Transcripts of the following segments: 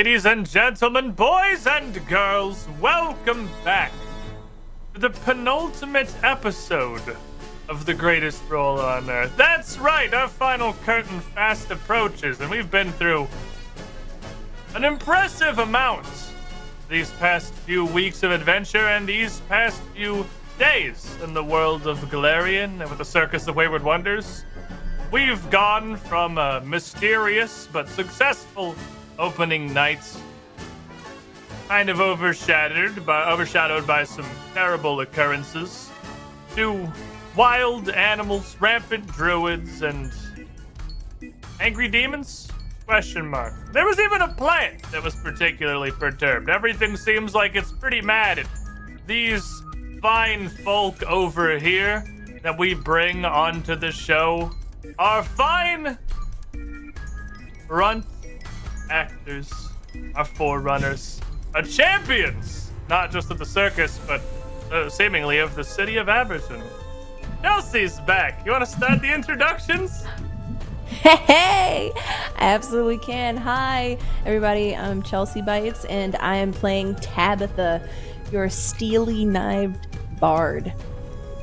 Ladies and gentlemen, boys and girls, welcome back to the penultimate episode of The Greatest Role on Earth. That's right, our final curtain fast approaches, and we've been through an impressive amount these past few weeks of adventure and these past few days in the world of Galarian and with the Circus of Wayward Wonders. We've gone from a mysterious but successful opening night, kind of overshadowed by some terrible occurrences, to wild animals, rampant druids, and angry demons? Question mark. There was even a plant that was particularly perturbed. Everything seems like it's pretty mad at these fine folk over here that we bring onto the show. Our fine front actors, our forerunners, our champions, not just of the circus, but seemingly of the city of Aberton. Chelsea's back. You want to start the introductions? Hey, I absolutely can. Hi, everybody. I'm Chelseabytes, and I am playing Tabitha, your steely-knived bard.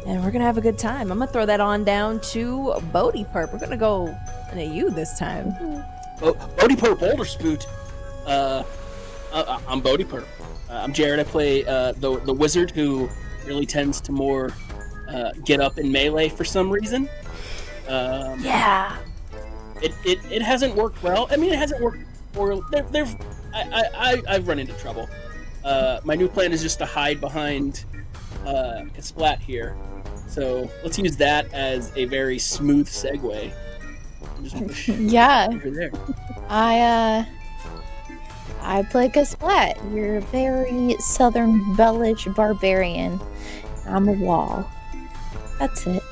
And we're going to have a good time. I'm going to throw that on down to Bodhi Perp. We're going to go into you this time. Bodhi Perp Boulder Spoot. I'm Bodhi Perp. I'm Jared. I play the wizard who really tends to more get up in melee for some reason. Yeah. It hasn't worked well. I mean, it hasn't worked for. I've run into trouble. My new plan is just to hide behind a splat here. So let's use that as a very smooth segue. Yeah. Over there. I play Kasplat. You're a very southern bellish barbarian. I'm a wall. That's it.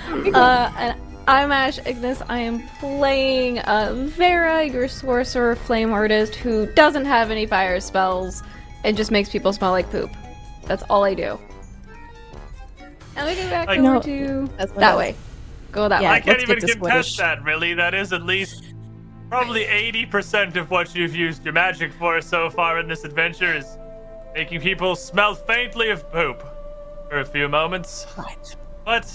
And I'm Ash Ignis. I am playing Vera, your sorcerer flame artist who doesn't have any fire spells and just makes people smell like poop. That's all I do. And we go back over to that way. Go that way. I can't even contest that, really. That is at least probably 80% of what you've used your magic for so far in this adventure is making people smell faintly of poop for a few moments. Right. But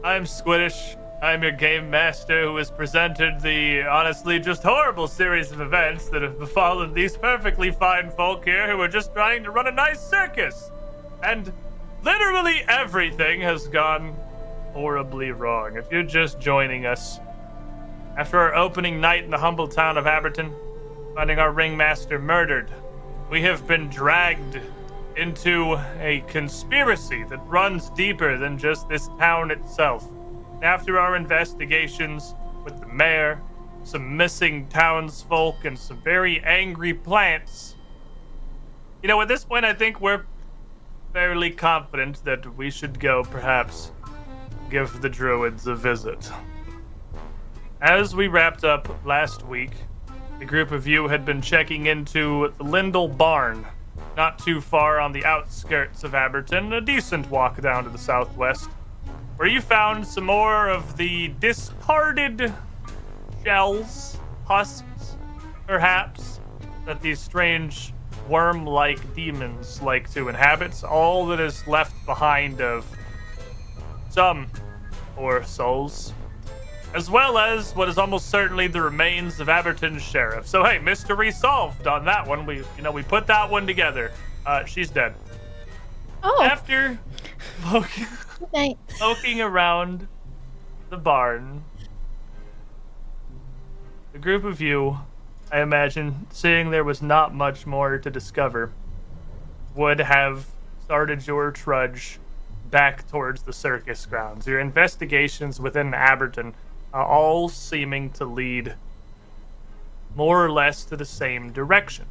I'm Squiiddish. I'm your game master who has presented the honestly just horrible series of events that have befallen these perfectly fine folk here who are just trying to run a nice circus. And literally everything has gone horribly wrong. If you're just joining us, after our opening night in the humble town of Aberton, finding our ringmaster murdered, we have been dragged into a conspiracy that runs deeper than just this town itself. After our investigations with the mayor, some missing townsfolk, and some very angry plants, at this point I think we're fairly confident that we should go perhaps give the druids a visit. As we wrapped up last week, the group of you had been checking into the Lindell Barn, not too far on the outskirts of Aberton, a decent walk down to the southwest, where you found some more of the discarded shells, husks, perhaps, that these strange worm-like demons like to inhabit. All that is left behind of some poor souls, as well as what is almost certainly the remains of Aberton's sheriff. So hey, mystery solved on that one. We put that one together. She's dead. Oh. After poking around the barn, the group of you, I imagine, seeing there was not much more to discover, would have started your trudge back towards the circus grounds. Your investigations within Aberton are all seeming to lead more or less to the same direction.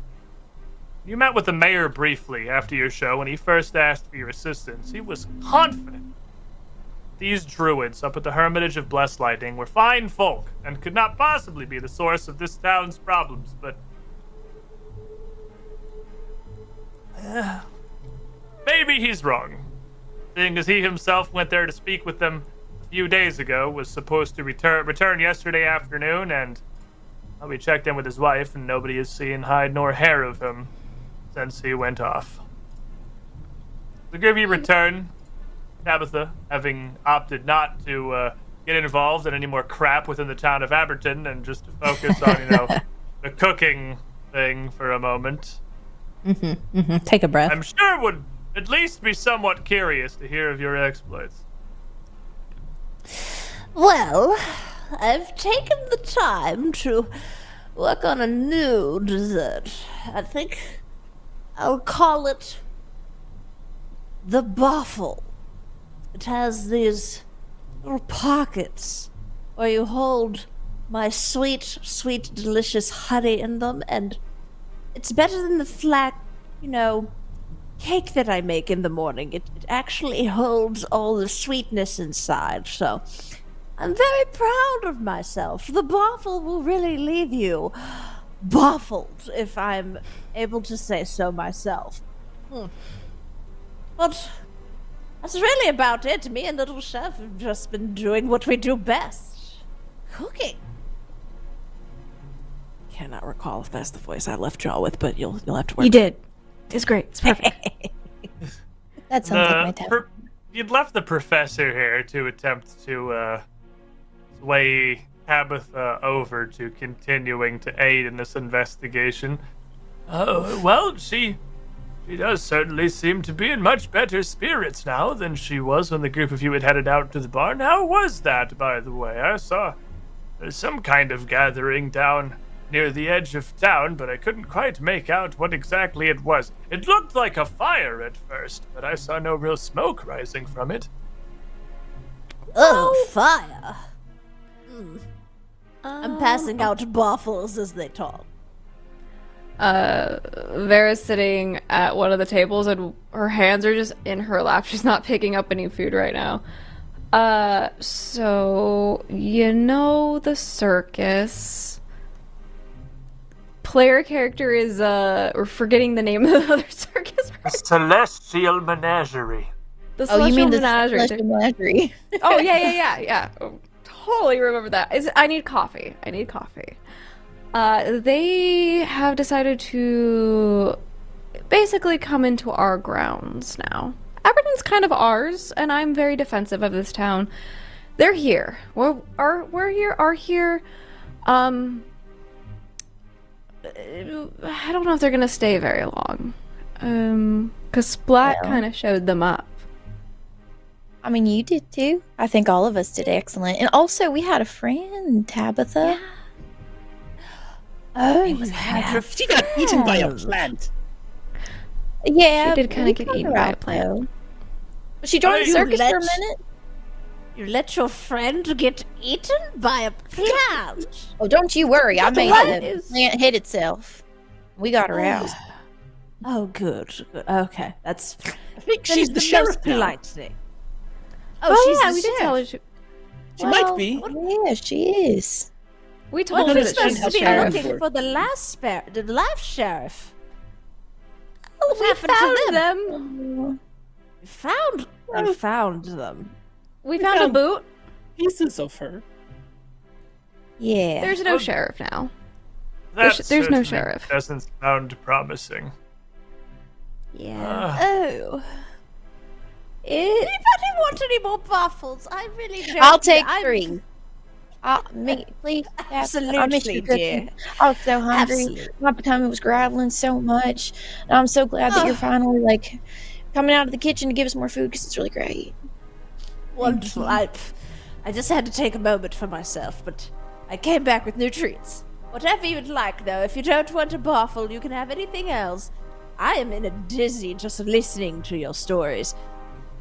You met with the mayor briefly after your show when he first asked for your assistance. He was confident these druids up at the Hermitage of Blessed Lightning were fine folk and could not possibly be the source of this town's problems, but maybe he's wrong, seeing as he himself went there to speak with them a few days ago, was supposed to return yesterday afternoon, and We checked in with his wife, and nobody has seen hide nor hair of him since he went off. The group of you return, Tabitha, having opted not to get involved in any more crap within the town of Aberton and just to focus on, the cooking thing for a moment. Take a breath. I'm sure would at least be somewhat curious to hear of your exploits. Well, I've taken the time to work on a new dessert. I think I'll call it the Boffle. It has these little pockets where you hold my sweet, sweet, delicious honey in them, and it's better than the flat, cake that I make in the morning. It actually holds all the sweetness inside, so I'm very proud of myself. The Boffle will really leave you baffled, if I'm able to say so myself. But that's really about it. Me and Little Chef have just been doing what we do best. Cooking. Cannot recall if that's the voice I left y'all with, but you'll have to work. You did. It's great. It's perfect. That sounds like my type. You'd left the professor here to attempt to sway Tabitha over to continuing to aid in this investigation. Well, she does certainly seem to be in much better spirits now than she was when the group of you had headed out to the barn. How was that, by the way? I saw there's some kind of gathering down near the edge of town, but I couldn't quite make out what exactly it was. It looked like a fire at first, but I saw no real smoke rising from it. Oh, fire. I'm passing out boffles as they talk. Vera's sitting at one of the tables and her hands are just in her lap. She's not picking up any food right now. So, the circus. Player character is, we're forgetting the name of the other circus. The Celestial Menagerie. The Oh, you mean the Menagerie. Celestial Menagerie? Oh, yeah. Oh, totally remember that. I need coffee. They have decided to basically come into our grounds now. Aberdeen's kind of ours, and I'm very defensive of this town. They're here. We're here. I don't know if they're gonna stay very long. Cause Splat kind of showed them up. I mean, you did too. I think all of us did excellent. And also, we had a friend, Tabitha. Oh, She got eaten by a plant. Yeah, She did kinda we get got eaten her by a out, plant. though. But she joined the You circus for a let- minute. You let your friend get eaten by a plant? Oh, don't you worry. I made What the is- plant hit itself. We got her out. Oh, good. Okay, that's I think she's the most sheriff now. polite thing. Oh, she's yeah, the we did tell her. sheriff. She might be. Yeah, she is. We What told are her we that supposed she's to the be sheriff. looking for the last sheriff? Oh, What we happened to found them? them. We found them. We found a boot. Pieces of her. Yeah. There's no sheriff now. That there's no certainly sheriff. Doesn't sound promising. Yeah. Oh. Anybody want any more waffles? I really don't. I'll take I'm- 3. Me, please. Absolutely, I miss your dear. cooking. I was so hungry. Absolutely. My tummy was graveling so much. And I'm so glad that you're finally coming out of the kitchen to give us more food because it's really great. Wonderful. I just had to take a moment for myself, but I came back with new treats. Whatever you'd like, though. If you don't want a waffle, you can have anything else. I am in a dizzy just listening to your stories.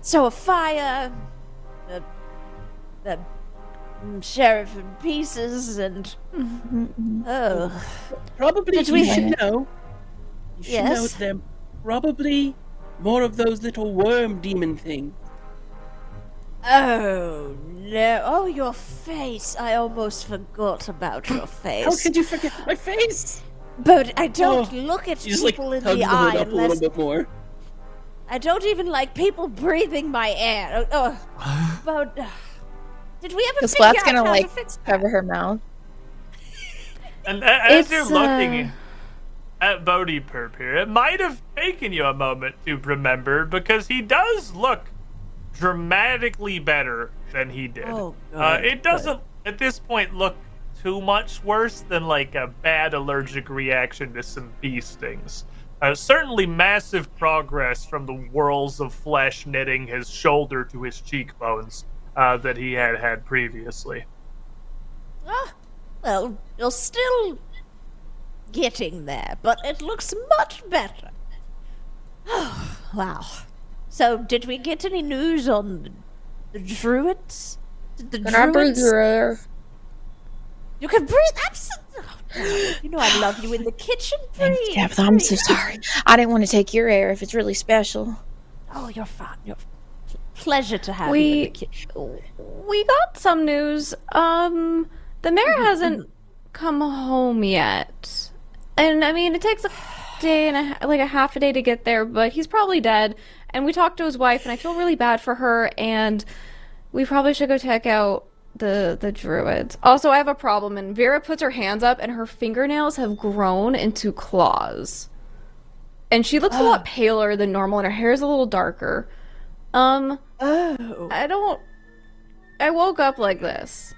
So a fire, the sheriff in pieces, and oh, Probably Did you we- should know. You should know Yes? them. Probably more of those little worm demon things. oh no! Oh, your face! I almost forgot about your face. How could you forget my face? But I don't Oh, look at You just people in tug the the hood eye up a little unless bit more. I don't even like people breathing my air. But did we ever The figure out Splat's gonna how to fix that? cover her mouth. And as It's, you're looking at Bodhi Perp here, it might have taken you a moment to remember because he does look dramatically better than he did. Oh, good, it doesn't at this point look too much worse than like a bad allergic reaction to some bee stings. Certainly massive progress from the whirls of flesh knitting his shoulder to his cheekbones that he had previously. Well, you're still getting there, but it looks much better. Oh, wow. So, did we get any news on the druids? Did the Can I breathe druids? your air? You can breathe. Absolutely. You know I love you in the kitchen. Breathe. Tabitha, I'm so sorry. I didn't want to take your air if it's really special. Oh, you're fine. Pleasure to have you in the kitchen. We got some news. The mayor hasn't come home yet. And I mean, it takes a day and a half a day to get there, but he's probably dead. And we talked to his wife, and I feel really bad for her, and we probably should go check out the druids. Also, I have a problem, and Vera puts her hands up, and her fingernails have grown into claws. And she looks a lot paler than normal, and her hair is a little darker. I woke up like this.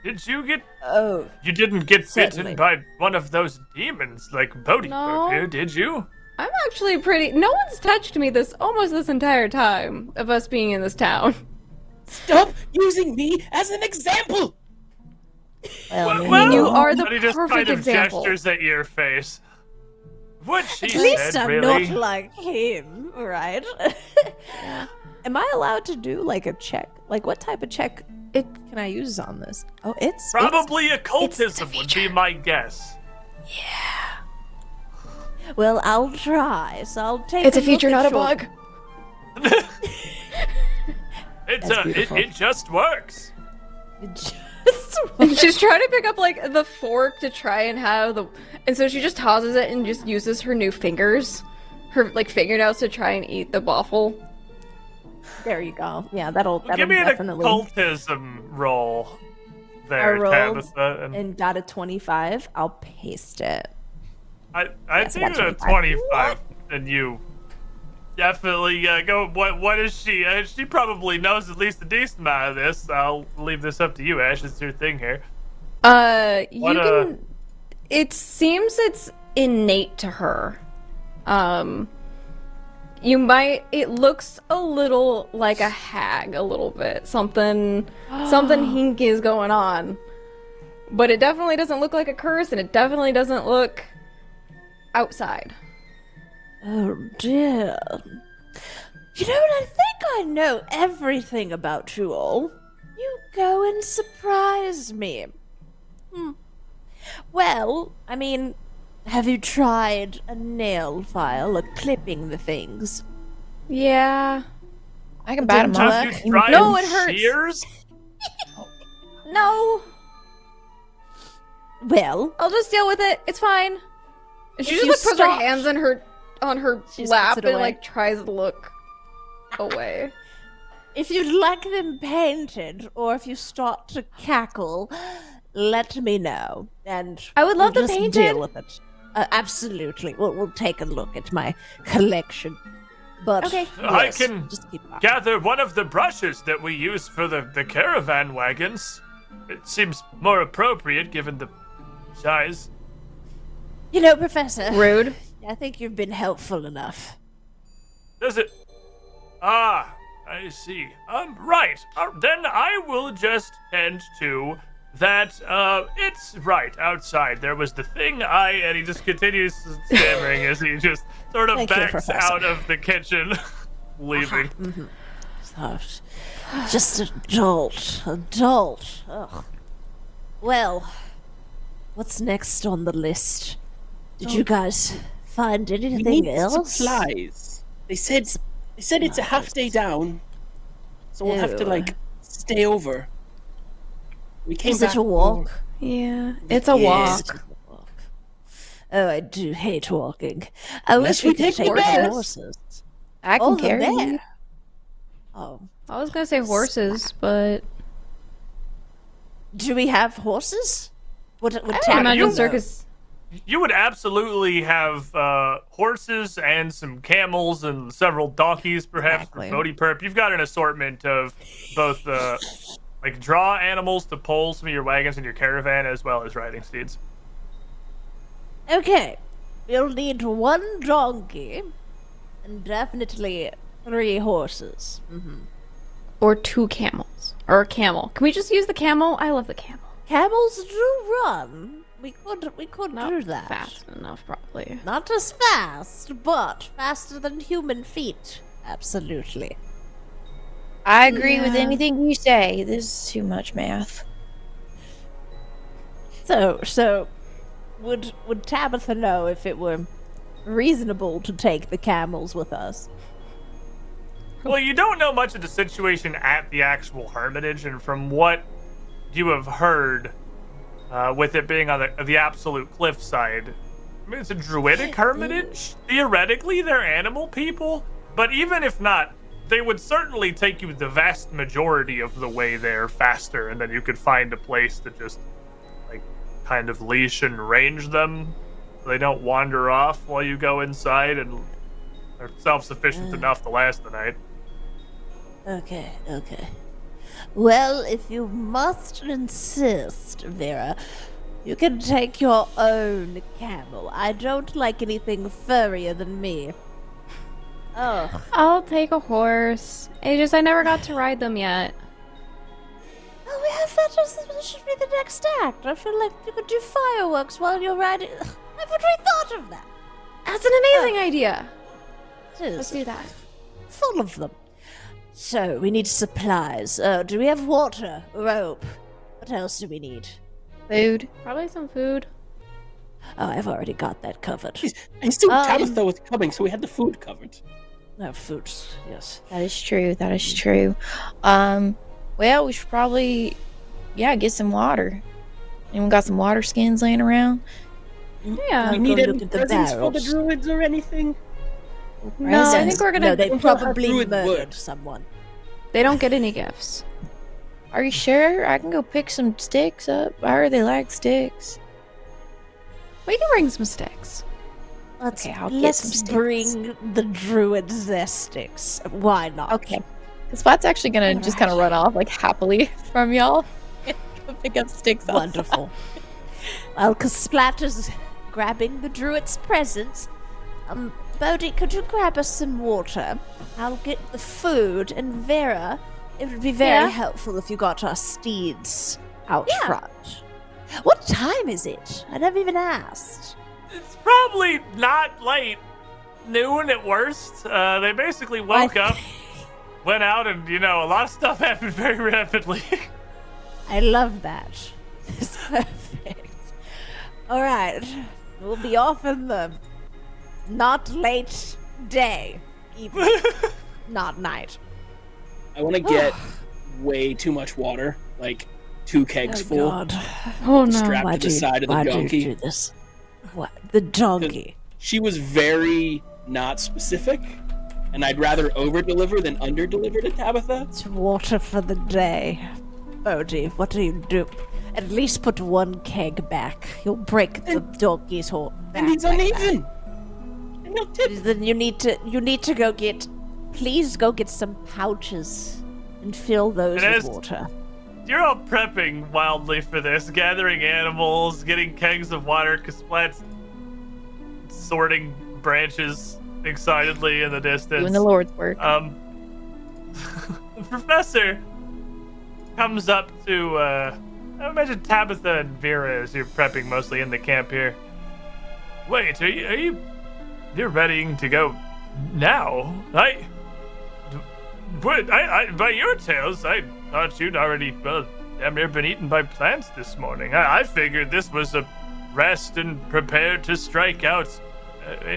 Did you get? Oh, You didn't get Certainly. bitten by one of those demons like Bodhi No. here, did you? I'm actually no one's touched me almost this entire time of us being in this town. Stop using me as an example. well, You are the but he just perfect kind of example. gestures at your face. What she at least said, I'm really? not like him, right? Am I allowed to do like a check? Like, what type of check can I use on this? Oh, it's Probably it's a occultism would be feature. my guess. Well, I'll try. So I'll take. It's a look feature, at not a your- bug. It just works. She's trying to pick up like the fork to try and have and so she just tosses it and just uses her new fingers, her like fingernails to try and eat the waffle. There you go. Yeah, that'll Give me an definitely. occultism roll I there, rolled Tabitha. and got a 25. I'll paste it. I Yes, I think got a 25. 25, and you definitely go. What is she? She probably knows at least a decent amount of this. I'll leave this up to you, Ash. It's your thing here. You What, can. It seems it's innate to her. It looks a little like a hag, a little bit. Something hinky is going on. But it definitely doesn't look like a curse, and it definitely doesn't look outside. Oh dear. You know what? I think I know everything about you all. You go and surprise me. Well, I mean, have you tried a nail file or clipping the things? Yeah. I can bat him Have up. you tried No, it hurts. shears? No. Well, I'll just deal with it. It's fine. And she If just you like puts her stop- hands on her She just lap puts it and away. like tries to look away. if you'd like them painted or if you start to cackle, let me know. And I would love we'll them just painted. deal with it. Absolutely. We'll take a look at my collection. But Okay. I yes, can just keep on. gather one of the brushes that we use for the caravan wagons. It seems more appropriate given the size. You know, Professor, Rude. I think you've been helpful enough. Does it? Ah, I see. Right. Then I will just tend to that. It's right outside. There was the thing and he just continues stammering as he just sort of Thank you, backs Professor. out of the kitchen, leaving. So, just adult. Ugh. Well, what's next on the list? Did you guys find We anything need else? supplies. They said it's a half day down, so we'll have to Ew. like stay over. We came Is back it a walk? Yeah. It's a Yeah. walk. Oh, I do hate walking. I Unless wish we we could take take bears. horses. I can Oh, carry the you. bear. Oh, I was gonna say horses, but do we have horses? Would I would Tabitha imagine know? circus. You would absolutely have horses and some camels and several donkeys, perhaps, Exactly. for Bodhi Perp. You've got an assortment of both like draw animals to pull some of your wagons and your caravan, as well as riding steeds. Okay, you'll need 1 donkey and definitely 3 horses. Or 2 camels. Or a camel. Can we just use the camel? I love the camel. Camels do run. We could Not do that. fast enough, probably. Not as fast, but faster than human feet. Absolutely. I agree with Yeah. anything you say. This is too much math. So would Tabitha know if it were reasonable to take the camels with us? Well, you don't know much of the situation at the actual hermitage, and from what you have heard, with it being on the absolute cliffside, I mean, it's a druidic hermitage. Theoretically, they're animal people, but even if not, they would certainly take you the vast majority of the way there faster, and then you could find a place to just, like, kind of leash and range them so they don't wander off while you go inside and are self-sufficient enough to last the night. Okay. Well, if you must insist, Vera, you can take your own camel. I don't like anything furrier than me. Oh, I'll take a horse. I never got to ride them yet. we have that. This should be the next act. I feel like you could do fireworks while you're riding. Haven't we thought of that? That's an amazing idea. It is Let's do that. full of them. So we need supplies. Do we have water, rope? What else do we need? Food. Probably some food. Oh, I've already got that covered. I still Um, Tabitha was coming, so we had the food covered. No food. Yes. That is true. That is true. Well, we should probably, get some water. Anyone got some water skins laying around? Yeah. We go need look any at the presents for the barrels. druids or anything? No, I think we're gonna. No, they Don't have probably druid murdered wood. someone. They don't get any gifts. Are you sure? I can go pick some sticks up. I heard they like sticks. We can bring some sticks. Let's, Okay, I'll get let's some sticks. bring the druids their sticks. Why not? Okay. The spot's actually gonna just kind of run off like happily from y'all. Go pick up sticks. outside. Wonderful. Well, because Splatter's grabbing the druid's presents. Bodhi, could you grab us some water? I'll get the food, and Vera, it would be very Yeah. helpful if you got our steeds out front. What time is it? I never even asked. It's probably not late. Noon at worst. They basically woke up, went out, and, a lot of stuff happened very rapidly. I love that. It's perfect. All right. We'll be off in the not late day, even. Not night. I want to get way too much water, like 2 kegs full, Oh no. strapped to the side of the Why do donkey. you do this? What? The donkey. She was very not specific, and I'd rather over-deliver than under-deliver to Tabitha. It's water for the day. Bodhi, what do you do? At least put 1 keg back. You'll break the donkey's whole back. And he's like that. uneven. And no tip. Then you need to go get. Please go get some pouches and fill those It with is- water. You're all prepping wildly for this, gathering animals, getting kegs of water, Splat's sorting branches excitedly in the distance. Doing the Lord's work. The professor comes up to, I imagine Tabitha and Vera as you're prepping mostly in the camp here. Wait, you're readying to go now? By your tales, I thought you'd already, damn near been eaten by plants this morning. I figured this was a rest and prepare to strike out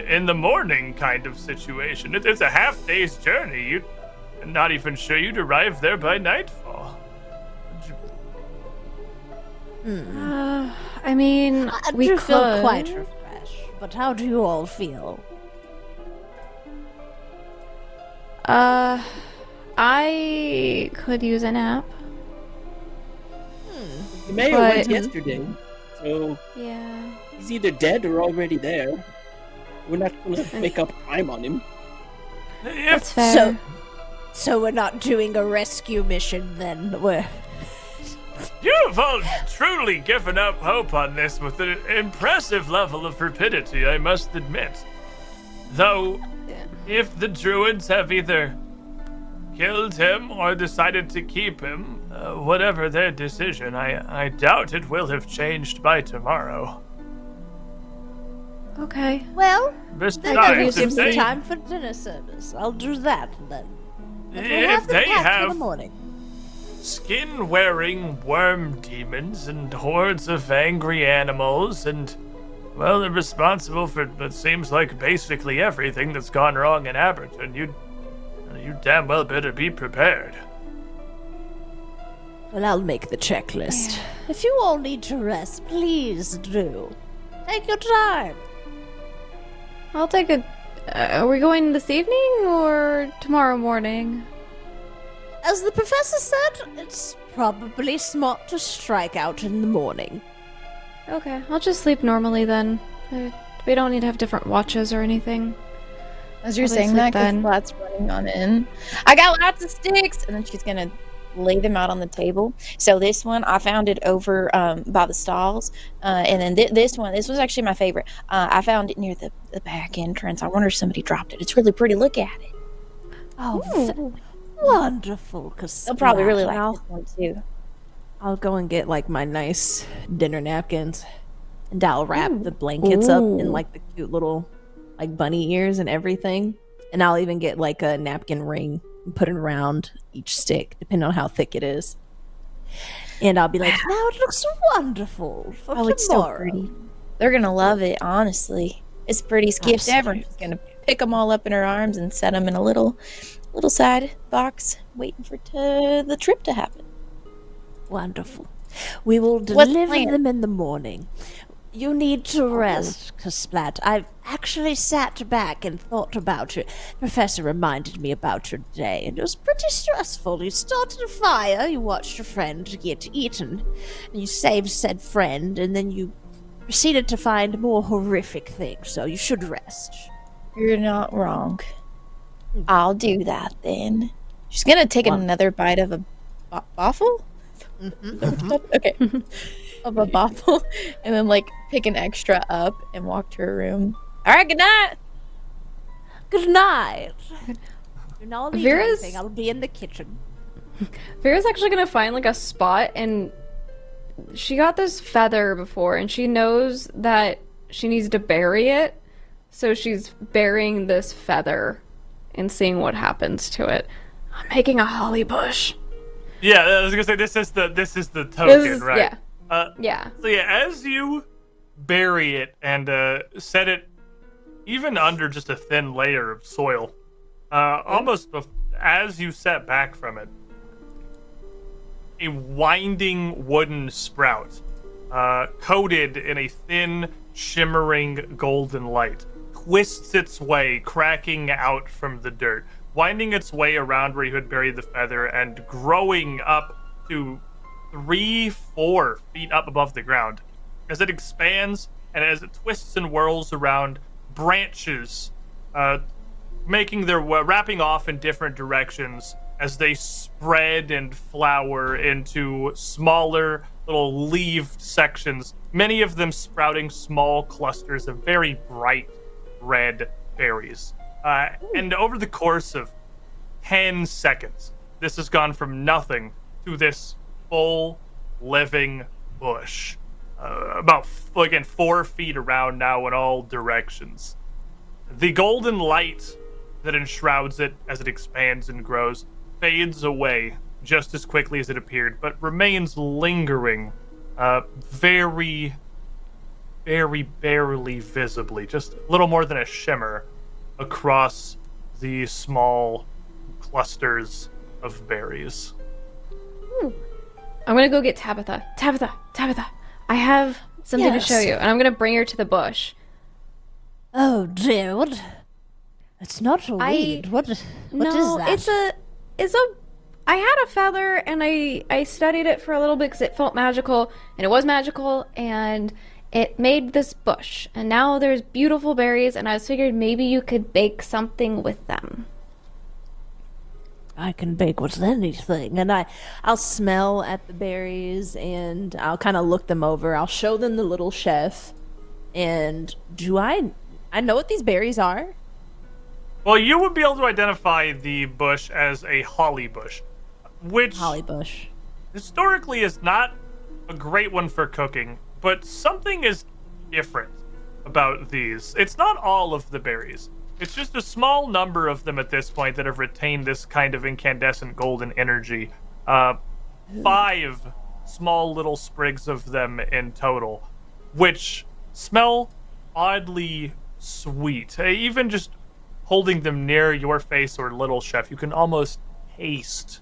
in the morning kind of situation. It's a half day's journey. I'm not even sure you'd arrive there by nightfall. I mean, I we do could. feel quite refreshed, but how do you all feel? I could use a nap. The mayor But- went yesterday. So Yeah. he's either dead or already there. We're not gonna make up time on him. That's fair. So we're not doing a rescue mission then. You've all truly given up hope on this with an impressive level of rapidity, I must admit. Though, if the druids have either killed him or decided to keep him, whatever their decision, I doubt it will have changed by tomorrow. Okay. Well, Besides, give if some they, time for dinner service. I'll do that then. But we'll if have them they packed for have the morning. skin-wearing worm demons and hordes of angry animals and, well, they're responsible for what seems like basically everything that's gone wrong in Aberton, you damn well better be prepared. Well, I'll make the checklist. If you all need to rest, please do. Take your time. I'll take a. Are we going this evening or tomorrow morning? As the professor said, it's probably smart to strike out in the morning. Okay, I'll just sleep normally then. We don't need to have different watches or anything. As you're Probably saying sleep that, then. Flat's running on in. I got lots of sticks, and then she's gonna lay them out on the table. So this one, I found it over by the stalls, and then this one, this was actually my favorite. I found it near the back entrance. I wonder if somebody dropped it. It's really pretty. Look at it. Oh, wonderful. They'll probably really like this one too. I'll go and get like my nice dinner napkins, and I'll wrap the blankets up in like the cute little like bunny ears and everything. And I'll even get like a napkin ring and put it around each stick, depending on how thick it is. And I'll be like, now it looks wonderful for tomorrow. It's so pretty. They're gonna love it, honestly. It's the prettiest gift ever. She's gonna pick them all up in her arms and set them in a little side box, waiting for the trip to happen. Wonderful. We will deliver them in the morning. You need to rest, Splat. I've actually sat back and thought about you. Professor reminded me about your day, and it was pretty stressful. You started a fire, you watched your friend get eaten, and you saved said friend, and then you proceeded to find more horrific things, so you should rest. You're not wrong. I'll do that then. She's gonna take another bite of a waffle? Okay. Of a waffle, and then like pick an extra up and walk to her room. All right, good night. Good night. You're not need Vera's- anything. I'll be in the kitchen. Vera's actually gonna find like a spot, and she got this feather before, and she knows that she needs to bury it, so she's burying this feather and seeing what happens to it. I'm making a holly bush. Yeah, I was gonna say this is the token, right? Yeah. Yeah. So yeah, as you bury it and set it even under just a thin layer of soil, almost as you set back from it, a winding wooden sprout, coated in a thin, shimmering golden light, twists its way, cracking out from the dirt, winding its way around where you had buried the feather and growing up to 3-4 feet up above the ground. As it expands and as it twists and whirls around, branches making their wrapping off in different directions as they spread and flower into smaller little leaved sections, many of them sprouting small clusters of very bright red berries. And over the course of 10 seconds, this has gone from nothing to this full living bush, about 4 feet around now in all directions. The golden light that enshrouds it as it expands and grows fades away just as quickly as it appeared, but remains lingering, very, very barely visibly, just a little more than a shimmer across the small clusters of berries. I'm gonna go get Tabitha. Tabitha! I have something to show you, and I'm gonna bring her to the bush. Oh dear, what? It's not a weed. What is that? It's a I had a feather, and I studied it for a little bit because it felt magical, and it was magical, and it made this bush. And now there's beautiful berries, and I was figured maybe you could bake something with them. I can bake with anything, and I'll smell at the berries, and I'll kind of look them over. I'll show them the little chef, and I know what these berries are? Well, you would be able to identify the bush as a holly bush, which Holly bush. historically is not a great one for cooking, but something is different about these. It's not all of the berries. It's just a small number of them at this point that have retained this kind of incandescent golden energy. 5 small little sprigs of them in total, which smell oddly sweet. Even just holding them near your face or little chef, you can almost taste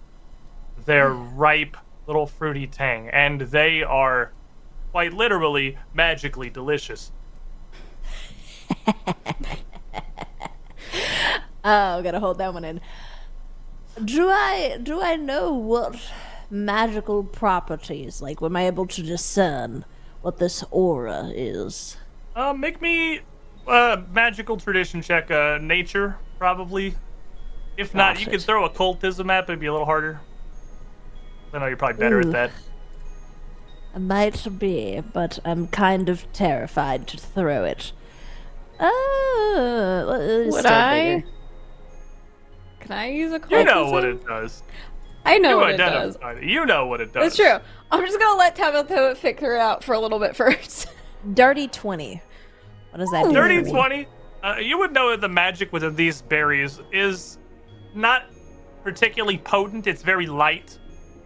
their ripe little fruity tang, and they are quite literally magically delicious. Oh, gotta hold that one in. Do I know what magical properties, like, am I able to discern what this aura is? Make me magical tradition check, nature, probably. If not, you could throw occultism at it, it'd be a little harder. I know you're probably better at that. I might be, but I'm kind of terrified to throw it. Would I? Can I use a You know what it does. I know You what it does. identified it. You know what it does. That's true. I'm just gonna let Tabitha figure it out for a little bit first. Dirty 20. What does that do? Dirty for me? 20. You would know that the magic within these berries is not particularly potent. It's very light.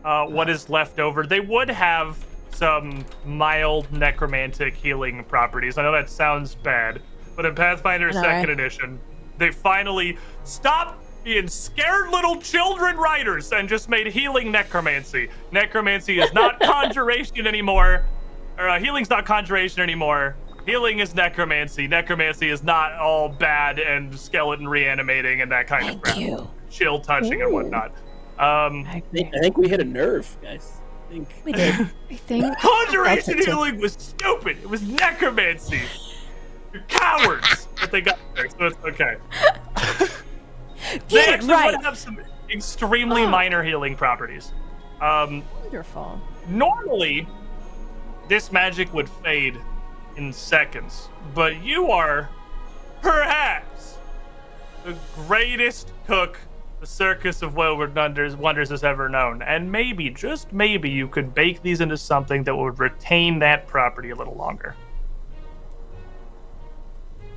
What is left over. They would have some mild necromantic healing properties. I know that sounds bad, but in Pathfinder 2nd edition, they finally stopped being scared little children writers and just made healing necromancy. Necromancy is not conjuration anymore. Or healing's not conjuration anymore. Healing is necromancy. Necromancy is not all bad and skeleton reanimating and that kind of crap. Chill touching and whatnot. I think we hit a nerve, guys. We did. I think. Conjuration healing was stupid. It was necromancy. You're cowards. But they got there, so it's okay. They actually would have some extremely minor healing properties. Wonderful. Normally, this magic would fade in seconds, but you are perhaps the greatest cook the Circus of Wayward Wonders has ever known. And maybe, just maybe, you could bake these into something that would retain that property a little longer.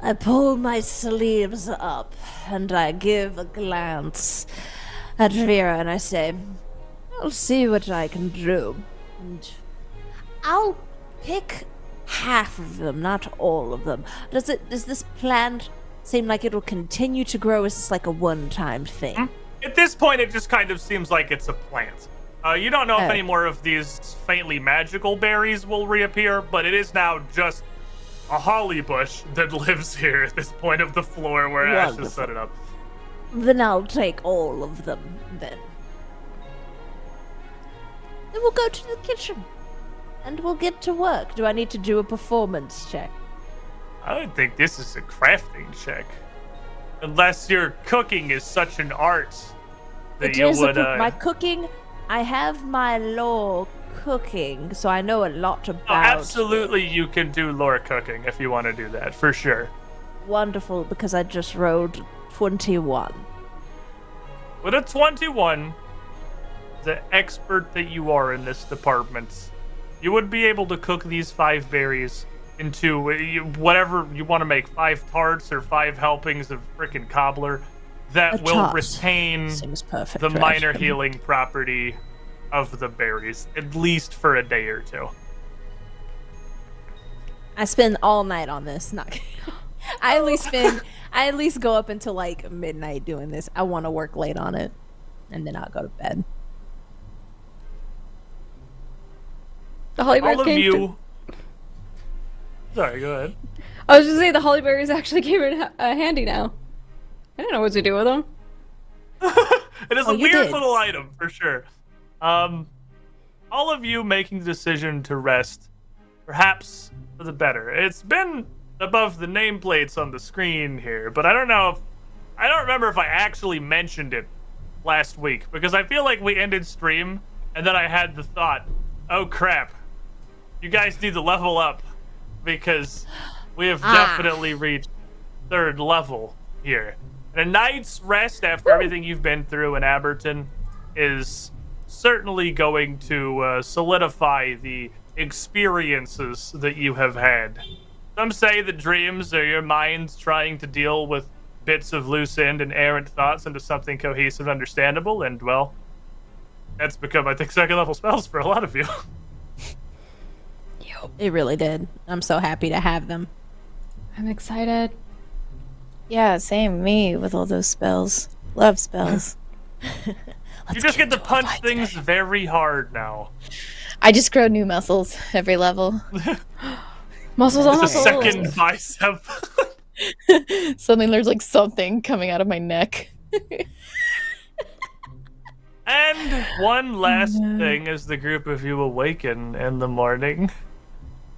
I pull my sleeves up and I give a glance at Vera and I say, I'll see what I can do. And I'll pick half of them, not all of them. Does this plant seem like it'll continue to grow? Is this like a one-time thing? At this point, it just kind of seems like it's a plant. You don't know if any more of these faintly magical berries will reappear, but it is now just a holly bush that lives here at this point of the floor where Ash has set it up. Then I'll take all of them, then. Then we'll go to the kitchen. And we'll get to work. Do I need to do a performance check? I don't think this is a crafting check. Unless your cooking is such an art that you would... My cooking, I have my lore cooking, so I know a lot about absolutely, you can do lore cooking if you want to do that, for sure. Wonderful, because I just rolled 21. With a 21, the expert that you are in this department, you would be able to cook these 5 berries into whatever you want to make, 5 tarts or 5 helpings of frickin' cobbler that will retain the minor healing property of the berries, at least for a day or 2. I spend all night on this. Not I at least go up until like midnight doing this. I want to work late on it, and then I'll go to bed. The hollyberries all of you. Sorry, go ahead. I was just saying the hollyberries actually came in handy now. I don't know what to do with them. It is Oh, a you weird did. little item for sure. All of you making the decision to rest, perhaps for the better. It's been above the nameplates on the screen here, but I don't remember if I actually mentioned it last week, because I feel like we ended stream and then I had the thought, oh crap, you guys need to level up because we have definitely reached 3rd level here. And a night's rest after everything you've been through in Aberton is certainly going to solidify the experiences that you have had. Some say that dreams are your mind trying to deal with bits of loose end and errant thoughts into something cohesive and understandable, and, well, that's become, I think, 2nd level spells for a lot of you. It really did. I'm so happy to have them. I'm excited. Yeah, same me with all those spells. Love spells. You just get to punch things very hard now. I just grow new muscles every level. Muscles on It's a muscles. second bicep. Suddenly there's like something coming out of my neck. And one last thing as the group of you awaken in the morning.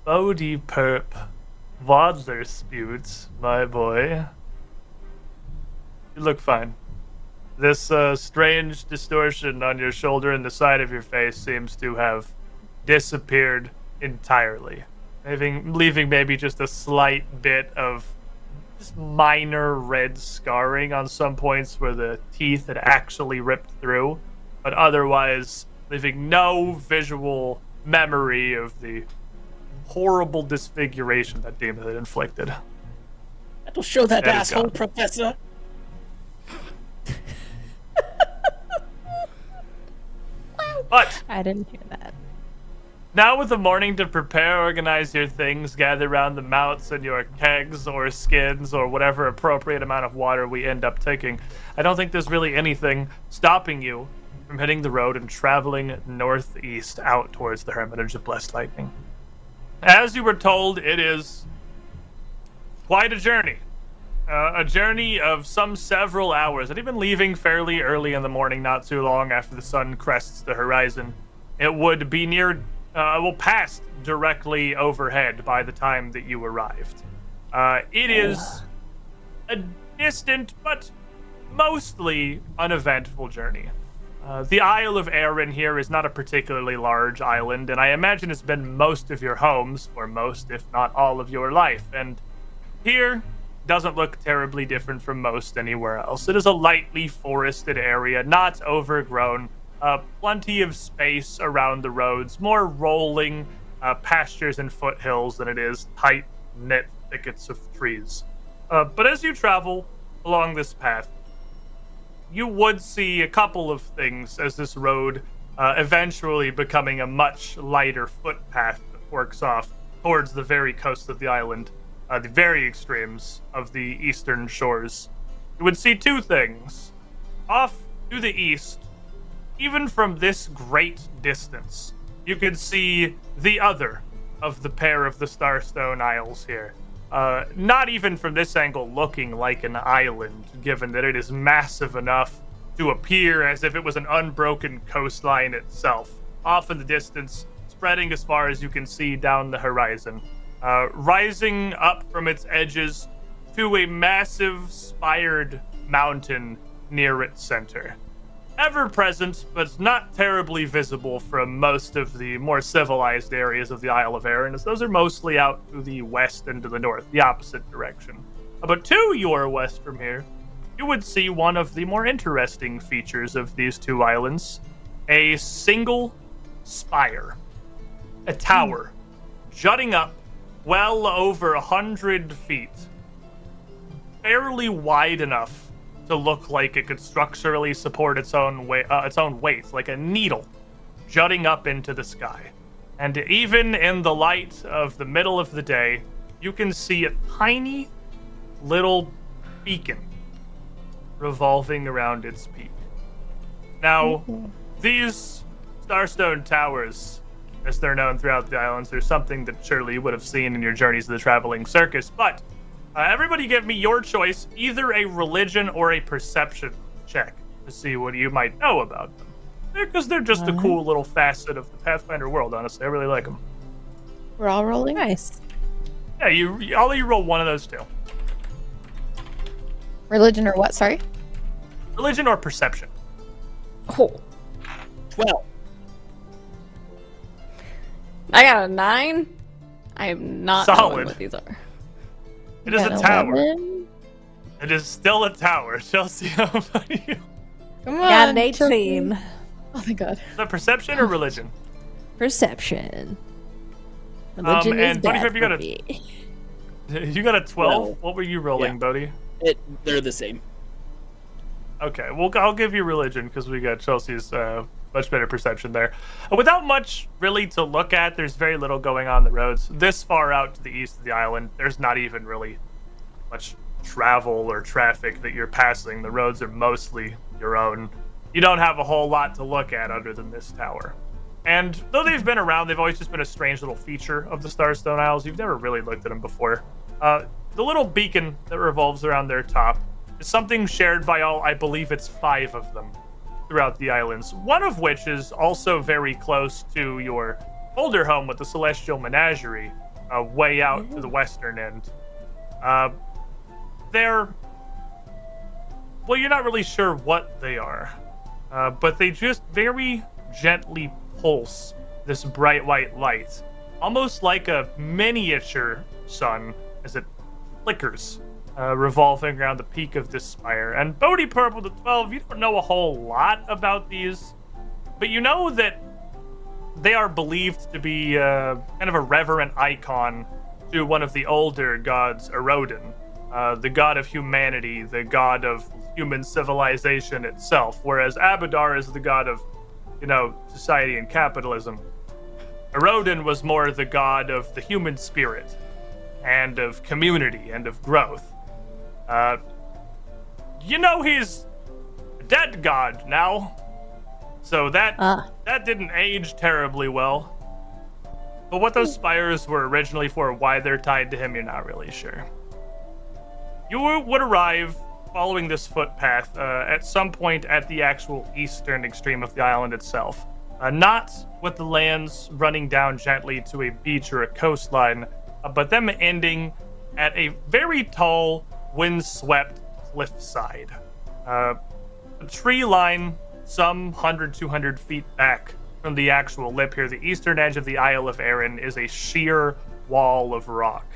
Bodhi Perp Wadlerspute, my boy. You look fine. This strange distortion on your shoulder and the side of your face seems to have disappeared entirely, leaving maybe just a slight bit of just minor red scarring on some points where the teeth had actually ripped through, but otherwise leaving no visual memory of the horrible disfiguration that demon had inflicted. That'll show that That is asshole, gone. Professor. But I didn't hear that. now with the morning to prepare, organize your things, gather around the mounts and your kegs or skins or whatever appropriate amount of water we end up taking, I don't think there's really anything stopping you from hitting the road and traveling northeast out towards the Hermitage of Blessed Lightning. As you were told, it is quite a journey. A journey of some several hours, and even leaving fairly early in the morning, not too long after the sun crests the horizon, it would be passed directly overhead by the time that you arrived. It is a distant but mostly uneventful journey. The Isle of Arran here is not a particularly large island, and I imagine it's been most of your homes for most, if not all, of your life. And here doesn't look terribly different from most anywhere else. It is a lightly forested area, not overgrown, plenty of space around the roads, more rolling pastures and foothills than it is tight-knit thickets of trees. But as you travel along this path, you would see a couple of things as this road eventually becoming a much lighter footpath that works off towards the very coast of the island, the very extremes of the eastern shores. You would see two things. Off to the east, even from this great distance, you could see the other of the pair of the Starstone Isles here. Not even from this angle looking like an island, given that it is massive enough to appear as if it was an unbroken coastline itself. Off in the distance, spreading as far as you can see down the horizon. Rising up from its edges to a massive spired mountain near its center. Ever present, but not terribly visible from most of the more civilized areas of the Isle of Arran, as those are mostly out to the west and to the north, the opposite direction. But to your west from here, you would see one of the more interesting features of these two islands, a single spire, a tower, jutting up well over 100 feet, barely wide enough to look like it could structurally support its own weight, like a needle jutting up into the sky. And even in the light of the middle of the day, you can see a tiny little beacon revolving around its peak. Now, these Starstone Towers, as they're known throughout the islands, are something that surely you would have seen in your journeys to the traveling circus, but everybody give me your choice, either a religion or a perception check. to see what you might know about them. Because they're just a cool little facet of the Pathfinder world, honestly. I really like them. We're all rolling. Nice. Yeah, I'll let you roll one of those two. Religion or what? Sorry. Religion or perception. Oh. 12. I got a 9. I am not Solid. knowing what these are. It is a Got tower. 11. It is still a tower. Chelsea, how about you? Come on. Got an Chelsea. 18. Oh my god. Is that perception or religion? Perception. Religion is and Bodhi, bad have you got for a- me. You got a 12? Well, What were you rolling, yeah. Bodhi? They're the same. Okay, well, I'll give you religion because we got Chelsea's much better perception there. Without much really to look at, there's very little going on the roads. This far out to the east of the island, there's not even really much travel or traffic that you're passing. The roads are mostly your own. You don't have a whole lot to look at other than this tower. And though they've been around, they've always just been a strange little feature of the Starstone Isles. You've never really looked at them before. The little beacon that revolves around their top is something shared by all, I believe it's 5 of them throughout the islands. One of which is also very close to your older home with the Celestial Menagerie, way out to the western end. They're... Well, you're not really sure what they are, but they just very gently pulse this bright white light, almost like a miniature sun as it flickers, revolving around the peak of this spire. And Bodhi Purple the 12, you don't know a whole lot about these, but you know that they are believed to be kind of a reverent icon to one of the older gods, Erodin, the god of humanity, the god of human civilization itself, whereas Abadar is the god of, society and capitalism. Erodin was more the god of the human spirit and of community and of growth. He's a dead god now, so that didn't age terribly well. But what those spires were originally for, why they're tied to him, you're not really sure. You would arrive following this footpath at some point at the actual eastern extreme of the island itself. Not with the lands running down gently to a beach or a coastline, but them ending at a very tall, wind-swept cliffside. A tree line some 100, 200 feet back from the actual lip here. The eastern edge of the Isle of Arran is a sheer wall of rock.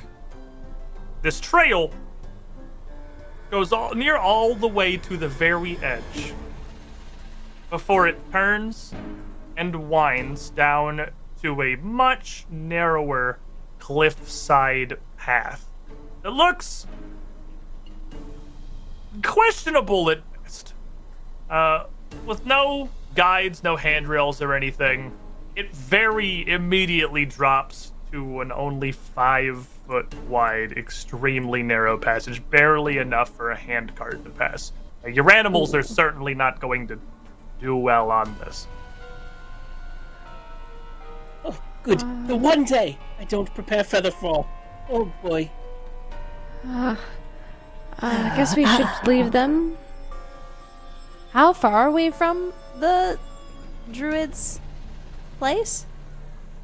This trail goes all the way to the very edge before it turns and winds down to a much narrower cliffside path. It looks questionable at best. With no guides, no handrails or anything, it very immediately drops to an only 5-foot wide, extremely narrow passage, barely enough for a handcart to pass. Your animals are certainly not going to do well on this. Oh, good. The one day I don't prepare Featherfall. Oh boy. I guess we should leave them. How far are we from the druid's place?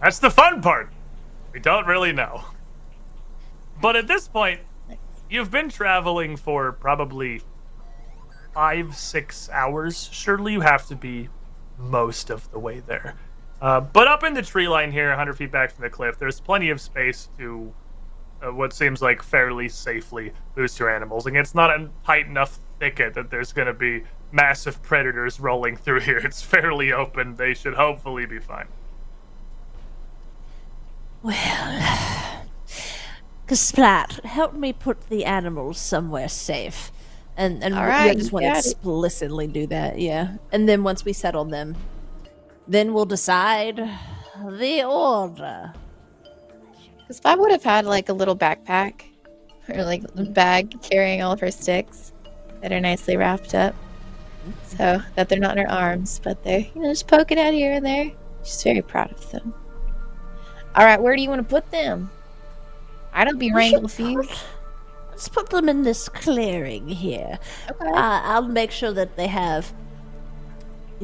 That's the fun part. We don't really know. But at this point, you've been traveling for probably 5-6 hours. Surely you have to be most of the way there. But up in the tree line here, 100 feet back from the cliff, there's plenty of space to what seems like fairly safely boost your animals. And it's not a tight enough thicket that there's going to be massive predators rolling through here. It's fairly open. They should hopefully be fine. Well, Splat, help me put the animals somewhere safe. And All right, I just want you to got it. explicitly do that, yeah. And then once we settle them, then we'll decide the order. Because I would have had like a little backpack or like a bag carrying all of her sticks that are nicely wrapped up so that they're not in her arms, but they're just poking out here and there. She's very proud of them. All right, where do you want to put them? I don't be wrangling fees. Let's put them in this clearing here. Okay. I'll make sure that they have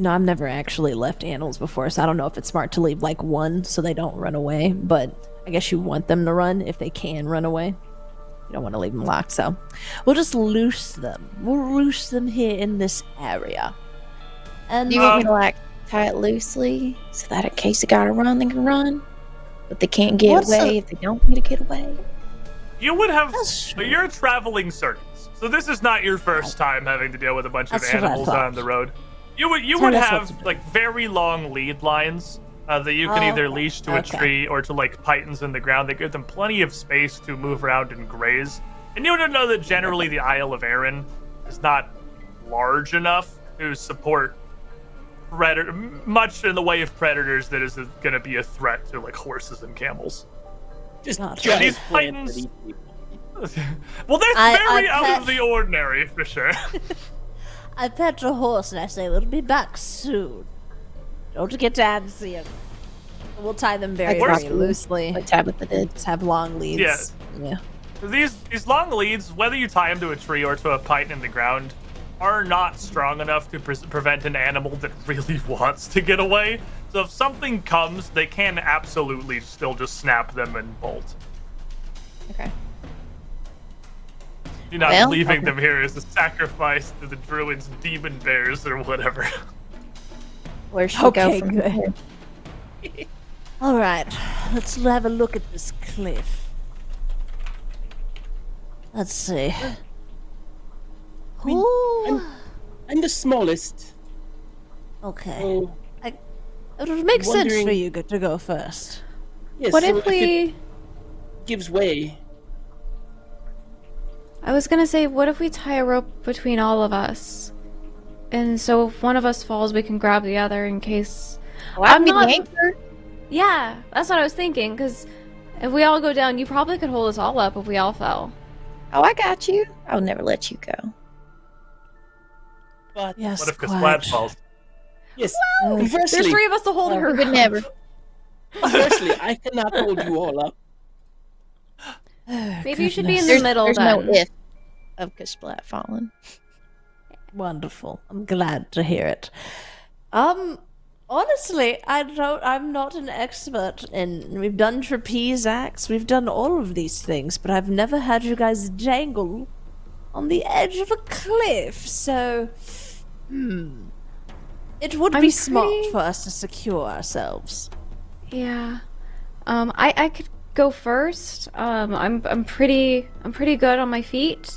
I've never actually left animals before, so I don't know if it's smart to leave like one so they don't run away, but I guess you want them to run if they can run away. You don't want to leave them locked, so we'll just loose them. We'll loose them here in this area. And Do you want me to like tie it loosely so that in case they gotta run, they can run, but they can't get away if they don't need to get away? You would have. You're a traveling circus, so this is not your first time having to deal with a bunch of animals on the road. You would have like very long lead lines that you can either leash to a tree or to like pythons in the ground. They give them plenty of space to move around and graze. And you would know that generally the Isle of Arran is not large enough to support much in the way of predators that is going to be a threat to like horses and camels. Just these pythons. Well, that's very out of the ordinary for sure. I pet a horse and I say, we'll be back soon. Don't get antsy. We'll tie them very, very loosely. Like Tabitha did. Just have long leads. Yeah. These long leads, whether you tie them to a tree or to a python in the ground, are not strong enough to prevent an animal that really wants to get away. So if something comes, they can absolutely still just snap them and bolt. Okay. You're not leaving them here as a sacrifice to the druids' demon bears or whatever. Where should we go from here? All right, let's have a look at this cliff. Let's see. I'm the smallest. Okay. So it would make sense for you to go first. yes, What so if we... it gives way? I was gonna say, what if we tie a rope between all of us? And so if one of us falls, we can grab the other in case... Oh, I'm not... the anchor. Yeah, that's what I was thinking, because if we all go down, you probably could hold us all up if we all fell. Oh, I got you. I'll never let you go. But yes, what if Splat falls? Yes. There's three of us to hold her. But never. Firstly, I cannot hold you all up. Maybe you should be in the middle there's then. no if of Splat falling. Wonderful. I'm glad to hear it. Honestly, I'm not an expert in. We've done trapeze acts, we've done all of these things, but I've never had you guys jangle on the edge of a cliff. So, it would be smart for us to secure ourselves. Yeah. I could go first. I'm pretty good on my feet.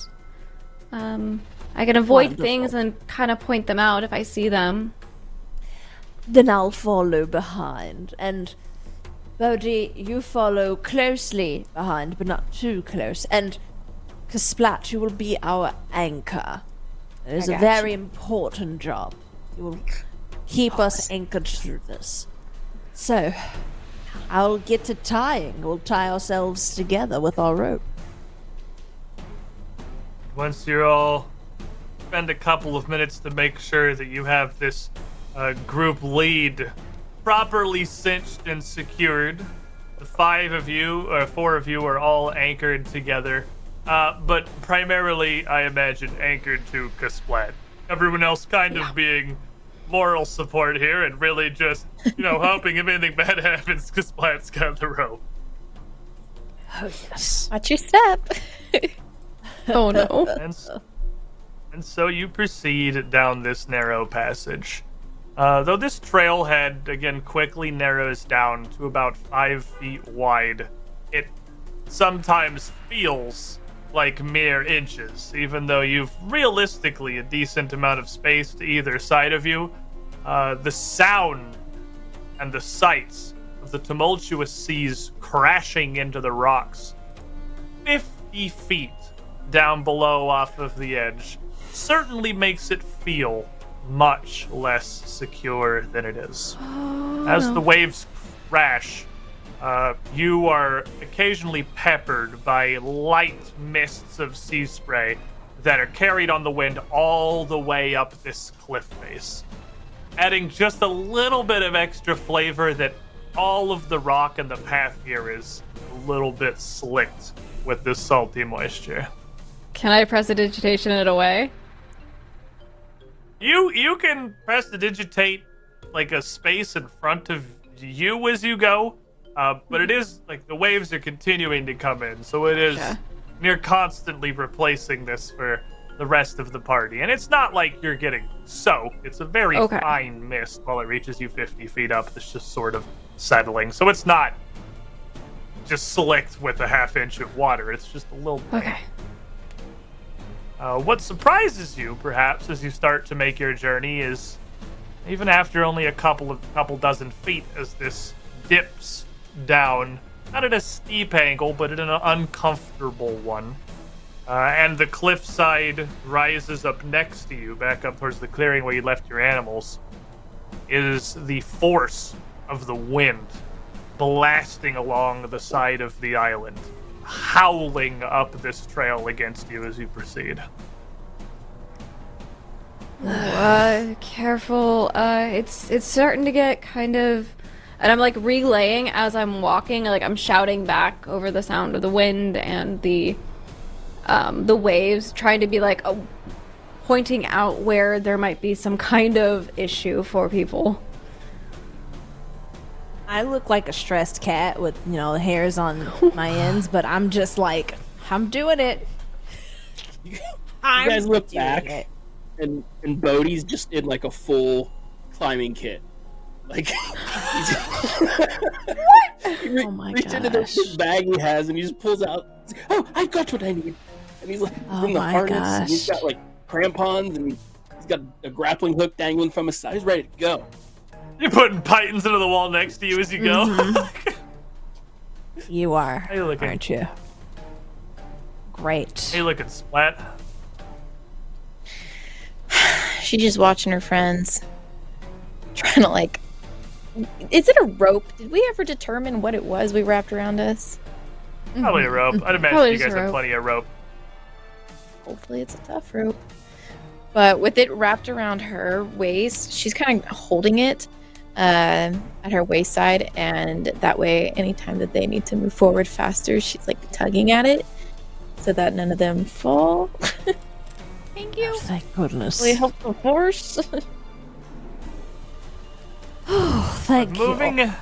I can avoid things and kind of point them out if I see them. Then I'll follow behind, and Bodhi, you follow closely behind, but not too close. And Splat, you will be our anchor. It is a very important job. You will keep us anchored through this. So, I'll get to tying. We'll tie ourselves together with our rope. Once you're all spend a couple of minutes to make sure that you have this group lead properly cinched and secured. The 4 of you are all anchored together, but primarily, I imagine, anchored to Kasplat. Everyone else kind of being moral support here and really just, hoping if anything bad happens, Kasplat's got the rope. Oh, yes. Watch your step. Oh, no. And so you proceed down this narrow passage. Though this trailhead, again, quickly narrows down to about 5 feet wide, it sometimes feels like mere inches, even though you've realistically a decent amount of space to either side of you. The sound and the sights of the tumultuous seas crashing into the rocks 50 feet down below off of the edge certainly makes it feel much less secure than it is. As the waves crash, you are occasionally peppered by light mists of sea spray that are carried on the wind all the way up this cliff face, adding just a little bit of extra flavor that all of the rock and the path here is a little bit slicked with this salty moisture. Can I prestidigitation it away? You can prestidigitate like a space in front of you as you go, but it is like the waves are continuing to come in, so it is you're constantly replacing this for the rest of the party, and it's not like you're getting soaked. It's a very fine mist while it reaches you 50 feet up. It's just sort of settling, so it's not just slicked with a half inch of water. It's just a little bit. Okay. What surprises you, perhaps, as you start to make your journey is even after only a couple dozen feet, as this dips down, not at a steep angle, but at an uncomfortable one. And the cliffside rises up next to you, back up towards the clearing where you left your animals, is the force of the wind blasting along the side of the island, howling up this trail against you as you proceed. Careful. It's starting to get kind of, and I'm like relaying as I'm walking, like I'm shouting back over the sound of the wind and the waves, trying to be like pointing out where there might be some kind of issue for people. I look like a stressed cat with, the hairs on my ends, but I'm just like, I'm doing it. You guys look back, and Bodhi's just in like a full climbing kit. Like, Oh my reaches into the bag he has, and he just pulls out. Oh, I've got what I need. And he's like in the harness. And he's got like crampons, and he's got a grappling hook dangling from his side. He's ready to go. You're putting pythons into the wall next to you as you go. You are, How you looking? aren't you? Great. Hey, looking, Splat. She's just watching her friends. Trying to like... Is it a rope? Did we ever determine what it was we wrapped around us? Probably a rope. I'd imagine Probably you just guys a have rope. plenty of rope. Hopefully it's a tough rope. But with it wrapped around her waist, she's kind of holding it at her waist side, and that way anytime that they need to move forward faster, she's like tugging at it so that none of them fall. Thank you. Thank goodness. Really help the horse. Oh, thank you. Moving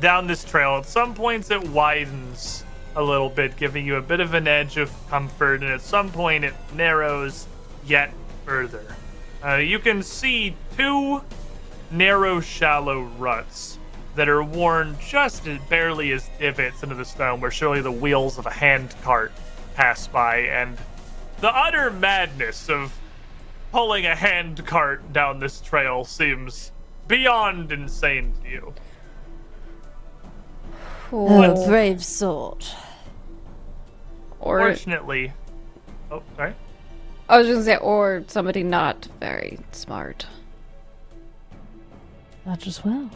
down this trail, at some points it widens a little bit, giving you a bit of an edge of comfort, and at some point it narrows yet further. You can see two narrow, shallow ruts that are worn just as barely as divots into the stone, where surely the wheels of a hand cart pass by, and the utter madness of pulling a hand cart down this trail seems beyond insane to you. A brave sword. Or Fortunately, oh, sorry. I was just gonna say, or somebody not very smart. Not as well.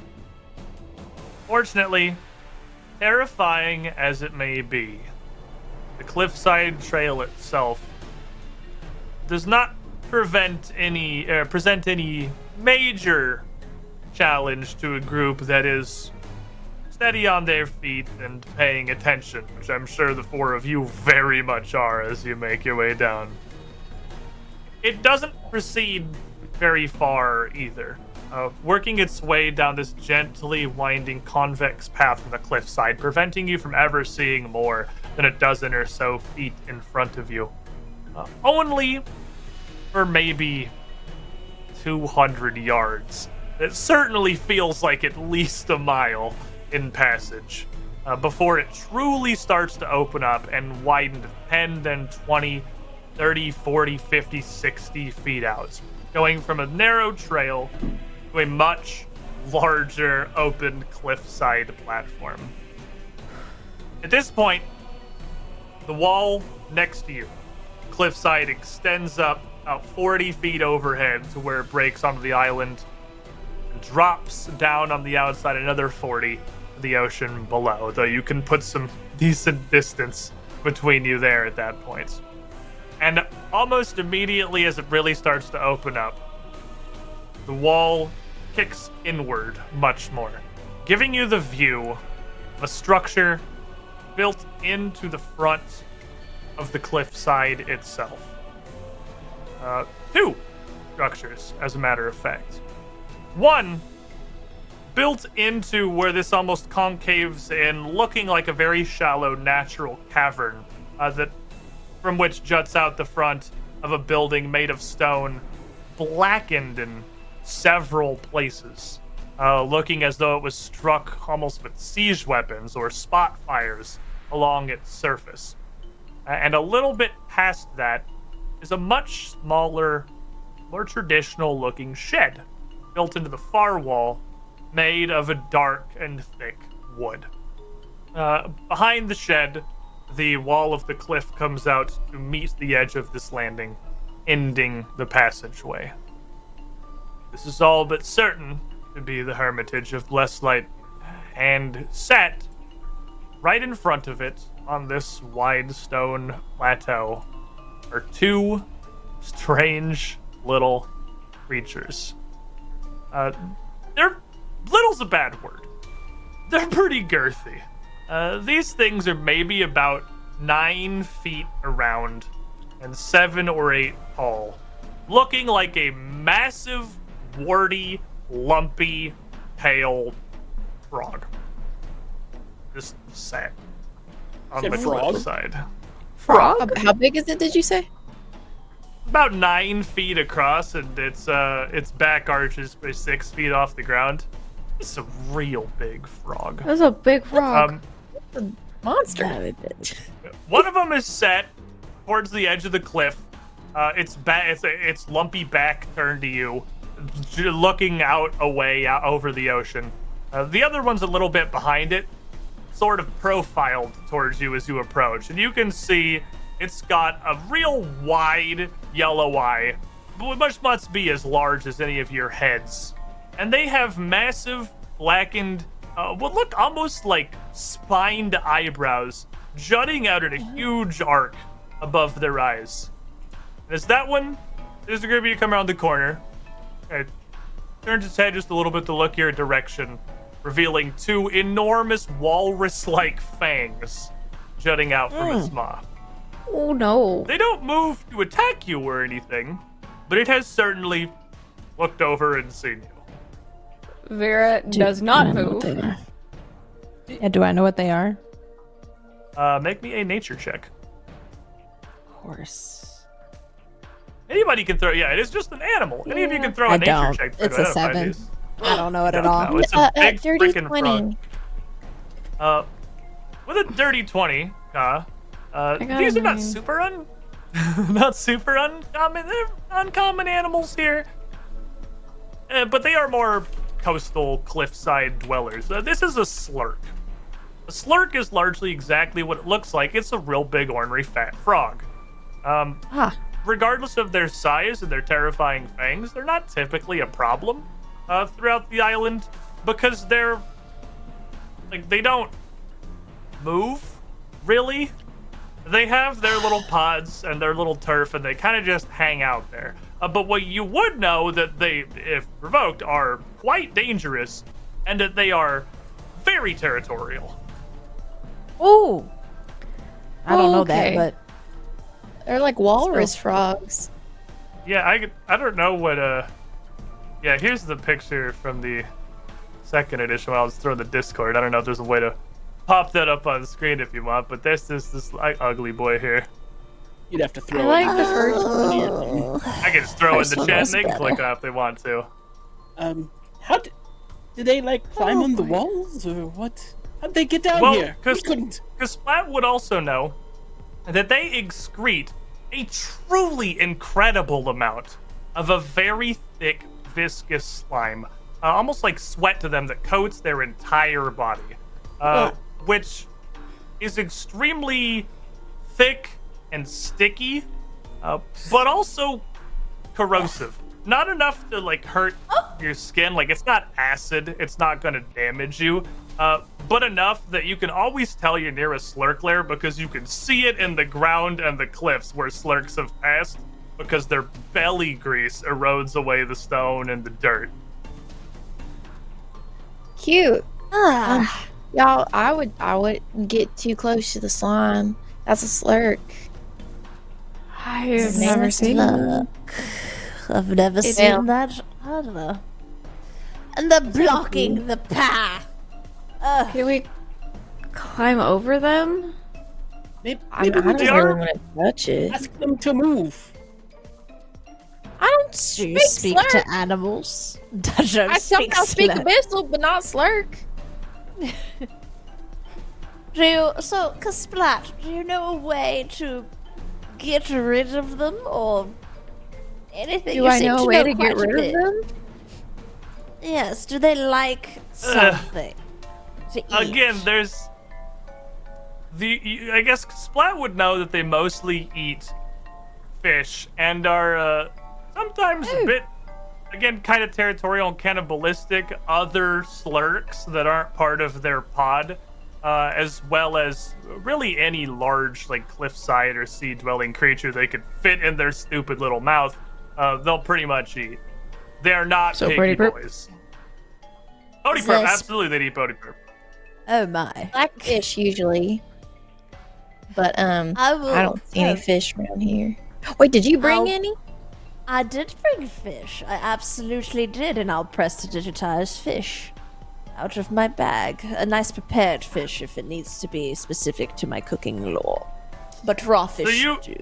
Fortunately, terrifying as it may be, the cliffside trail itself does not present any major challenge to a group that is steady on their feet and paying attention, which I'm sure the four of you very much are as you make your way down. It doesn't proceed very far either, working its way down this gently winding convex path from the cliffside, preventing you from ever seeing more than a dozen or so feet in front of you. Only for maybe 200 yards. It certainly feels like at least a mile in passage, before it truly starts to open up and widen to 10, then 20, 30, 40, 50, 60 feet out, going from a narrow trail to a much larger open cliffside platform. At this point, the wall next to you, the cliffside, extends up about 40 feet overhead to where it breaks onto the island and drops down on the outside another 40 to the ocean below, though you can put some decent distance between you there at that point. And almost immediately as it really starts to open up, the wall kicks inward much more, giving you the view of a structure built into the front of the cliffside itself. Two structures, as a matter of fact. One, built into where this almost concaves in, looking like a very shallow natural cavern from which juts out the front of a building made of stone, blackened in several places, looking as though it was struck almost with siege weapons or spot fires along its surface. And a little bit past that is a much smaller, more traditional looking shed built into the far wall, made of a dark and thick wood. Behind the shed, the wall of the cliff comes out to meet the edge of this landing, ending the passageway. This is all but certain to be the Hermitage of Blessed Light, and set right in front of it on this wide stone plateau are two strange little creatures. Little's a bad word. They're pretty girthy. These things are maybe about 9 feet around and 7 or 8 tall, looking like a massive, warty, lumpy, pale frog. Just sat on Said the frog? cliffside. Frog? How big is it, did you say? About 9 feet across, and its back arches by 6 feet off the ground. It's a real big frog. That's a big frog. Monster. One of them is set towards the edge of the cliff. Its lumpy back turned to you, looking out over the ocean. The other one's a little bit behind it, sort of profiled towards you as you approach, and you can see it's got a real wide yellow eye, which must be as large as any of your heads. And they have massive, blackened, what look almost like spined eyebrows jutting out in a huge arc above their eyes. And as that one is going to be to come around the corner, it turns its head just a little bit to look your direction, revealing 2 enormous walrus-like fangs jutting out from its maw. Oh no. They don't move to attack you or anything, but it has certainly looked over and seen you. Vera does not move. Yeah, do I know what they are? Make me a nature check. Of course. Anybody can throw. Yeah, it is just an animal. Any of you can throw a I nature don't. check. It's a 7. I don't know it at all. No, it's a big dirty freaking 20. frog. With a dirty 20, got these a are not 9. super not super uncommon. They're uncommon animals here, but they are more coastal cliffside dwellers. This is a slurk. A slurk is largely exactly what it looks like. It's a real big, ornery, fat frog. Regardless of their size and their terrifying fangs, they're not typically a problem throughout the island because they don't move, really. They have their little pods and their little turf, and they kind of just hang out there. But what you would know that they, if provoked, are quite dangerous, and that they are very territorial. Oh, I don't know that, Okay. but They're like walrus frogs. Yeah, I don't know what yeah, here's the picture from the 2nd edition. I'll just throw in the Discord. I don't know if there's a way to pop that up on the screen if you want, but there's this like ugly boy here. You'd have to throw I it. like the first I can just throw in First the one chat was and they can better. click on it if they want to. How did they like climb on the walls or what? How'd they get down Well, here? We because couldn't. Splat would also know that they excrete a truly incredible amount of a very thick, viscous slime, almost like sweat to them that coats their entire body, which is extremely thick and sticky, but also corrosive. Not enough to like hurt your skin. Like it's not acid. It's not going to damage you. But enough that you can always tell you're near a slurk lair because you can see it in the ground and the cliffs where slurks have passed because their belly grease erodes away the stone and the dirt. Cute. Y'all, I wouldn't get too close to the slime. That's a slurk. I've never seen it. I've never Well- seen that either. And they're blocking the path. Can we climb over them? Maybe, I maybe we don't just really want to touch it. ask them to move. I don't Do you speak speak slurk. to animals? I don't I sometimes speak slurp. abyssal, but not slurk. Kasplat, do you know a way to get rid of them or anything? Do You I seem know a way to quite get rid bit. of them? Yes, do they like something to eat? Again, there's I guess Splat would know that they mostly eat fish and are sometimes a bit, again, kind of territorial and cannibalistic. Other slurks that aren't part of their pod, as well as really any large, like cliffside or sea-dwelling creature they could fit in their stupid little mouth, they'll pretty much eat. They're not So piggy Bodhi Perp? boys. Bodhi Is Perp, this- absolutely, they'd eat Bodhi Perp. Oh my. Blackfish usually. But I will. I don't see any fish around here. Wait, did you bring I'll- any? I did bring fish. I absolutely did, and I'll press to digitize fish out of my bag. A nice prepared fish if it needs to be specific to my cooking lore. But raw fish you- do.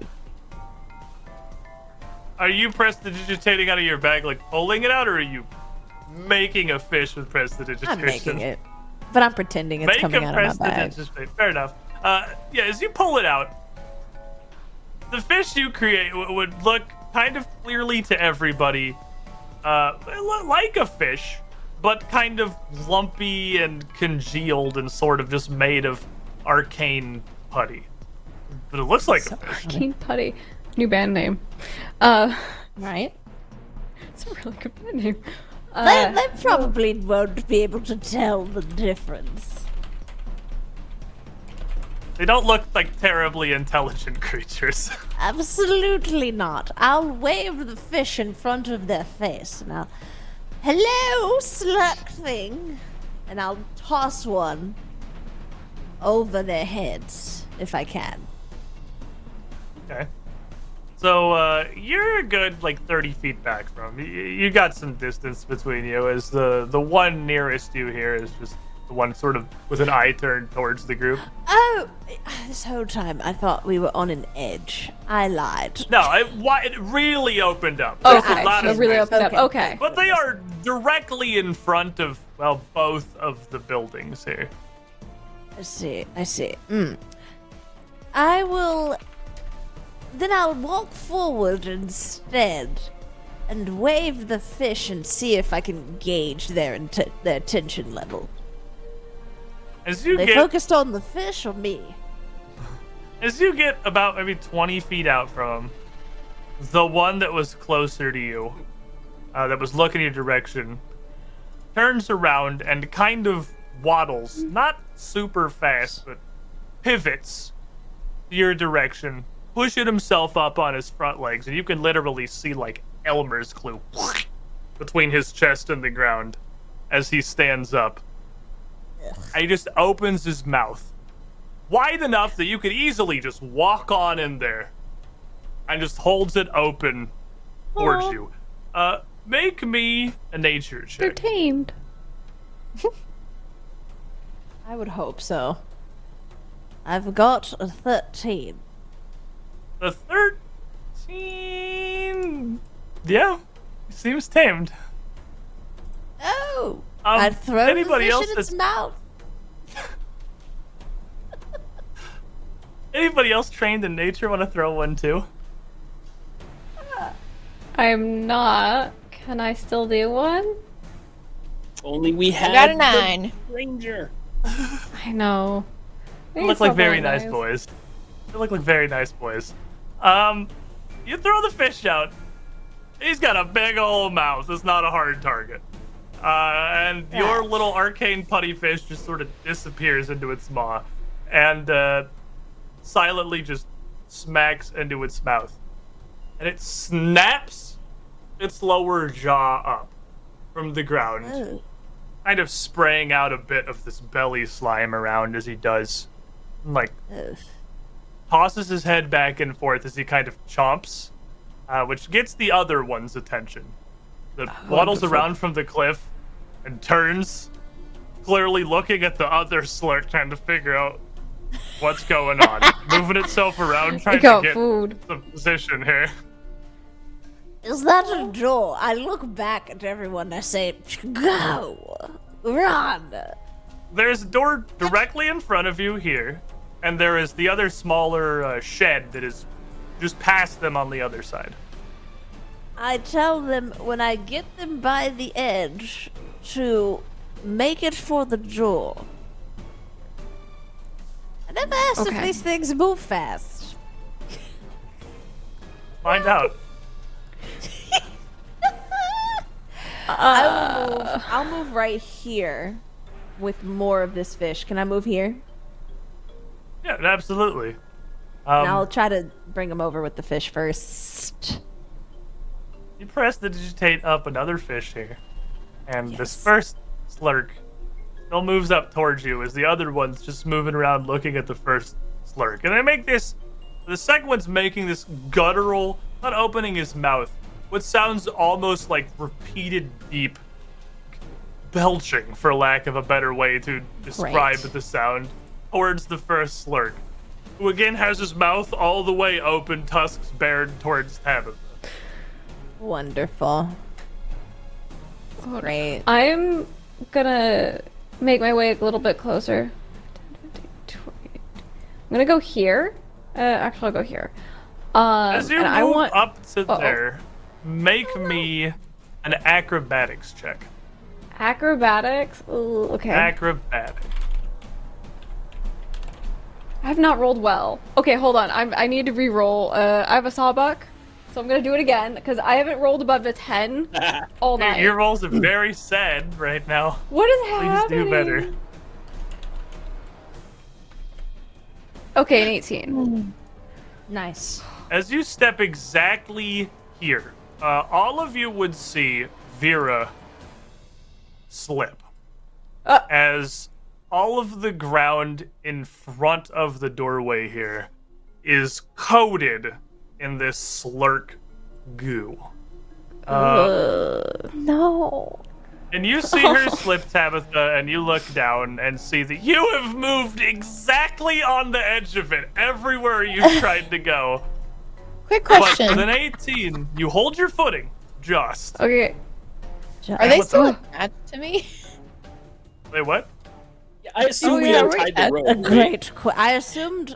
Are you prestidigitating out of your bag, like pulling it out, or are you making a fish with prestidigitation? I'm making it. But I'm pretending it's Make coming a out of my bag. prestidigitation. Fair enough. Yeah, as you pull it out, the fish you create would look kind of clearly to everybody like a fish, but kind of lumpy and congealed and sort of just made of arcane putty. But it looks like a fish. King Putty. New band name. Right? It's a really good band name. They probably won't be able to tell the difference. They don't look like terribly intelligent creatures. Absolutely not. I'll wave the fish in front of their face and I'll, hello, slurk thing. And I'll toss one over their heads if I can. Okay. So you're a good like 30 feet back from. You got some distance between you, as the one nearest you here is just the one sort of with an eye turned towards the group. Oh, this whole time I thought we were on an edge. I lied. No, it really opened up. There's Okay, a lot so of really space. opened up. Okay. Okay. But they are directly in front of, well, both of the buildings here. I see. I will. Then I'll walk forward instead and wave the fish and see if I can gauge their attention level. As you They get focused on the fish or me? As you get about maybe 20 feet out from him, the one that was closer to you, that was looking your direction, turns around and kind of waddles, not super fast, but pivots your direction, pushing himself up on his front legs, and you can literally see like Elmer's clue between his chest and the ground as he stands up. And he just opens his mouth wide enough that you could easily just walk on in there, and just holds it open towards you. Make me a nature They're check. tamed. I would hope so. I've got a 13. The 13. Yeah, seems tamed. Oh! I'd throw the anybody fish else in its that's- mouth. Anybody else trained in nature want to throw one too? I'm not. Can I still do one? Only we I had got a the 9. ranger. I know. They look like very nice boys. They look like very nice boys. You throw the fish out. He's got a big old mouth. It's not a hard target. And your little arcane putty fish just sort of disappears into its maw, and silently just smacks into its mouth. And it snaps its lower jaw up from the ground, Oh. kind of spraying out a bit of this belly slime around as he does. And, like, Oh. tosses his head back and forth as he kind of chomps, which gets the other one's attention. That waddles around from the cliff and turns, clearly looking at the other slurk, trying to figure out what's going on. Moving itself around, trying to get food. some position here. Is that a door? I look back at everyone and I say, go! Run! There's a door directly in front of you here, and there is the other smaller shed that is just past them on the other side. I tell them when I get them by the edge to make it for the door. I never asked if these things move fast. Find out. I'll move right here with more of this fish. Can I move here? Yeah, absolutely. And I'll try to bring him over with the fish first. You press the digitate up another fish here. And this first slurk still moves up towards you as the other one's just moving around looking at the first slurk. And they make this, the second one's making this guttural, not opening his mouth, what sounds almost like repeated deep belching, for lack of a better way to describe the sound, towards the first slurk, who again has his mouth all the way open, tusks bared towards Tabitha. Wonderful. Great. I'm gonna make my way a little bit closer. 10, 15, 20. I'm gonna go here. Actually, I'll go here. As you and move I want up to there, make me an acrobatics check. acrobatics. Ooh, okay. Acrobatic. I have not rolled well. Okay, hold on. I need to re-roll. I have a sawbuck, so I'm gonna do it again because I haven't rolled above a 10 all night. Your rolls are very sad right now. What is Please happening? do better. Okay, an 18. Nice. As you step exactly here, all of you would see Vera slip. As all of the ground in front of the doorway here is coated in this slurk goo. No. And you see her slip, Tabitha, and you look down and see that you have moved exactly on the edge of it, everywhere you tried to go. Quick But question. with an 18, you hold your footing, just. Okay. Are they What's still up? attached to me? Wait, what? I assume we yeah, untied the right. rope. A great I assumed...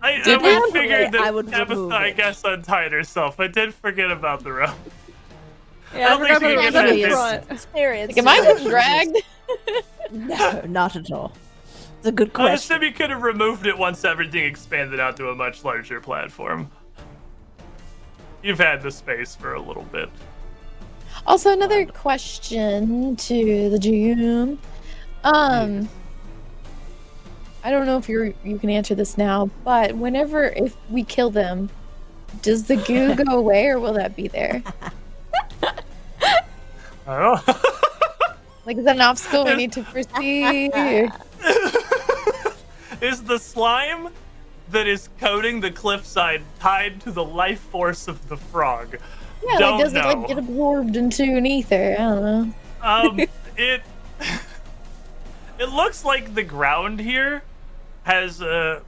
I Did we? would figure that I would Tabitha, remove I it. guess, untied herself. I did forget about the rope. Yeah, I don't think she can about get the that front. Experience. Like, am I being dragged? No, not at all. It's a good I question. assume you could have removed it once everything expanded out to a much larger platform. You've had the space for a little bit. Also, another question to the GM. I don't know if you can answer this now, but if we kill them, does the goo go away or will that be there? I don't know. Like, is that an obstacle we need to proceed? Or- Is the slime that is coating the cliffside tied to the life force of the frog? Yeah, Don't like, does it know. like get absorbed into an ether? I don't know. It looks like the ground here has the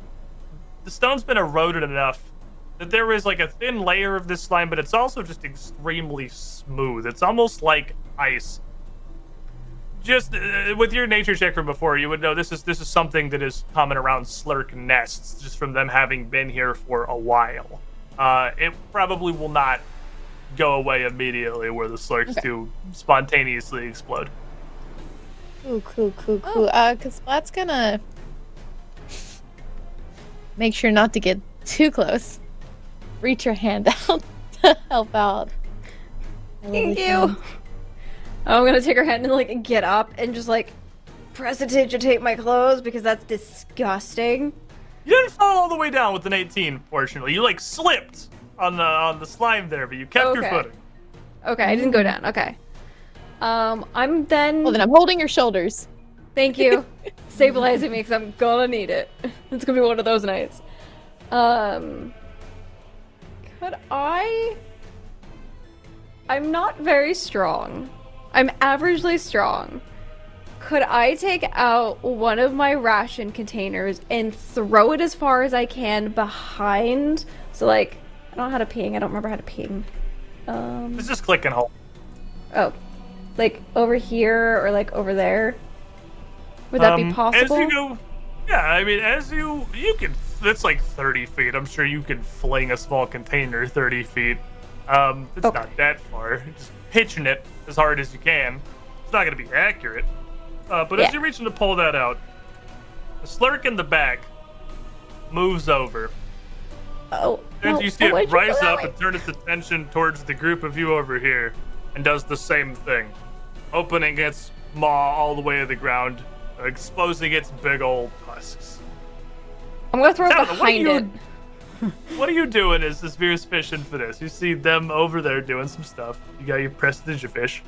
stone's been eroded enough that there is like a thin layer of this slime, but it's also just extremely smooth. It's almost like ice. Just with your nature check from before, you would know this is something that is common around slurk nests, just from them having been here for a while. It probably will not go away immediately where the slurks do spontaneously explode. Cool. Cause Splat's gonna make sure not to get too close. Reach your hand out to help out. Thank you. I'm gonna take her hand and like get up and just like prestidigitate my clothes because that's disgusting. You didn't fall all the way down with an 18, fortunately. You like slipped on the slime there, but you kept your footing. Okay, I didn't go down. Okay. I'm then. Well, then I'm holding your shoulders. Thank you. Stabilizing me because I'm gonna need it. It's gonna be one of those nights. Could I I'm not very strong. I'm averagely strong. Could I take out one of my ration containers and throw it as far as I can behind? So like, I don't know how to ping. I don't remember how to ping. It's just click and hold. Oh, like over here or like over there? Would that be possible? As you go, yeah, I mean, you can, it's like 30 feet. I'm sure you can fling a small container 30 feet. It's not that far. Just pitching it as hard as you can. It's not going to be accurate. But as you're reaching to pull that out, the slurk in the back moves over. Oh. And no, you see why'd it you go rise that up way? and turn its attention towards the group of you over here and does the same thing. Opening its maw all the way to the ground, exposing its big old tusks. I'm gonna throw it Tabitha, behind it. What are you doing as this Veer's fishing for this? You see them over there doing some stuff. You got your prestidigifish.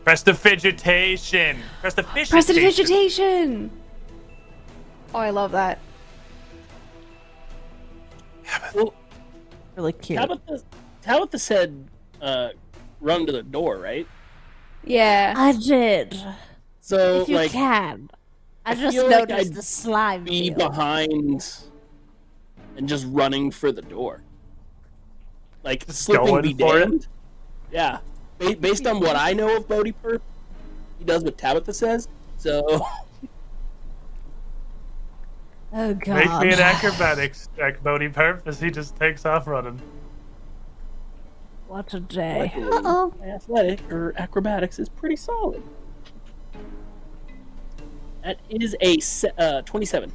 Prestidigitation. Prestidigitation! Oh, I love that. Well, Really cute. Tabitha said, run to the door, right? Yeah. I did. So, If you like, can. I just feel like noticed I'd the slime. be field. behind and just running for the door. Like, Just slipping going be for it? damned. Yeah. Based on what I know of Bodhi Perp, he does what Tabitha says. So, Oh god. Make me an acrobatics check, Bodhi Perp, as he just takes off running. What a day. luckily, my athletic or acrobatics is pretty solid. That is a 27.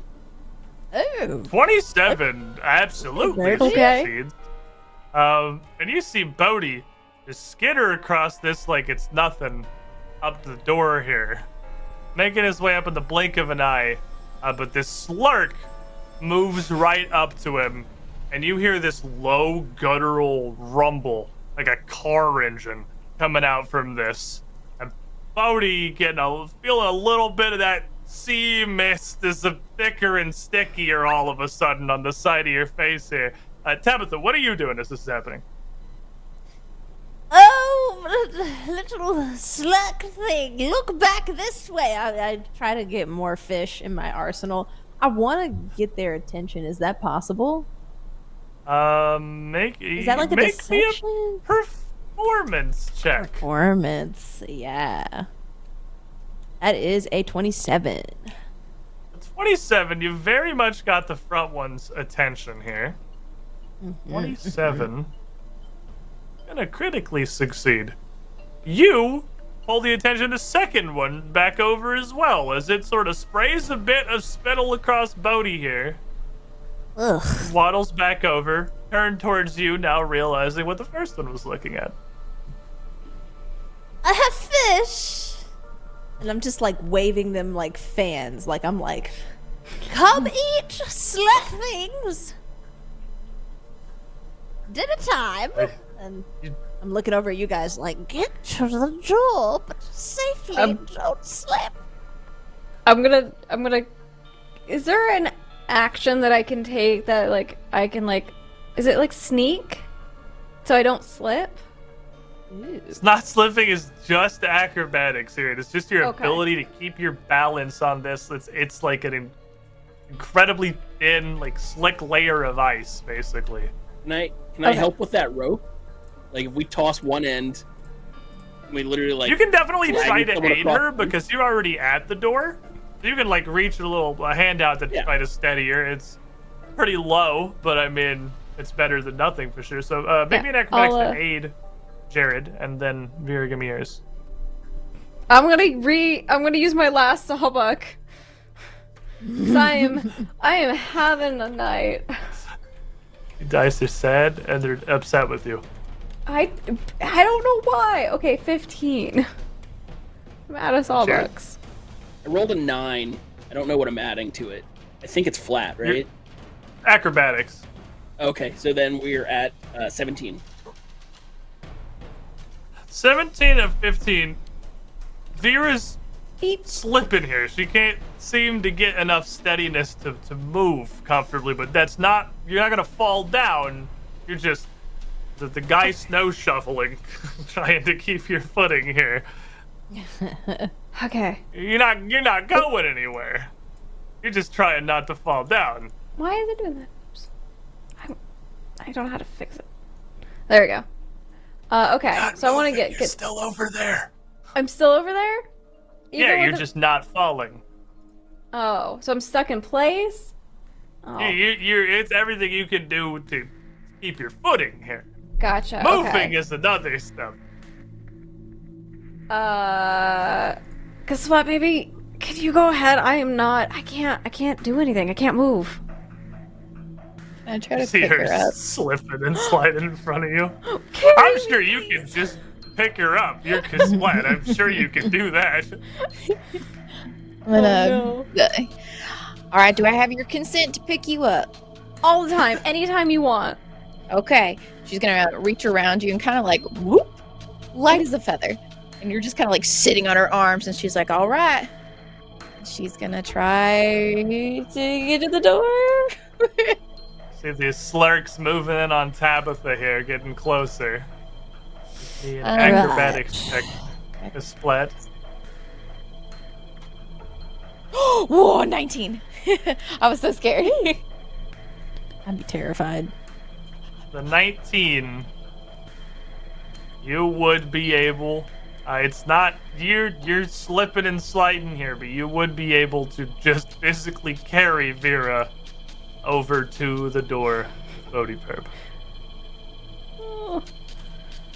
Oh. 27 absolutely Okay. succeeds. And you see Bodhi just skitter across this like it's nothing up to the door here, making his way up in the blink of an eye. But this slurk moves right up to him, and you hear this low guttural rumble, like a car engine, coming out from this. And Bodhi feeling a little bit of that sea mist is thicker and stickier all of a sudden on the side of your face here. Tabitha, what are you doing as this is happening? Oh, little slug thing. Look back this way. I try to get more fish in my arsenal. I want to get their attention. Is that possible? Is that like a make me deception? a performance check. Performance. Yeah. That is a 27. 27, you very much got the front one's attention here. 27. Gonna critically succeed. You pull the attention to second one back over as well, as it sort of sprays a bit of spittle across Bodhi here. Ugh. Waddles back over, turned towards you, now realizing what the first one was looking at. I have fish. And I'm just like waving them like fans. Like I'm like, come eat, slug things. Dinner time. And I'm looking over at you guys like, get to the door, but safely, don't slip. I'm gonna. Is there an action that I can take that like I can like? Is it like sneak, so I don't slip? It's not slipping, it's just acrobatics here. It's just your Okay. ability to keep your balance on this. It's like an incredibly thin, like slick layer of ice, basically. Can I help with that rope? Like, if we toss one end, we literally like. You can definitely drag try to someone aid across her the- because you're already at the door. So you can like reach a hand out to Yeah. try to steady her. It's pretty low, but I mean it's better than nothing for sure. So maybe an acrobatics I'll, to aid Jared, and then Vera, give me yours. I'm gonna use my last sawbuck. 'Cause I am having a night. The dice are sad and they're upset with you. I don't know why. Okay, 15. I'm out of sawbucks. I rolled a 9. I don't know what I'm adding to it. I think it's flat, right? Acrobatics. Okay, so then we're at 17. 17 of 15. Vera's Eat. slipping here. She can't seem to get enough steadiness to move comfortably, but that's not, you're not gonna fall down. You're just the guy snow shoveling, trying to keep your footing here. Okay. You're not going anywhere. You're just trying not to fall down. Why is it doing that? Oops. I don't know how to fix it. There we go. Okay. Not So I want to moving, get. You're still over there. I'm still over there. Yeah, you're just not falling. Oh, so I'm stuck in place. Oh, It's everything you can do to keep your footing here. gotcha. Moving Okay. is another step. Guess what? Maybe could you go ahead? I can't do anything. I can't move. I try to See pick her her up. slipping and sliding in front of you. Carry I'm me, sure you can just pick her up. You're Splat. I'm sure you can do that. I'm gonna. All right. Do I have your consent to pick you up? all the time, anytime you want. Okay. She's gonna reach around you and kind of like whoop, light as a feather, and you're just kind of like sitting on her arms, and she's like, "All right." She's gonna try to get to the door. See these slurks moving in on Tabitha here, getting closer. Be an All acrobatics check. A splat. Whoa, 19. I was so scared. I'd be terrified. The 19. You would be able. It's not you're slipping and sliding here, but you would be able to just physically carry Vera over to the door of Bodhi Perp. Oh,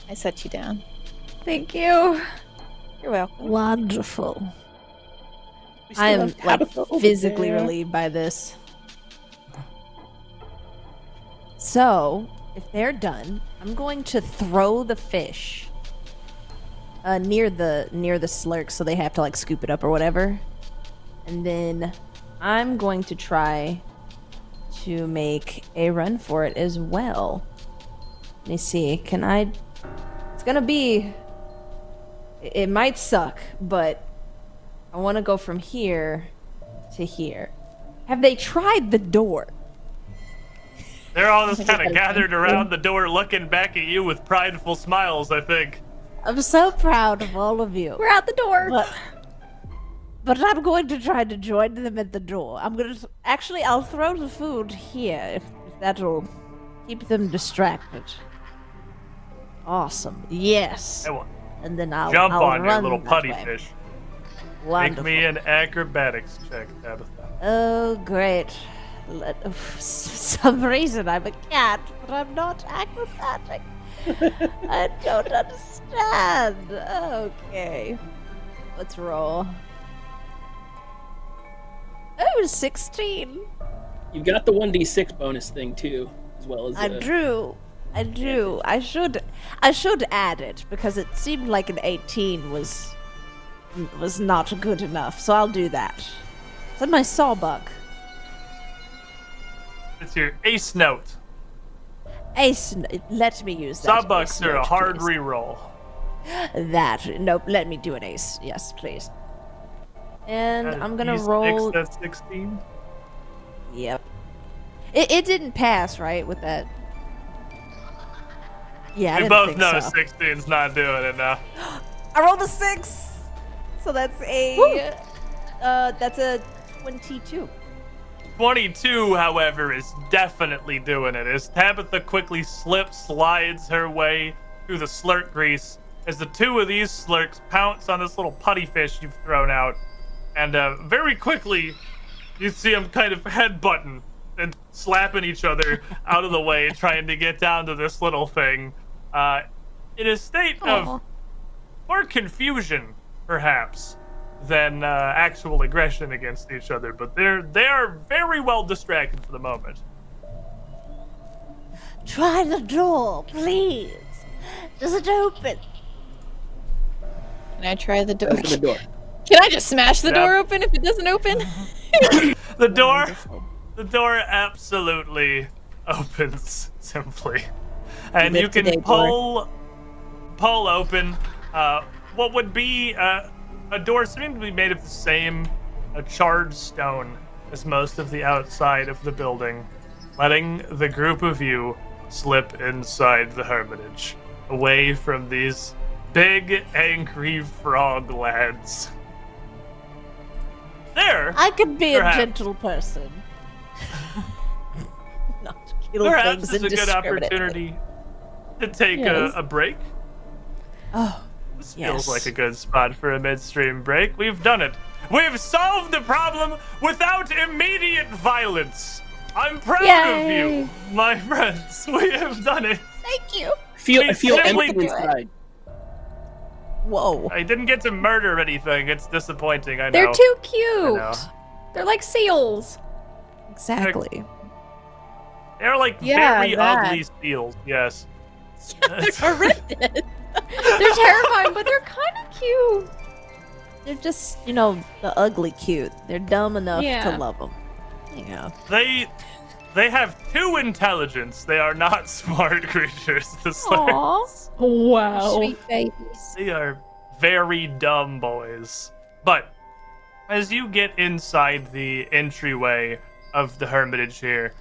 I set you down. thank you. You're welcome. Wonderful. We still I am have Tabitha over physically there. relieved by this. So, if they're done, I'm going to throw the fish near the slurk, so they have to like scoop it up or whatever. And then I'm going to try to make a run for it as well. Let me see. Can I? It's gonna be. It might suck, but I want to go from here to here. Have they tried the door? They're all just kind of gathered around the door looking back at you with prideful smiles, I think. I'm so proud of all of you. We're out the door. But I'm going to try to join them at the door. I'm going to... Actually, I'll throw the food here if that'll keep them distracted. Awesome. Yes. Hey, well, And then I'll jump I'll on your run little that putty way. fish. Wonderful. Make me an acrobatics check, Tabitha. Oh, great. For some reason I'm a cat, but I'm not acrobatic. I don't understand. Okay. Let's roll. Oh, 16. You've got the 1d6 bonus thing too, as well as I do. I should add it because it seemed like an 18 was not good enough. So I'll do that. It's in my sawbuck. It's your ace note. Let me use that. Sawbucks are a note, hard please. reroll. Nope, let me do an ace. Yes, please. And That I'm gonna is roll. That's 16. Yep. It didn't pass, right, with that? Yeah, I We didn't both think know so. 16's not doing it now. I rolled a 6! So that's a 22. 22, however, is definitely doing it as Tabitha quickly slides her way through the slurk grease as the two of these slurks pounce on this little putty fish you've thrown out. And very quickly, you see them kind of headbutting and slapping each other out of the way, trying to get down to this little thing. In a state of more confusion, perhaps, than actual aggression against each other, but they are very well distracted for the moment. Try the door, please. Does it open? Can I try the door? Open the door. Can I just smash the Yep. door open if it doesn't open? The door absolutely opens simply, and you Live can today, pull open what would be a door seeming to be made of the same charred stone as most of the outside of the building, letting the group of you slip inside the hermitage, away from these big, angry frog lads. There! I could be perhaps, a gentle person. Not kill perhaps things it's a good indiscriminately. opportunity to take Yes. a break. Oh, This yes. feels like a good spot for a midstream break. We've done it. We've solved the problem without immediate violence. I'm proud of Yay. you, my friends. We have done it. Thank you. I feel simply empty do it. inside. Whoa. I didn't get to murder anything. It's disappointing, I know. They're too I cute. know. They're like seals. Exactly. They're like Yeah, very that. ugly seals, yes. They're horrendous. They're terrifying, but they're kind of cute. They're just, the ugly cute. They're dumb enough Yeah. to love them. Yeah. They have 2 intelligence. They are not smart creatures. The Aw. slurs. Wow. Sweet babies. They are very dumb boys. But as you get inside the entryway of the hermitage here,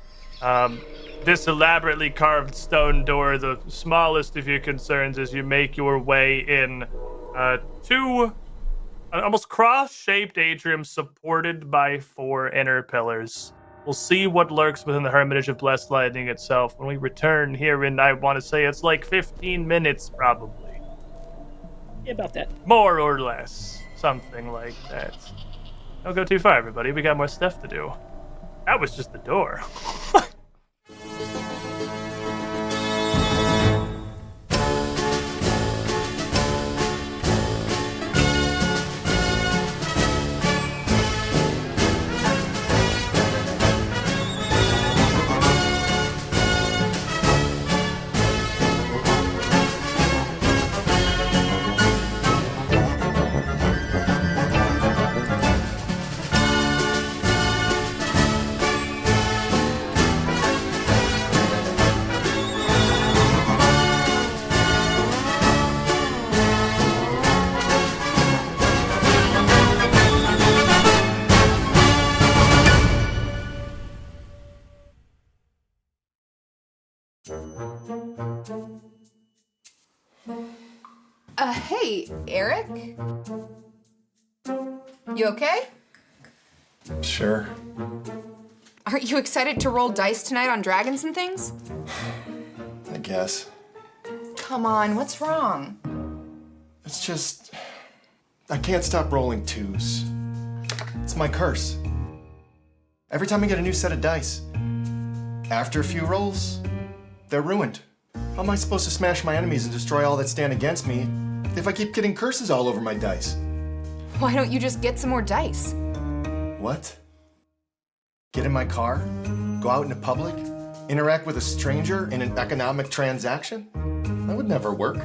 this elaborately carved stone door, the smallest of your concerns as you make your way in to an almost cross-shaped atrium supported by 4 inner pillars. We'll see what lurks within the Hermitage of Blessed Lightning itself when we return here in, I want to say it's like 15 minutes, probably. Yeah, about that. More or less. Something like that. Don't go too far, everybody. We got more stuff to do. That was just the door. Hey, Eric? You okay? Sure. Aren't you excited to roll dice tonight on dragons and things? I guess. Come on, what's wrong? It's just... I can't stop rolling 2s. It's my curse. Every time I get a new set of dice, after a few rolls, they're ruined. How am I supposed to smash my enemies and destroy all that stand against me if I keep getting curses all over my dice? Why don't you just get some more dice? What? Get in my car? Go out into public? Interact with a stranger in an economic transaction? That would never work.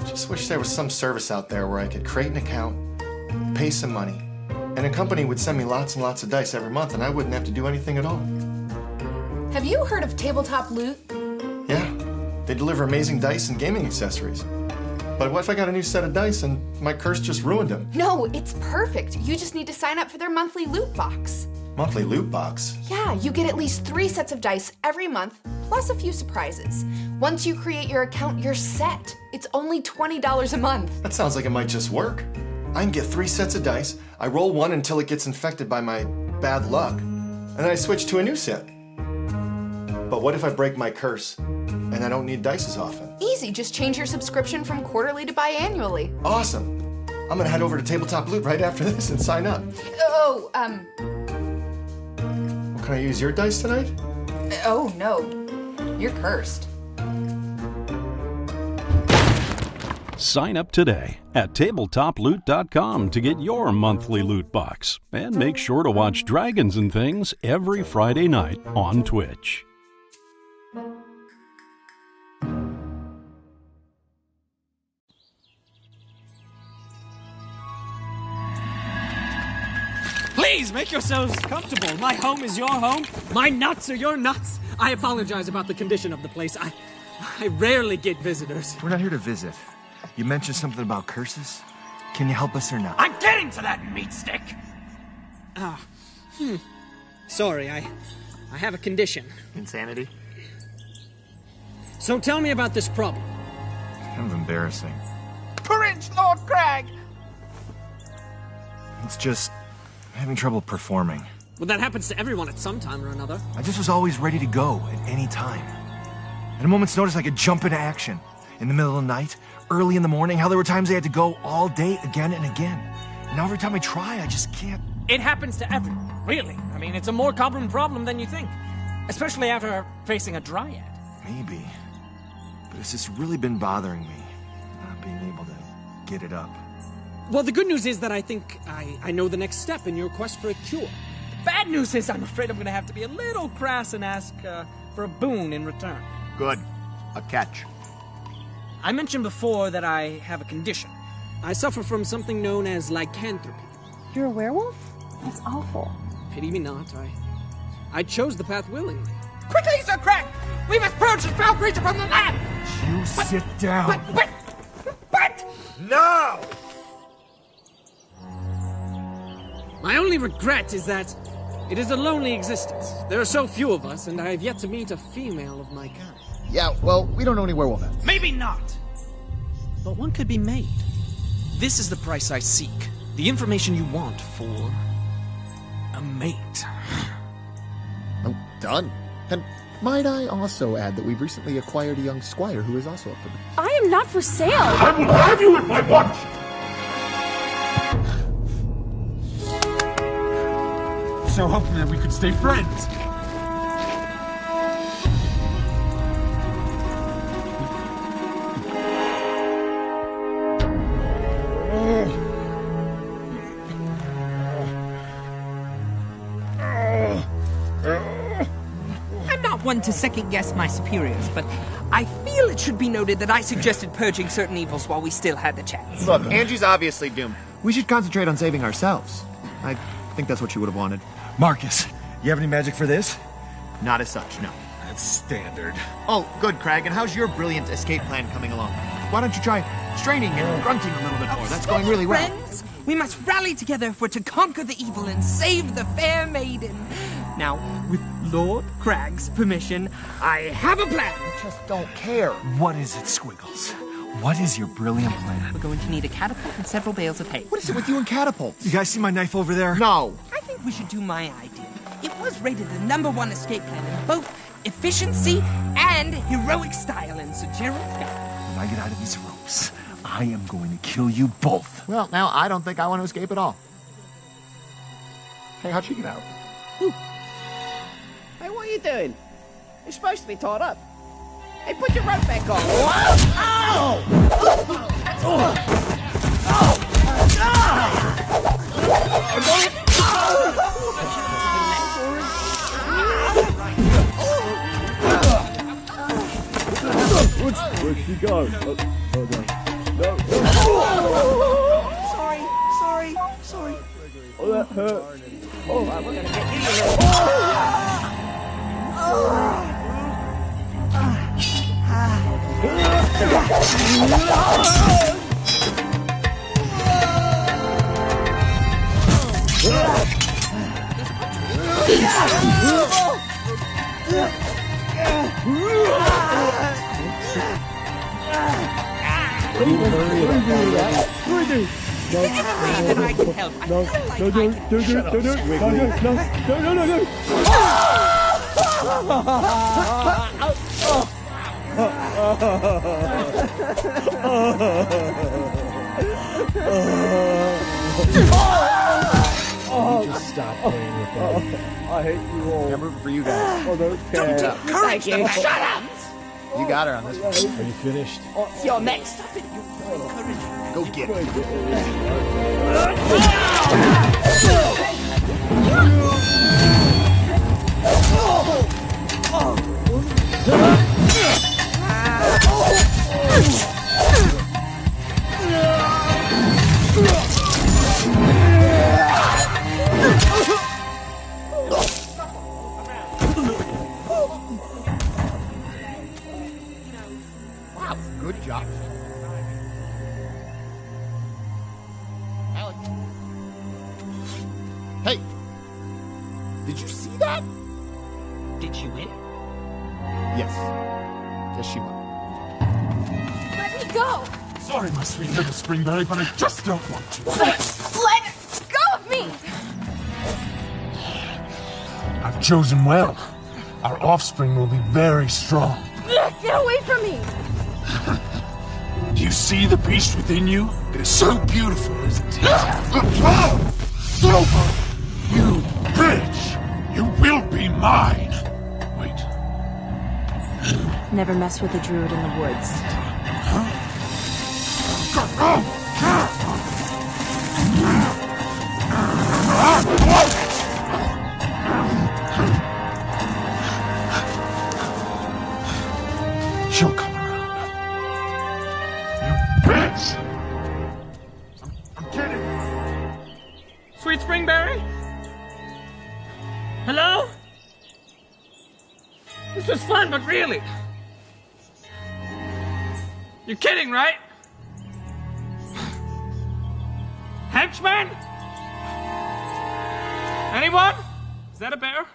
Just wish there was some service out there where I could create an account, pay some money, and a company would send me lots and lots of dice every month and I wouldn't have to do anything at all. Have you heard of tabletop loot? Yeah, they deliver amazing dice and gaming accessories. But what if I got a new set of dice and my curse just ruined them? No, it's perfect. You just need to sign up for their monthly loot box. Monthly loot box? Yeah, you get at least 3 sets of dice every month, plus a few surprises. Once you create your account, you're set. It's only $20 a month. That sounds like it might just work. I can get 3 sets of dice, I roll one until it gets infected by my bad luck, and then I switch to a new set. But what if I break my curse and I don't need dice as often? Easy, just change your subscription from quarterly to biannually. Awesome. I'm gonna head over to Tabletop Loot right after this and sign up. Oh, Well, can I use your dice tonight? oh no. You're cursed. Sign up today at tabletoploot.com to get your monthly loot box. And make sure to watch Dragons and Things every Friday night on Twitch. Please make yourselves comfortable. My home is your home. My nuts are your nuts. I apologize about the condition of the place. I rarely get visitors. We're not here to visit. You mentioned something about curses. Can you help us or not? I'm getting to that meat stick. Sorry, I have a condition. Insanity? So tell me about this problem. Kind of embarrassing. Courage, Lord Crag! It's just I'm having trouble performing. Well, that happens to everyone at some time or another. I just was always ready to go at any time. At a moment's notice, I could jump into action. In the middle of the night, early in the morning, how there were times I had to go all day again and again. And now every time I try, I just can't. It happens to everyone, really. I mean, it's a more common problem than you think. Especially after facing a dryad. Maybe. But it's just really been bothering me, not being able to get it up. Well, the good news is that I think I know the next step in your quest for a cure. Bad news is I'm afraid I'm going to have to be a little crass and ask for a boon in return. Good. A catch. I mentioned before that I have a condition. I suffer from something known as lycanthropy. You're a werewolf? That's awful. Pity me not. I chose the path willingly. Quickly, Sir Crag! We must purge this foul creature from the land! You sit down. But! No! My only regret is that it is a lonely existence. There are so few of us, and I have yet to meet a female of my kind. Yeah, well, we don't know any werewolf heads. Maybe not! But one could be made. This is the price I seek. The information you want for a mate. Oh, done. And might I also add that we've recently acquired a young squire who is also up for bid. I am not for sale. I will have you if I want you! So hoping that we could stay friends. I'm not one to second-guess my superiors, but I feel it should be noted that I suggested purging certain evils while we still had the chance. Look, Angie's obviously doomed. We should concentrate on saving ourselves. I think that's what she would have wanted. Marcus, you have any magic for this? Not as such, no. That's standard. Oh, good, Crag. And how's your brilliant escape plan coming along? Why don't you try straining and grunting a little bit more? That's going really well. Friends, we must rally together if we're to conquer the evil and save the fair maiden. Now, with Lord Crag's permission, I have a plan. I just don't care. What is it, Squiggles? What is your brilliant plan? We're going to need a catapult and several bales of hay. What is it with you and catapults? You guys see my knife over there? No. I think we should do my idea. It was rated the #1 escape plan in both efficiency and heroic style in Sir Gerald's guide. When I get out of these ropes, I am going to kill you both. Well, now I don't think I want to escape at all. Hey, how'd she get out? Hey, what are you doing? You're supposed to be tied up. Hey, put your rope back on. Where'd she go? No. Sorry. Oh, that hurt. All right, we're gonna get you there. I can help. I feel like I can. Shut up, Just stop playing with that. I hate you all. I'm rooting for you guys. Oh, don't care. Thank you. Shut up! You got her on this one. Are you finished? You're next. Go get it. Wow, good job. Alex. Hey, did you see that? Did you win? Yes. Does she want? Let me go! Sorry, my sweet little Springberry, but I just don't want to. Let go of me! I've chosen well. Our offspring will be very strong. Get away from me! Do you see the beast within you? It is so beautiful, isn't it? Silver! You bitch! You will be mine! Wait. Never mess with a druid in the woods. She'll come around. You bitch! I'm kidding. Sweet Springberry? Hello? This was fun, but really? You're kidding, right? Henchman? Anyone? Is that a bear?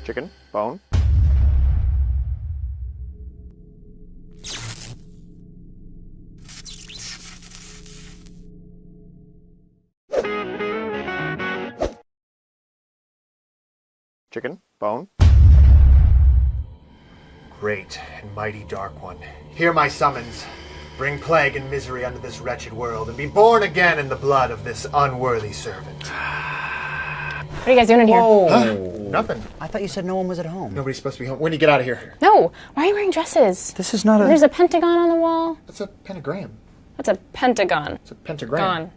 Chicken? Bone? Chicken? Bone? Great and mighty Dark One, hear my summons. Bring plague and misery unto this wretched world, and be born again in the blood of this unworthy servant. What are you guys doing in here? Huh? Nothing. I thought you said no one was at home. Nobody's supposed to be home. When do you get out of here? No. Why are you wearing dresses? This is not a... There's a pentagon on the wall. That's a pentagram. That's a pentagon. It's a pentagram. Gone.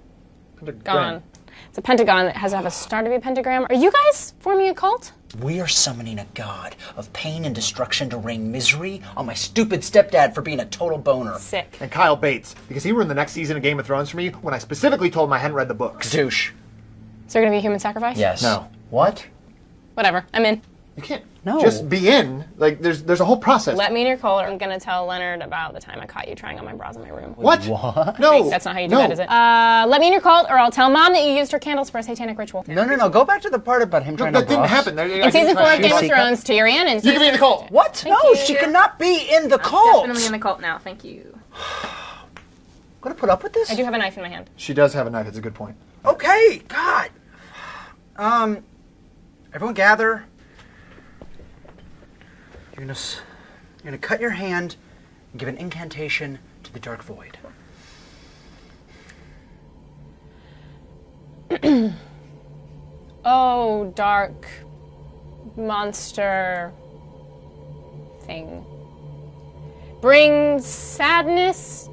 Pentagram. Gone. It's a pentagon that has to have a star to be a pentagram. Are you guys forming a cult? We are summoning a god of pain and destruction to rain misery on my stupid stepdad for being a total boner. Sick. And Kyle Bates, because he ruined the next season of Game of Thrones for me when I specifically told him I hadn't read the books. Douche. So you're gonna be a human sacrifice? Yes. No. What? Whatever. I'm in. You can't No. just be in. Like, there's a whole process. Let me in your cult, or I'm gonna tell Leonard about the time I caught you trying on my bras in my room. What? What? No. That's not how you do that, is it? Let me in your cult, or I'll tell Mom that you used her candles for a satanic ritual. No. Go back to the part about him trying to that didn't happen. In season 4 of Game of Thrones, Tyrion and You can be in the cult. What? Thank No, you. she cannot be in the cult. Definitely in the cult now. Thank you. Gonna put up with this? I do have a knife in my hand. She does have a knife. It's a good point. Okay, God. Everyone gather. You're gonna cut your hand and give an incantation to the dark void. Oh, dark monster thing. Bring sadness.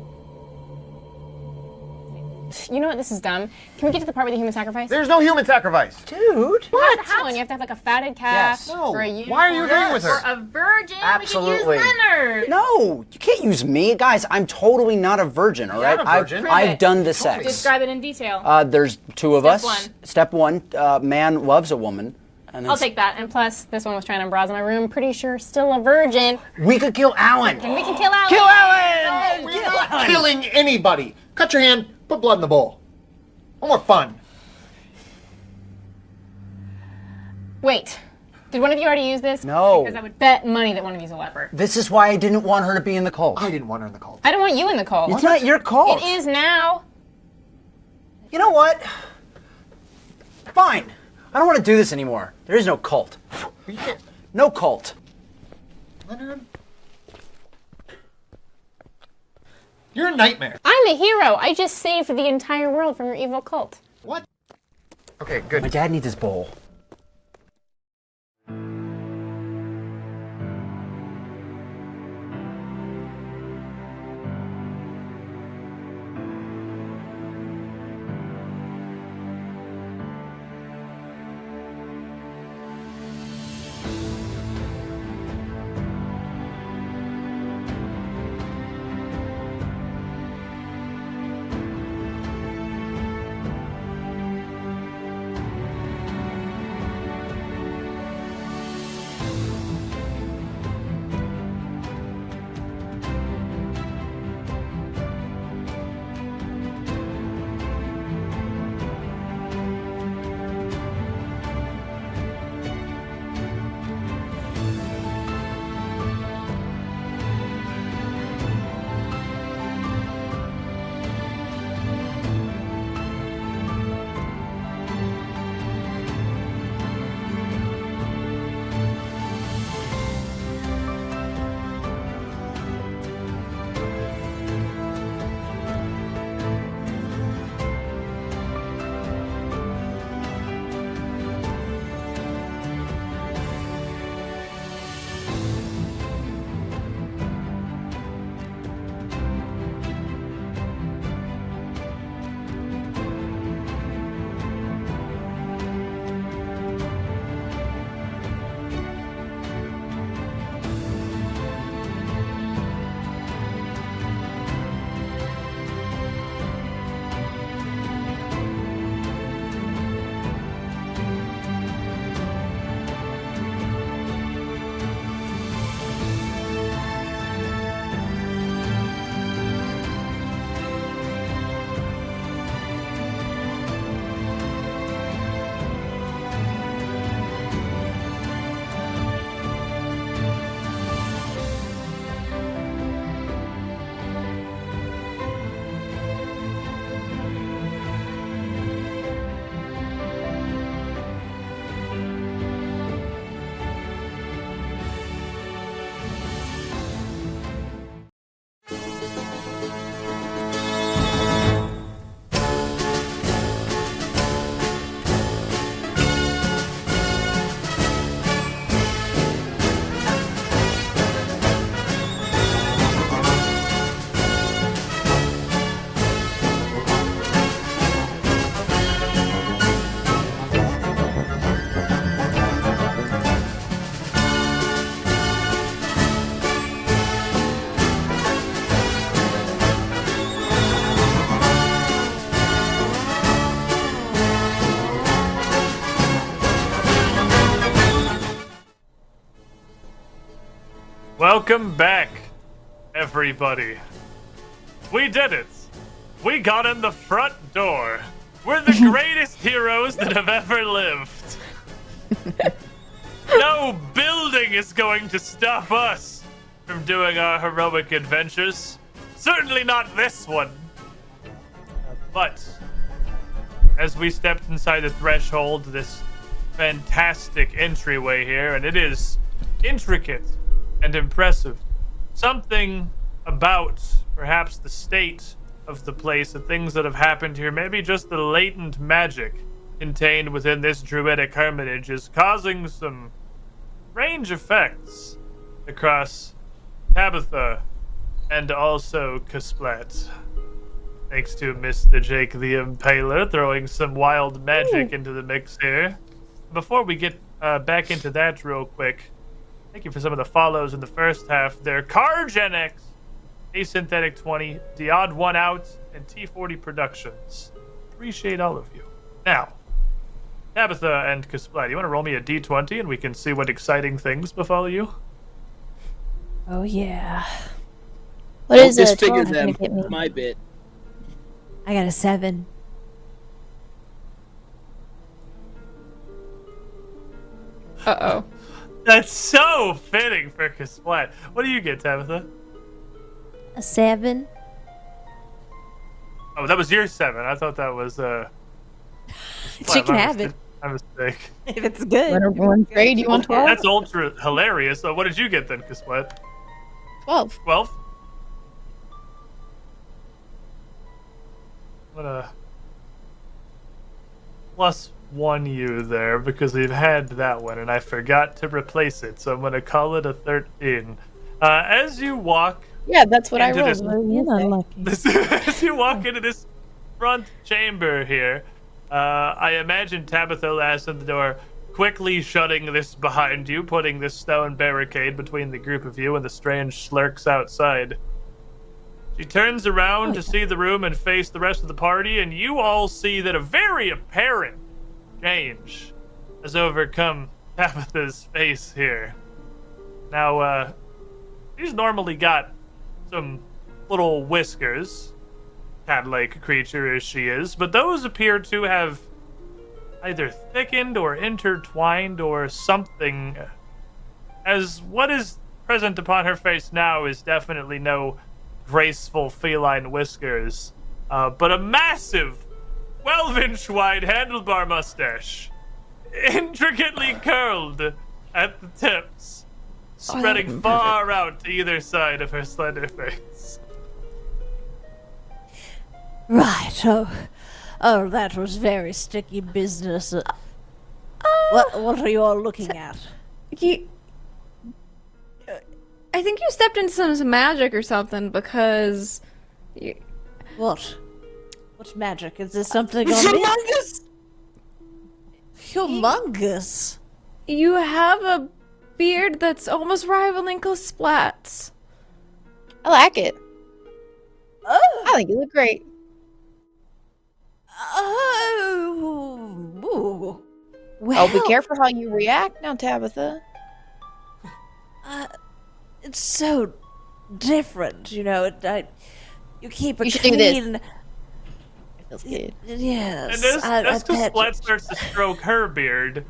You know what? This is dumb. Can we get to the part with the human sacrifice? There's no human sacrifice. Dude. What? How? And you have to have like a fatted calf. Yes. Or a unicorn. Why are you agreeing with her? Or a virgin. Absolutely. We can use Leonard. No, you can't use me. Guys, I'm totally not a virgin, all right? You're not a virgin. I've done the sex. Describe it in detail. There's two of us. Step 1. Step 1, man loves a woman. And then I'll take that. And plus, this one was trying on bras in my room. Pretty sure still a virgin. We could kill Alan. And we can kill Alan. Kill Alan! No, we're not killing anybody. Cut your hand, put blood in the bowl. No more fun. Wait. Did one of you already use this? No. Because I would bet money that one of you is a leper. This is why I didn't want her to be in the cult. I didn't want her in the cult. I don't want you in the cult. It's not your cult. It is now. You know what? Fine. I don't want to do this anymore. There is no cult. No cult. Leonard? You're a nightmare. I'm a hero. I just saved the entire world from your evil cult. What? Okay, good. My dad needs his bowl. Welcome back, everybody. We did it. We got in the front door. We're the greatest heroes that have ever lived. No building is going to stop us from doing our heroic adventures. Certainly not this one. But as we stepped inside the threshold, this fantastic entryway here, and it is intricate and impressive. Something about perhaps the state of the place, the things that have happened here, maybe just the latent magic contained within this druidic hermitage is causing some strange effects across Tabitha and also Kasplat. Thanks to Mr. Jake the Impaler throwing some wild magic into the mix here. Before we get back into that real quick, thank you for some of the follows in the first half there. Cargen X, Asynthetic 20, The Odd One Out, and T40 Productions. Appreciate all of you. Now, Tabitha and Kasplat, you want to roll me a D20 and we can see what exciting things befall you? Oh, yeah. What is this it? figure them my bit. I got a 7. Uh-oh. That's so fitting for Kasplat. What do you get, Tabitha? A 7. Oh, that was your 7. I thought that was She can have it. My mistake. If it's good. One grade, you want 12? That's ultra hilarious. So what did you get then, Kasplat? 12. 12? I'm gonna +1 you there because we've had that one and I forgot to replace it, so I'm gonna call it a 13. As you walk, Yeah, that's what I rolled. As you walk into this front chamber here, I imagine Tabitha last in the door, quickly shutting this behind you, putting this stone barricade between the group of you and the strange slurks outside. She turns around to see the room and face the rest of the party, and you all see that a very apparent change has overcome Tabitha's face here. Now, she's normally got some little whiskers, cat-like creature as she is, but those appear to have either thickened or intertwined or something, as what is present upon her face now is definitely no graceful feline whiskers, but a massive 12-inch wide handlebar mustache, intricately curled at the tips, spreading far out to either side of her slender face. Right. Oh, that was very sticky business. What are you all looking at? I think you stepped into some magic or something because... What? What's magic? Is this something on me? Humongous! You have a beard that's almost rivaling Kasplat's. I like it. Oh! I think you look great. Oh! Well, be careful how you react now, Tabitha. It's so different, you know. You keep a You should clean... do this. It feels good. Yes. And as Kasplat starts to stroke her beard,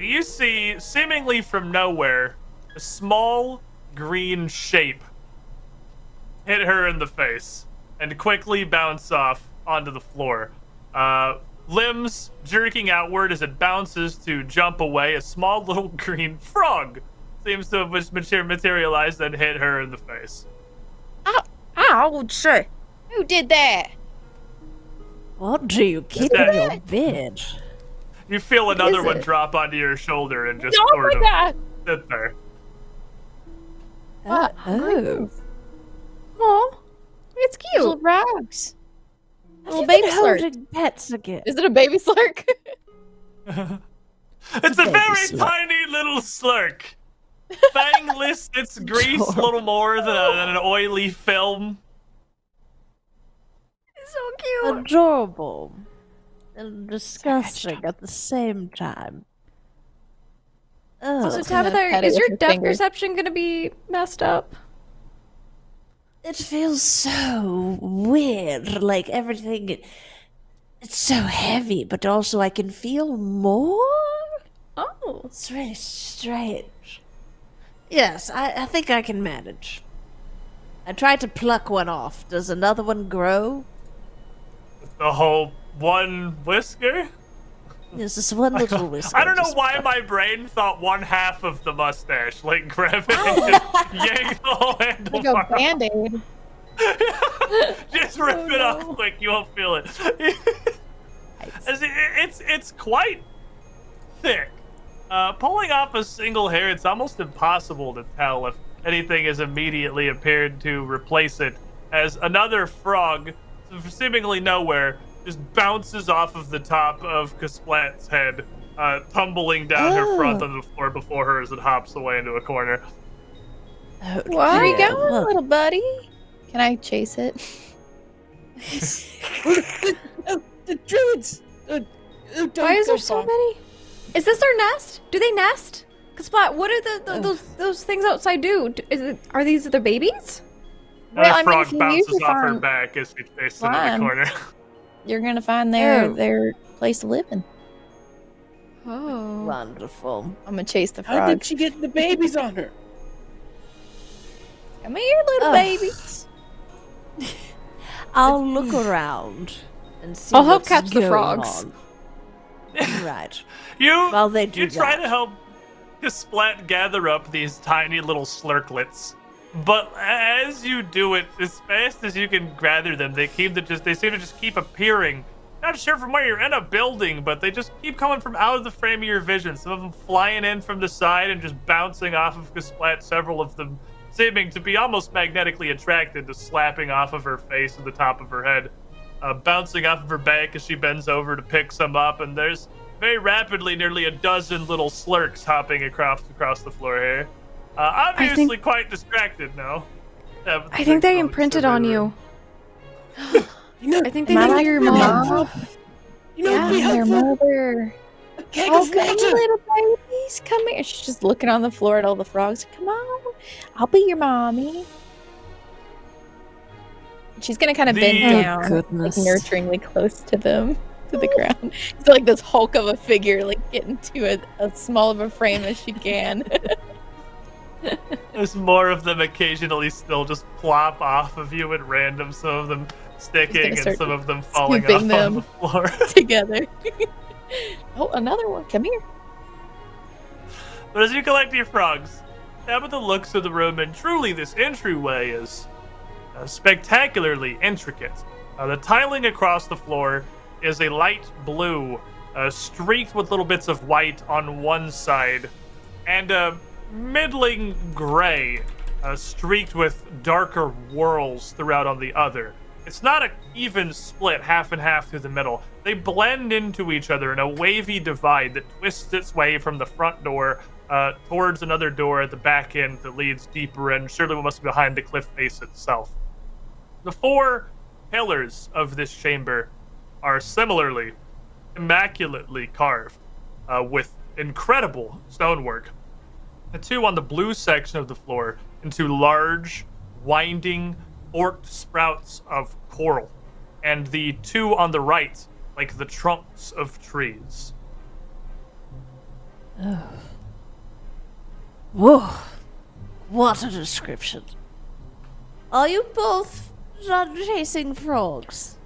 you see, seemingly from nowhere, a small green shape hit her in the face and quickly bounce off onto the floor. Limbs jerking outward as it bounces to jump away. A small little green frog seems to have materialized and hit her in the face. Ouch! Who did that? What do you keep in your bed? You feel another one drop onto your shoulder and just sort of sit there. Oh. Oh, it's cute. Little rocks. Little baby holding pets again. Is it a baby slurk? It's a very tiny little slurk. Fangless, it's grease a little more than an oily film. It's so cute. Adorable. And disgusting at the same time. Also, Ugh. Tabitha, is your depth perception gonna be messed up? It feels so weird. Like everything. It's so heavy, but also I can feel more. Oh. It's really strange. Yes, I think I can manage. I tried to pluck one off. Does another one grow? The whole one whisker? Yes, just one little whisker. I don't know why my brain thought one half of the mustache, like grab it and just yank the whole handle. Like a band-aid. Just rip it off quick, you won't feel it. It's quite thick. Pulling off a single hair, it's almost impossible to tell if anything has immediately appeared to replace it, as another frog, seemingly nowhere, just bounces off of the top of Kasplat's head, tumbling down her front on the floor before her as it hops away into a corner. Where are you going, little buddy? Can I chase it? The druids! Why is there so many? Is this their nest? Do they nest? Kasplat, what are those things outside do? Are these their babies? Well, a frog bounces off her back as she faces into the corner. You're gonna find their place to live in. Oh, wonderful! I'm gonna chase the frog. How did she get the babies on her? Come here, little babies. I'll look around and see. I'll help what's catch the going frogs. on. Right. While they do try that. to help Kasplat gather up these tiny little slurklets, but as you do it, as fast as you can gather them, they seem to just keep appearing. Not sure from where you're in a building, but they just keep coming from out of the frame of your vision. Some of them flying in from the side and just bouncing off of Kasplat. Several of them seeming to be almost magnetically attracted to slapping off of her face and the top of her head. Bouncing off of her back as she bends over to pick some up, and there's very rapidly nearly a dozen little slurks hopping across the floor here. Obviously quite distracted now. I think they imprinted on you. I think they think you're your mom. Their mother. Oh, come here, little babies. Come here. She's just looking on the floor at all the frogs. Come on. I'll be your mommy. She's gonna kind of bend down, like nurturingly close to them, to the ground. It's like this hulk of a figure, like getting to as small of a frame as she can. There's more of them occasionally still just plop off of you at random, some of them sticking and some of them falling off on the floor. Together. Oh, another one. Come here. But as you collect your frogs, Tabitha looks at the room, and truly this entryway is spectacularly intricate. The tiling across the floor is a light blue, streaked with little bits of white on one side, and a middling gray, streaked with darker whorls throughout on the other. It's not an even split, half and half through the middle. They blend into each other in a wavy divide that twists its way from the front door towards another door at the back end that leads deeper in, surely what must be behind the cliff face itself. The four pillars of this chamber are similarly immaculately carved with incredible stonework. The two on the blue section of the floor into large, winding, forked sprouts of coral, and the two on the right like the trunks of trees. Oh. Whoa. What a description. Are you both not chasing frogs?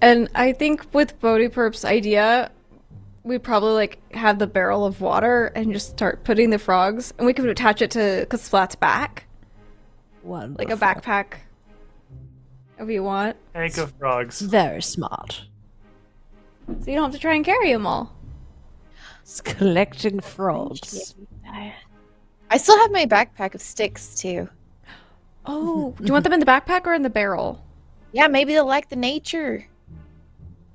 And I think with Bodhiperp's idea, we probably like have the barrel of water and just start putting the frogs, and we could attach it to Kasplat's back. Wonderful. Like a backpack. If you want. Tank of frogs. Very smart. So you don't have to try and carry them all. It's collecting frogs. I still have my backpack of sticks too. Oh, do you want them in the backpack or in the barrel? Yeah, maybe they'll like the nature.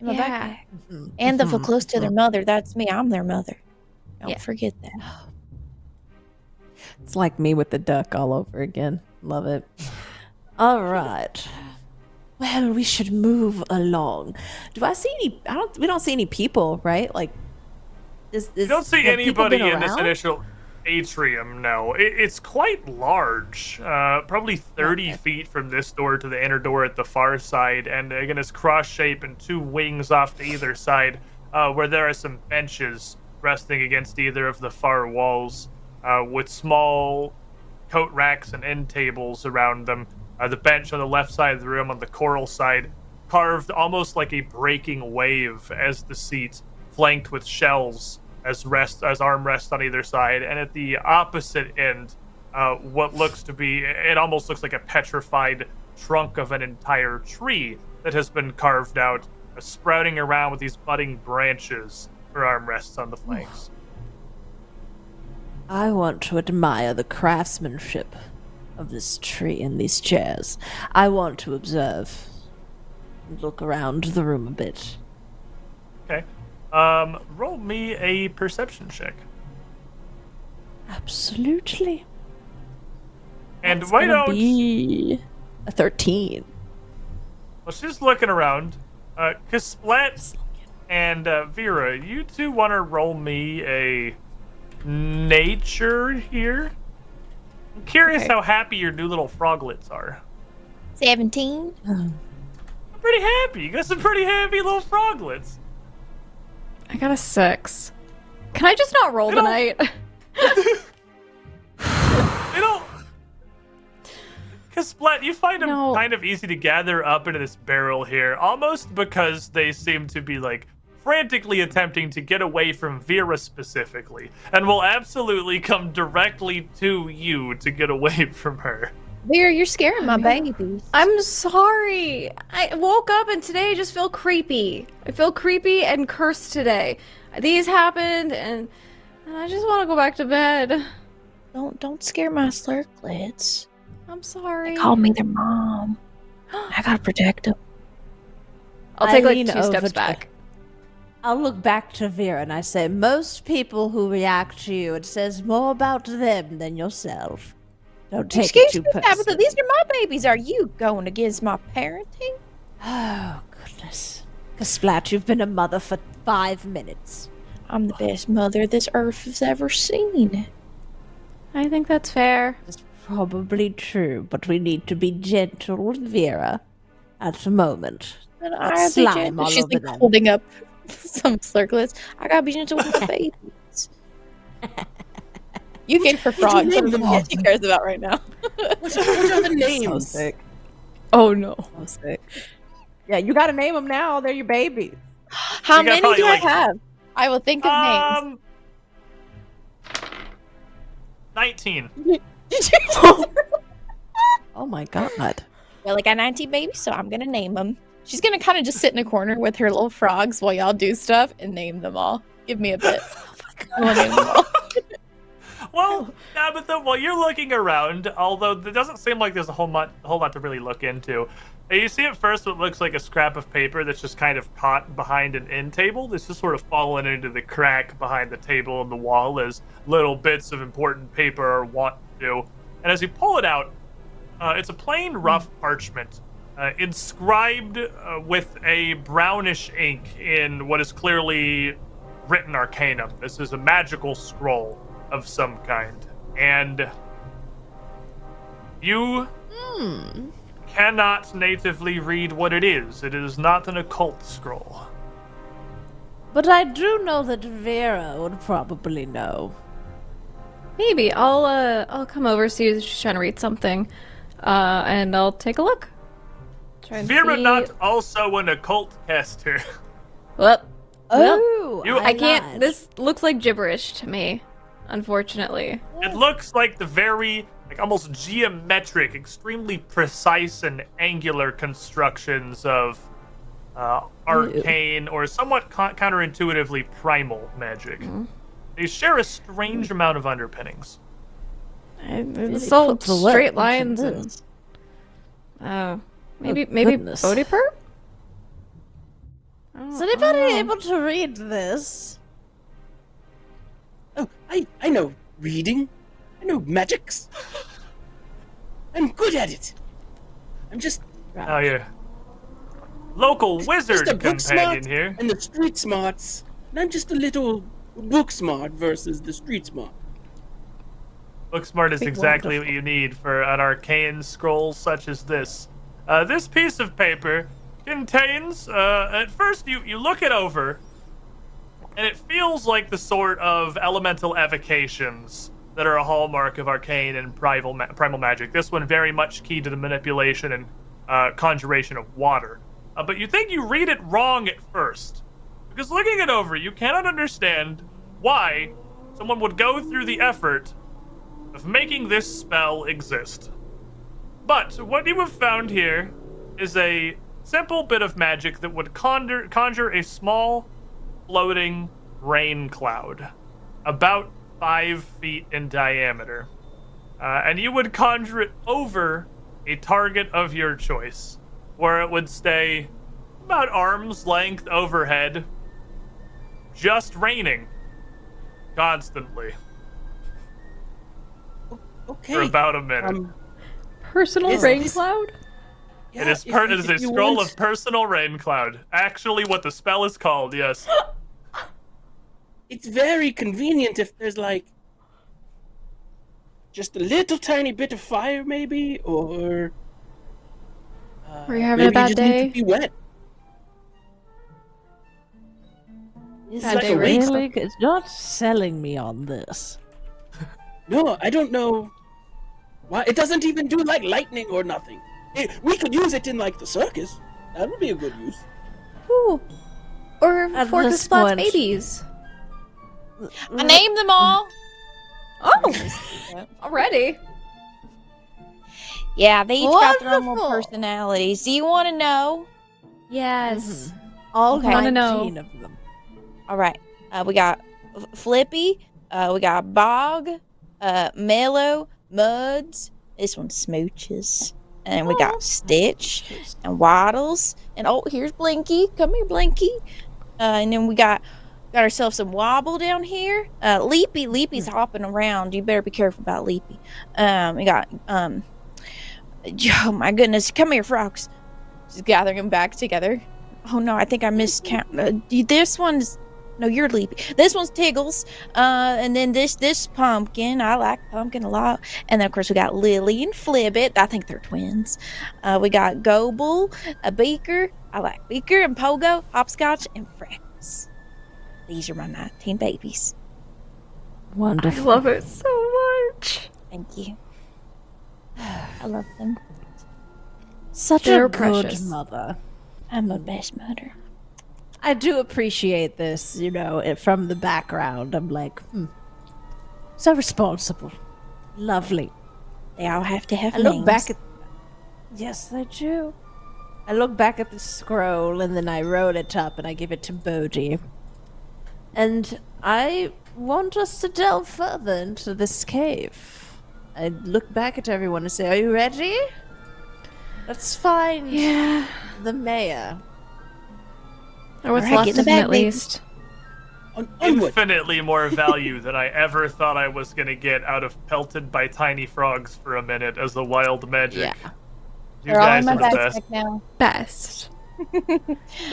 In my backpack. And they'll feel close to their mother. That's me. I'm their mother. Don't forget that. It's like me with the duck all over again. Love it. All right. Well, we should move along. Do I see any? We don't see any people, right? Like, You don't see have people anybody been in this around? initial atrium, no. It's quite large, probably 30 feet from this door to the inner door at the far side, and again, it's cross-shaped and two wings off to either side, where there are some benches resting against either of the far walls, with small coat racks and end tables around them. The bench on the left side of the room on the coral side, carved almost like a breaking wave as the seat, flanked with shells as armrests on either side, and at the opposite end, what looks to be, it almost looks like a petrified trunk of an entire tree that has been carved out, sprouting around with these budding branches for armrests on the flanks. I want to admire the craftsmanship of this tree and these chairs. I want to observe and look around the room a bit. Okay. Roll me a perception check. Absolutely. And That's why gonna don't... be a 13. Well, she's looking around. Kasplat and Vera, you two want to roll me a nature here? I'm curious how happy your new little froglets are. 17. I'm pretty happy. You got some pretty happy little froglets. I got a 6. Can I just not roll tonight? You know, Kasplat, you find them kind of easy to gather up into this barrel here, almost because they seem to be like frantically attempting to get away from Vera specifically, and will absolutely come directly to you to get away from her. Vera, you're scaring my babies. I'm sorry. I woke up and today I just feel creepy. I feel creepy and cursed today. These happened and I just want to go back to bed. Don't scare my slurklets. I'm sorry. They called me their mom. I gotta protect them. I'll take like lean 2 over steps to- back. I'll look back to Vera and I say, most people who react to you, it says more about them than yourself. Don't take it Excuse too me, Tabitha, personally. these are my babies. Are you going against my parenting? Oh, goodness. Kasplat, you've been a mother for 5 minutes. I'm the best mother this earth has ever seen. I think that's fair. It's probably true, but we need to be gentle with Vera at the moment. And That I'll be slime gentle. all She's over like them. holding up some slurklets. I gotta be gentle with the babies. You get her frog. name That's them all yet? she cares about right now. What are the names? So sick. Oh no. So sick. Yeah, you gotta name them now. They're your babies. How You got many probably, do like- I have? I will think of names. 19. Oh my god. Well, I got 19 babies, so I'm gonna name them. She's gonna kind of just sit in a corner with her little frogs while y'all do stuff and name them all. Give me a bit. I wanna name them all. Well, Tabitha, while you're looking around, although it doesn't seem like there's a whole lot to really look into, you see at first what looks like a scrap of paper that's just kind of caught behind an end table. That's just sort of fallen into the crack behind the table and the wall, as little bits of important paper are wont to do. And as you pull it out, it's a plain, rough parchment, inscribed with a brownish ink in what is clearly written arcanum. This is a magical scroll of some kind, and you cannot natively read what it is. It is not an occult scroll. But I do know that Vera would probably know. Maybe I'll come over, see if she's trying to read something, and I'll take a look. Try and Vera see- not also an occult caster. Well, Oh, I can't. lied. This looks like gibberish to me, unfortunately. It looks like the very, almost geometric, extremely precise and angular constructions of arcane or somewhat counterintuitively primal magic. They share a strange amount of underpinnings. It's all put the work straight into lines this. and maybe goodness. Bodhiper? Is anybody able to read this? Oh, I know reading. I know magics. I'm good at it. I'm just Oh, yeah. Local wizard just a book companion smart here. and the street smarts. And I'm just a little book smart versus the street smart. Booksmart is Think exactly wonderful. what you need for an arcane scroll such as this. This piece of paper contains, at first you look it over, and it feels like the sort of elemental evocations that are a hallmark of arcane and primal magic. This one very much key to the manipulation and conjuration of water. But you think you read it wrong at first. Because looking it over, you cannot understand why someone would go through the effort of making this spell exist. But what you have found here is a simple bit of magic that would conjure a small, floating rain cloud, about 5 feet in diameter. And you would conjure it over a target of your choice, where it would stay about arm's length overhead, just raining constantly. Okay. For about a minute. Personal rain cloud? It is a scroll of personal rain cloud. Actually, what the spell is called, yes. It's very convenient if there's like just a little tiny bit of fire, maybe, or Were you having a maybe bad you just need day? to be wet. Is Bad it day, right? really? It's not selling me on this. No, I don't know why. It doesn't even do like lightning or nothing. We could use it in like the circus. That would be a good use. Ooh. Or At for the this Splat's point- babies. I named them all. Oh, already? Yeah, they each got their own little Wonderful. personalities. Do you want to know? Yes. All Okay. Wanna know. 19 of them. All right. We got Flippy. We got Bog. Mellow. Muds. This one Smooches. And we got Stitch and Waddles. And oh, here's Blinky. Come here, Blinky. And then we got ourselves some Wobble down here. Leapy's hopping around. You better be careful about Leapy. We got oh my goodness. Come here, frogs. Just gathering them back together. Oh no, I think I miscount. This one's no, you're Leapy. This one's Tiggles. And then this Pumpkin. I like Pumpkin a lot. And then of course we got Lily and Flibbit. I think they're twins. We got Goble, a Beaker. I like Beaker and Pogo, Hopscotch, and Freckles. These are my 19 babies. Wonderful. I love it so much. Thank you. I love them. Such They're a good precious. mother. I'm the best mother. I do appreciate this, from the background. I'm like, so responsible. Lovely. They all have to have I look names. back at. Yes, they do. I look back at the scroll and then I roll it up and I give it to Bodhi. And I want us to delve further into this cave. I look back at everyone and say, "Are you ready? Let's find the mayor." Or what's All right, left get in of the him bag, at baby. least. Infinitely more value than I ever thought I was gonna get out of pelted by tiny frogs for a minute as the wild magic. Yeah. You They're all guys in my are the backpack best. now. Best.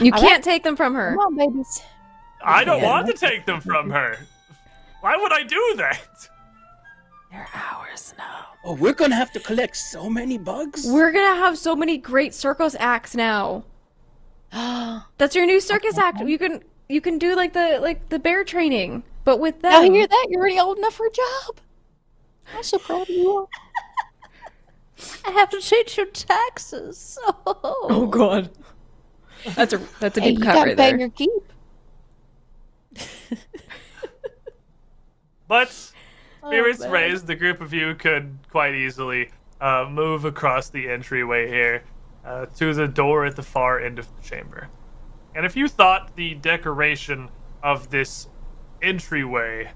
You All can't right. take them from her. Come on, babies. I don't Yeah. want to take them from her. Why would I do that? They're ours now. Oh, we're gonna have to collect so many bugs. We're gonna have so many great circus acts now. That's your new circus act. You can do like the bear training, but with them. Now you hear that? You're already old enough for a job. I'm so proud of you. I have to change your taxes. Oh god. That's a Hey, deep you cut gotta right pay there. your keep. But spirits man. raised, the group of you could quite easily move across the entryway here to the door at the far end of the chamber. And if you thought the decoration of this entryway,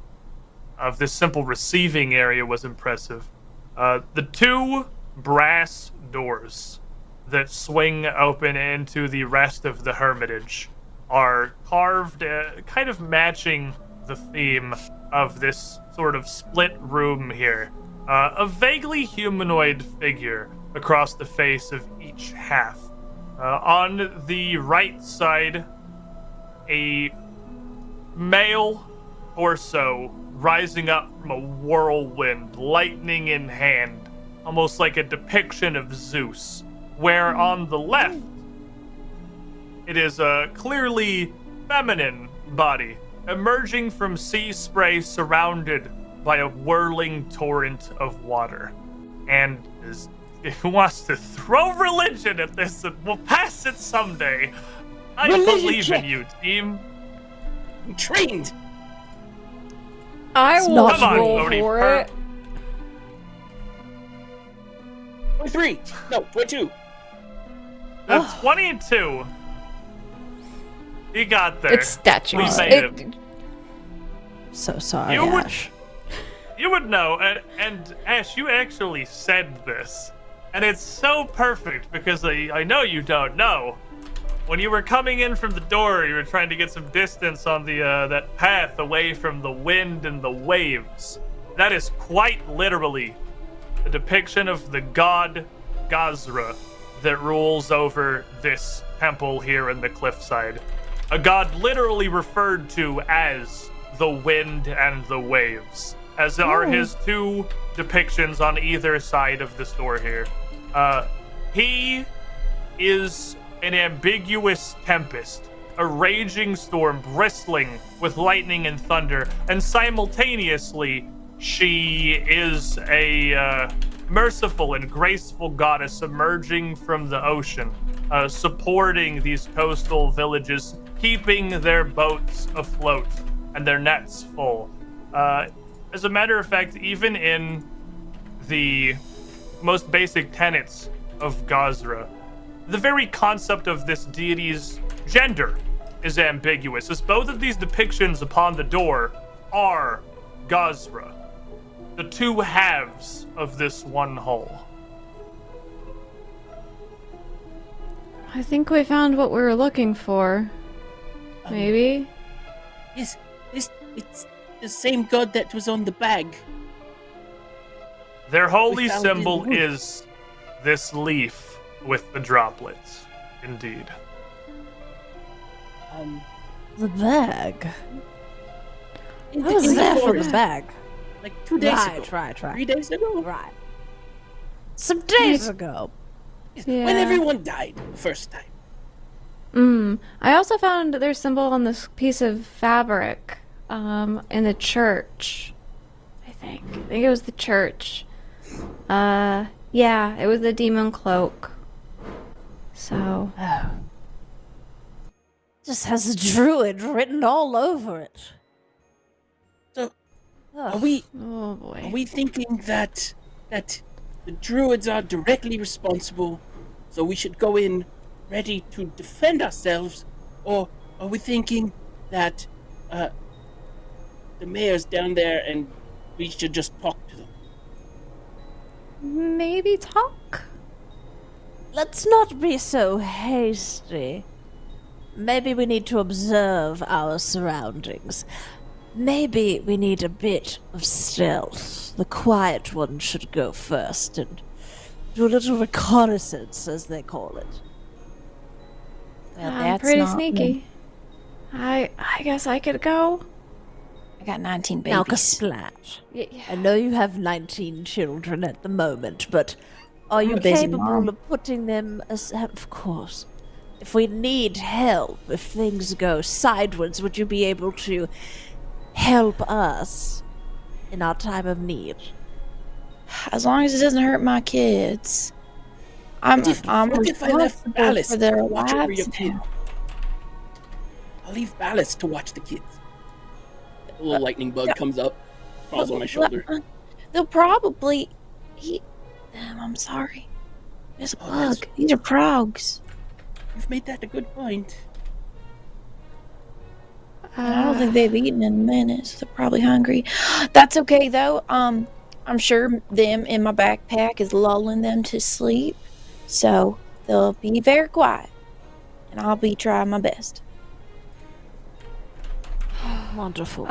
of this simple receiving area was impressive, the two brass doors that swing open into the rest of the hermitage are carved, kind of matching the theme of this sort of split room here. A vaguely humanoid figure across the face of each half. On the right side, a male, torso rising up from a whirlwind, lightning in hand, almost like a depiction of Zeus, where on the left, it is a clearly feminine body emerging from sea spray surrounded by a whirling torrent of water. And it wants to throw religion at this and we'll pass it someday. I believe in you, team. I'm trained. I will Come on, roll Odie, for per- it. 23. No, 22. The 22. He got there. It's statues. We made it. So sorry, You would- Ash. You would know, and Ash, you actually said this. And it's so perfect because I know you don't know. When you were coming in from the door, you were trying to get some distance on the that path away from the wind and the waves. That is quite literally a depiction of the god Gazra that rules over this temple here in the cliffside. A god literally referred to as the wind and the waves, as are his two depictions on either side of this door here. He is an ambiguous tempest, a raging storm bristling with lightning and thunder, and simultaneously, she is a merciful and graceful goddess emerging from the ocean, supporting these coastal villages, keeping their boats afloat and their nets full. As a matter of fact, even in the most basic tenets of Gazra, the very concept of this deity's gender is ambiguous, as both of these depictions upon the door are Gazra, the two halves of this one whole. I think we found what we were looking for. Maybe? Yes, it's the same god that was on the bag. Their holy We found it in symbol the wood. is this leaf with the droplets, indeed. The bag. In I was in there for forest, the bag. Like 2 days ago. Right. 3 days ago. Right. Some days ago. When everyone died the first time. I also found their symbol on this piece of fabric in the church. I think it was the church. Yeah, it was the demon cloak. So. Just has a druid written all over it. So, are we? Oh boy. Are we thinking that the druids are directly responsible, so we should go in ready to defend ourselves, or are we thinking that the mayor's down there and we should just talk to them? Maybe talk? Let's not be so hasty. Maybe we need to observe our surroundings. Maybe we need a bit of stealth. The quiet one should go first and do a little reconnaissance, as they call it. Well, I'm that's pretty not sneaky. me. I guess I could go. I got 19 Now, babies. Splat. Yeah. I know you have 19 children at the moment, but are you I'm a busy capable mom. of putting them as... Of course. If we need help, if things go sideways, would you be able to help us in our time of need? As long as it doesn't hurt my kids. I'm What if I left responsible Ballast for their to watch over lives your kid? now. I'll leave Ballast to watch the kids. A little lightning bug comes up, falls on my Well, shoulder. They'll probably eat them. I'm sorry. There's a bug. These are frogs. You've made that a good point. I don't think they've eaten in a minute, so they're probably hungry. That's okay though. I'm sure them in my backpack is lulling them to sleep, so they'll be very quiet, and I'll be trying my best. Wonderful.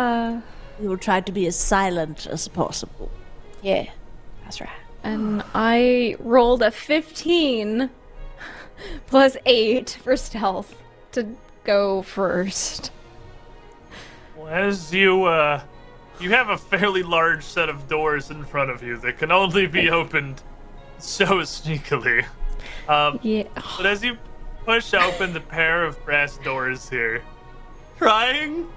We will try to be as silent as possible. Yeah, that's right. And I rolled a 15 plus 8 for stealth to go first. As you have a fairly large set of doors in front of you that can only be opened so sneakily. Yeah. But as you push open the pair of brass doors here, trying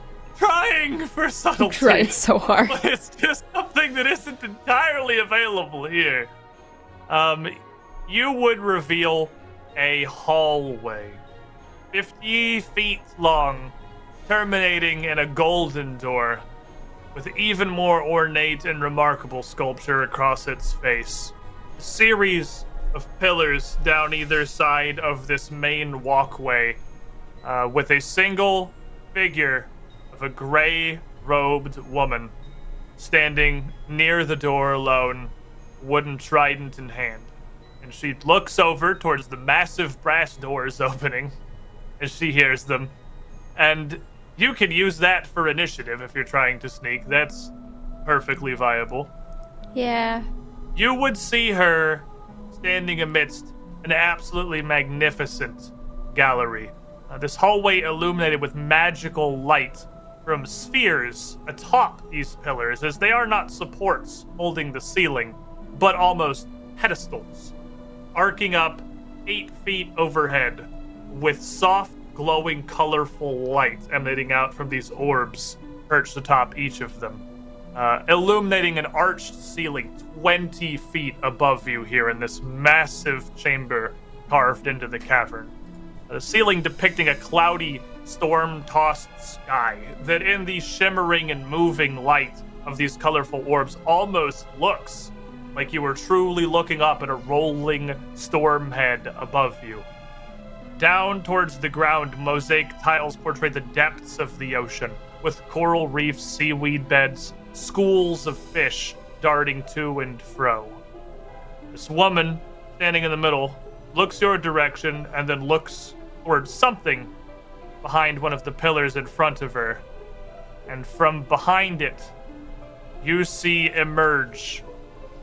for subtlety. Trying so hard. But it's just something that isn't entirely available here. You would reveal a hallway, 50 feet long, terminating in a golden door, with even more ornate and remarkable sculpture across its face. A series of pillars down either side of this main walkway, with a single figure of a gray-robed woman standing near the door alone, wooden trident in hand. And she looks over towards the massive brass doors opening as she hears them. And you can use that for initiative if you're trying to sneak. That's perfectly viable. Yeah. You would see her standing amidst an absolutely magnificent gallery. This hallway illuminated with magical light from spheres atop these pillars, as they are not supports holding the ceiling, but almost pedestals, arcing up 8 feet overhead with soft, glowing, colorful light emanating out from these orbs perched atop each of them, illuminating an arched ceiling 20 feet above you here in this massive chamber carved into the cavern. The ceiling depicting a cloudy, storm-tossed sky that in the shimmering and moving light of these colorful orbs almost looks like you were truly looking up at a rolling storm head above you. Down towards the ground, mosaic tiles portray the depths of the ocean, with coral reefs, seaweed beds, schools of fish darting to and fro. This woman, standing in the middle, looks your direction and then looks towards something behind one of the pillars in front of her. And from behind it, you see emerge,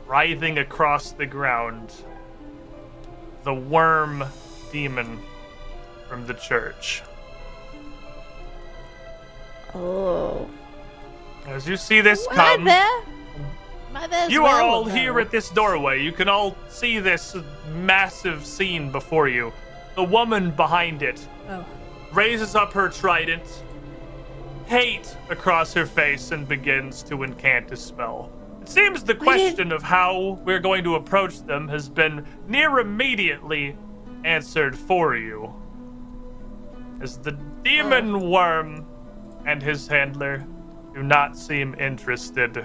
writhing across the ground, the worm demon from the church. Oh. As you see this come, you are all here at this doorway. You can all see this massive scene before you. The woman behind it raises up her trident, hate across her face, and begins to incant a spell. It seems the question of how we're going to approach them has been near immediately answered for you, as the demon worm and his handler do not seem interested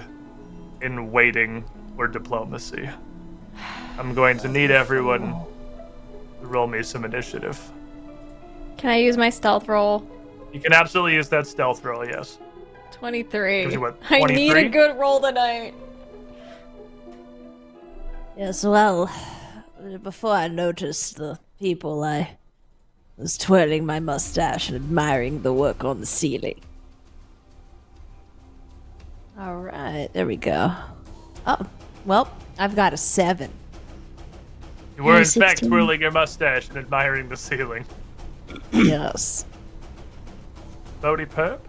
in waiting for diplomacy. I'm going to need everyone to roll me some initiative. Can I use my stealth roll? You can absolutely use that stealth roll, yes. 23. Gives you what, I need 23? a good roll tonight. Yes, well, before I noticed the people, I was twirling my mustache and admiring the work on the ceiling. All right, there we go. Oh, well, I've got a 7. You were in 16. fact twirling your mustache and admiring the ceiling. Yes. Bodhi Perp?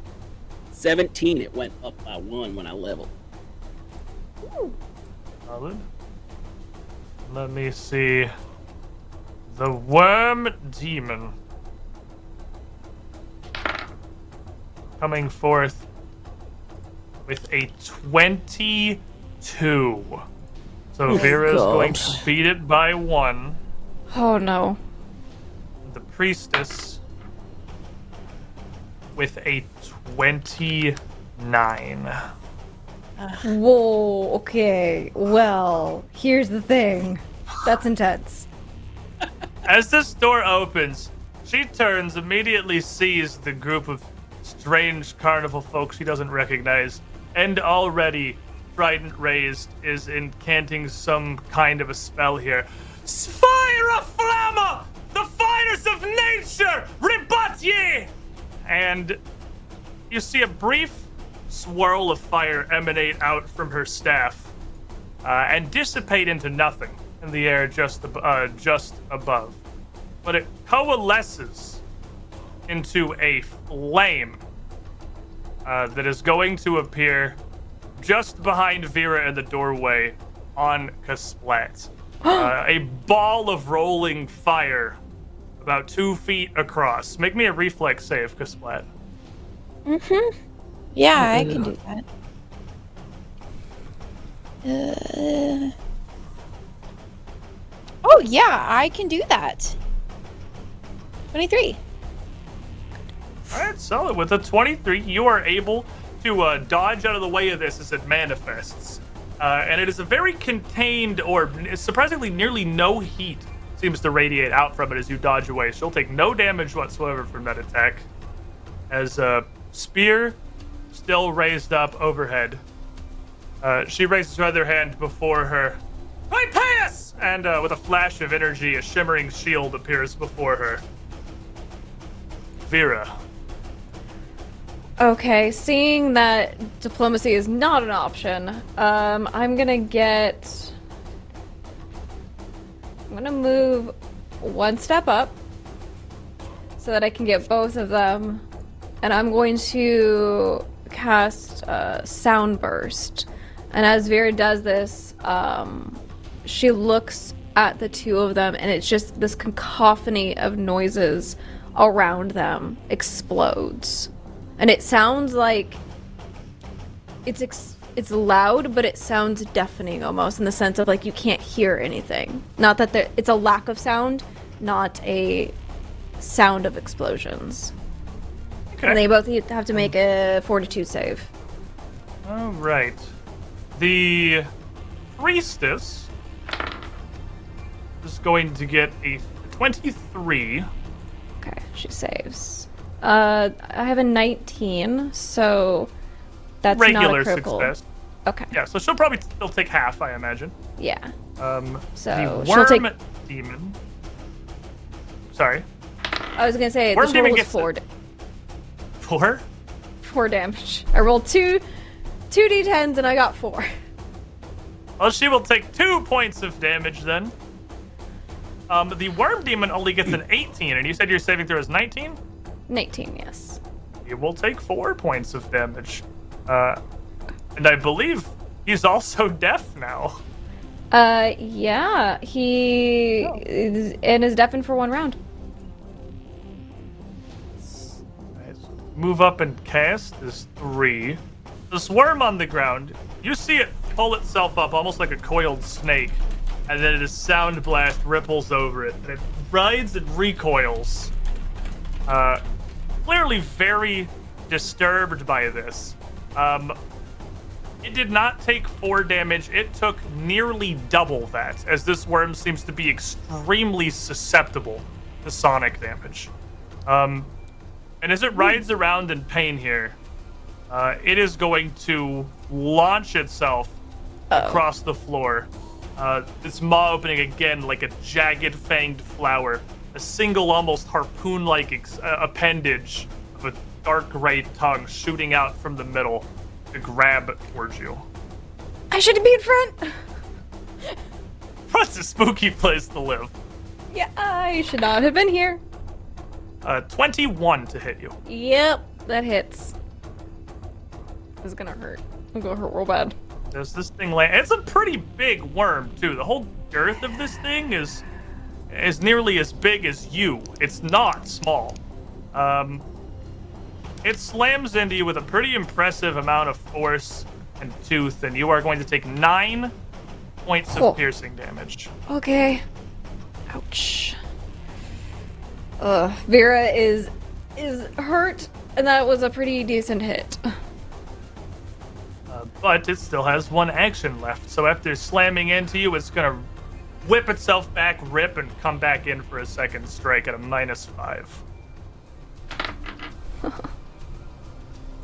17, it went up by 1 when I leveled. Solid. Let me see. The worm demon. Coming forth with a 22. So Vera's going to beat it by 1. Oh no. The priestess with a 29. Whoa, okay. Well, here's the thing. That's intense. As this door opens, she turns, immediately sees the group of strange carnival folk she doesn't recognize, and already, trident raised, is incanting some kind of a spell here. Fire of Flamma! The fires of nature! Rebut ye! And you see a brief swirl of fire emanate out from her staff and dissipate into nothing in the air just above. But it coalesces into a flame that is going to appear just behind Vera in the doorway on Kasplat. A ball of rolling fire about 2 feet across. Make me a reflex save, Kasplat. Mm-hmm. Yeah, I can do that. Oh, yeah, I can do that. 23. All right, solid. With a 23, you are able to dodge out of the way of this as it manifests. And it is a very contained orb. Surprisingly, nearly no heat seems to radiate out from it as you dodge away. She'll take no damage whatsoever from that attack. As a spear still raised up overhead. She raises her other hand before her. My pass! And with a flash of energy, a shimmering shield appears before her. Vera. Okay, seeing that diplomacy is not an option, I'm gonna move 1 step up so that I can get both of them, and I'm going to cast Sound Burst. And as Vera does this, she looks at the two of them, and it's just this cacophony of noises around them explodes. And it sounds like it's loud, but it sounds deafening almost, in the sense of like you can't hear anything. Not that it's a lack of sound, not a sound of explosions. Okay. And they both have to make a Fortitude save. All right. The priestess is going to get a 23. Okay, she saves. I have a 19, so that's regular not a critical. Success. Okay. Yeah, so she'll probably still take half, I imagine. Yeah. So she'll worm take. demon. Sorry. I was gonna say worm this demon roll was gets 4. 4? 4 damage. I rolled 2 d10s and I got 4. Well, she will take 2 points of damage then. The worm demon only gets an 18, and you said your saving throw is 19? 19, yes. He will take 4 points of damage. And I believe he's also deaf now. Yeah, he is deafened for 1 round. Nice. Move up and cast is 3. This worm on the ground, you see it pull itself up almost like a coiled snake, and then a sound blast ripples over it, and it rides and recoils. Clearly very disturbed by this. It did not take 4 damage. It took nearly double that, as this worm seems to be extremely susceptible to sonic damage. And as it rides around in pain here, it is going to launch itself across the floor. Its maw opening again like a jagged fanged flower. A single, almost harpoon-like appendage of a dark gray tongue shooting out from the middle to grab towards you. I should be in front. That's a spooky place to live. Yeah, I should not have been here. 21 to hit you. Yep, that hits. This is gonna hurt. I'm gonna hurt real bad. Does this thing land? It's a pretty big worm, too. The whole girth of this thing is nearly as big as you. It's not small. It slams into you with a pretty impressive amount of force and tooth, and you are going to take 9 points of piercing damage. Okay. Ouch. Vera is hurt, and that was a pretty decent hit. But it still has 1 action left, so after slamming into you, it's gonna whip itself back, rip, and come back in for a second strike at a -5.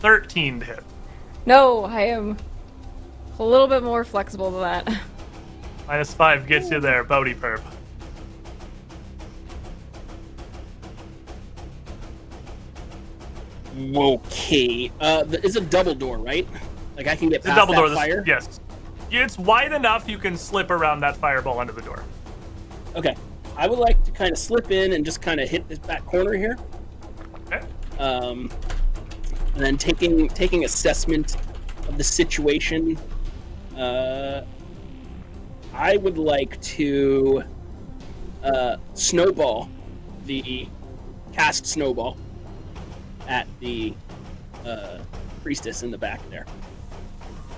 13 to hit. No, I am a little bit more flexible than that. -5 gets you there, Bodhi Perp. Okay. It's a double door, right? Like I can get past double that door. fire? Yes. It's wide enough you can slip around that fireball under the door. Okay. I would like to kind of slip in and just kind of hit this back corner here. Okay. And and then taking assessment of the situation, I would like to cast snowball at the priestess in the back there.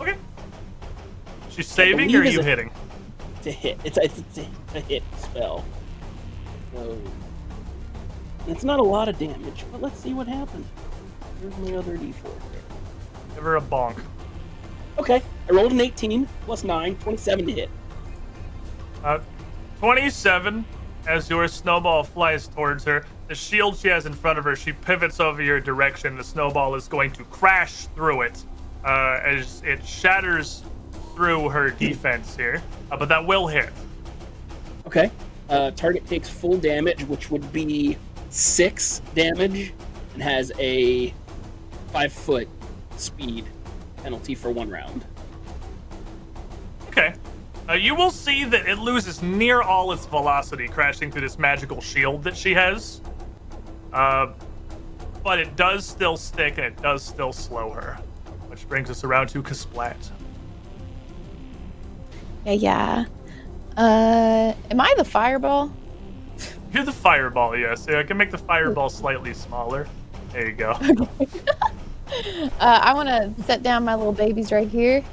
Okay. She's saving, or are you hitting? To hit. It's a hit spell. So it's not a lot of damage, but let's see what happens. Here's my other d4. Give her a bonk. Okay, I rolled an 18 plus 9, 27 to hit. 27. As your snowball flies towards her, the shield she has in front of her, she pivots over your direction. The snowball is going to crash through it as it shatters through her defense here, but that will hit. Okay. Target takes full damage, which would be 6 damage, and has a 5-foot speed penalty for 1 round. Okay. You will see that it loses near all its velocity crashing through this magical shield that she has. But it does still stick, and it does still slow her. Which brings us around to Kasplat. Yeah. Am I the fireball? You're the fireball, yes. I can make the fireball slightly smaller. There you go. I want to set down my little babies right here.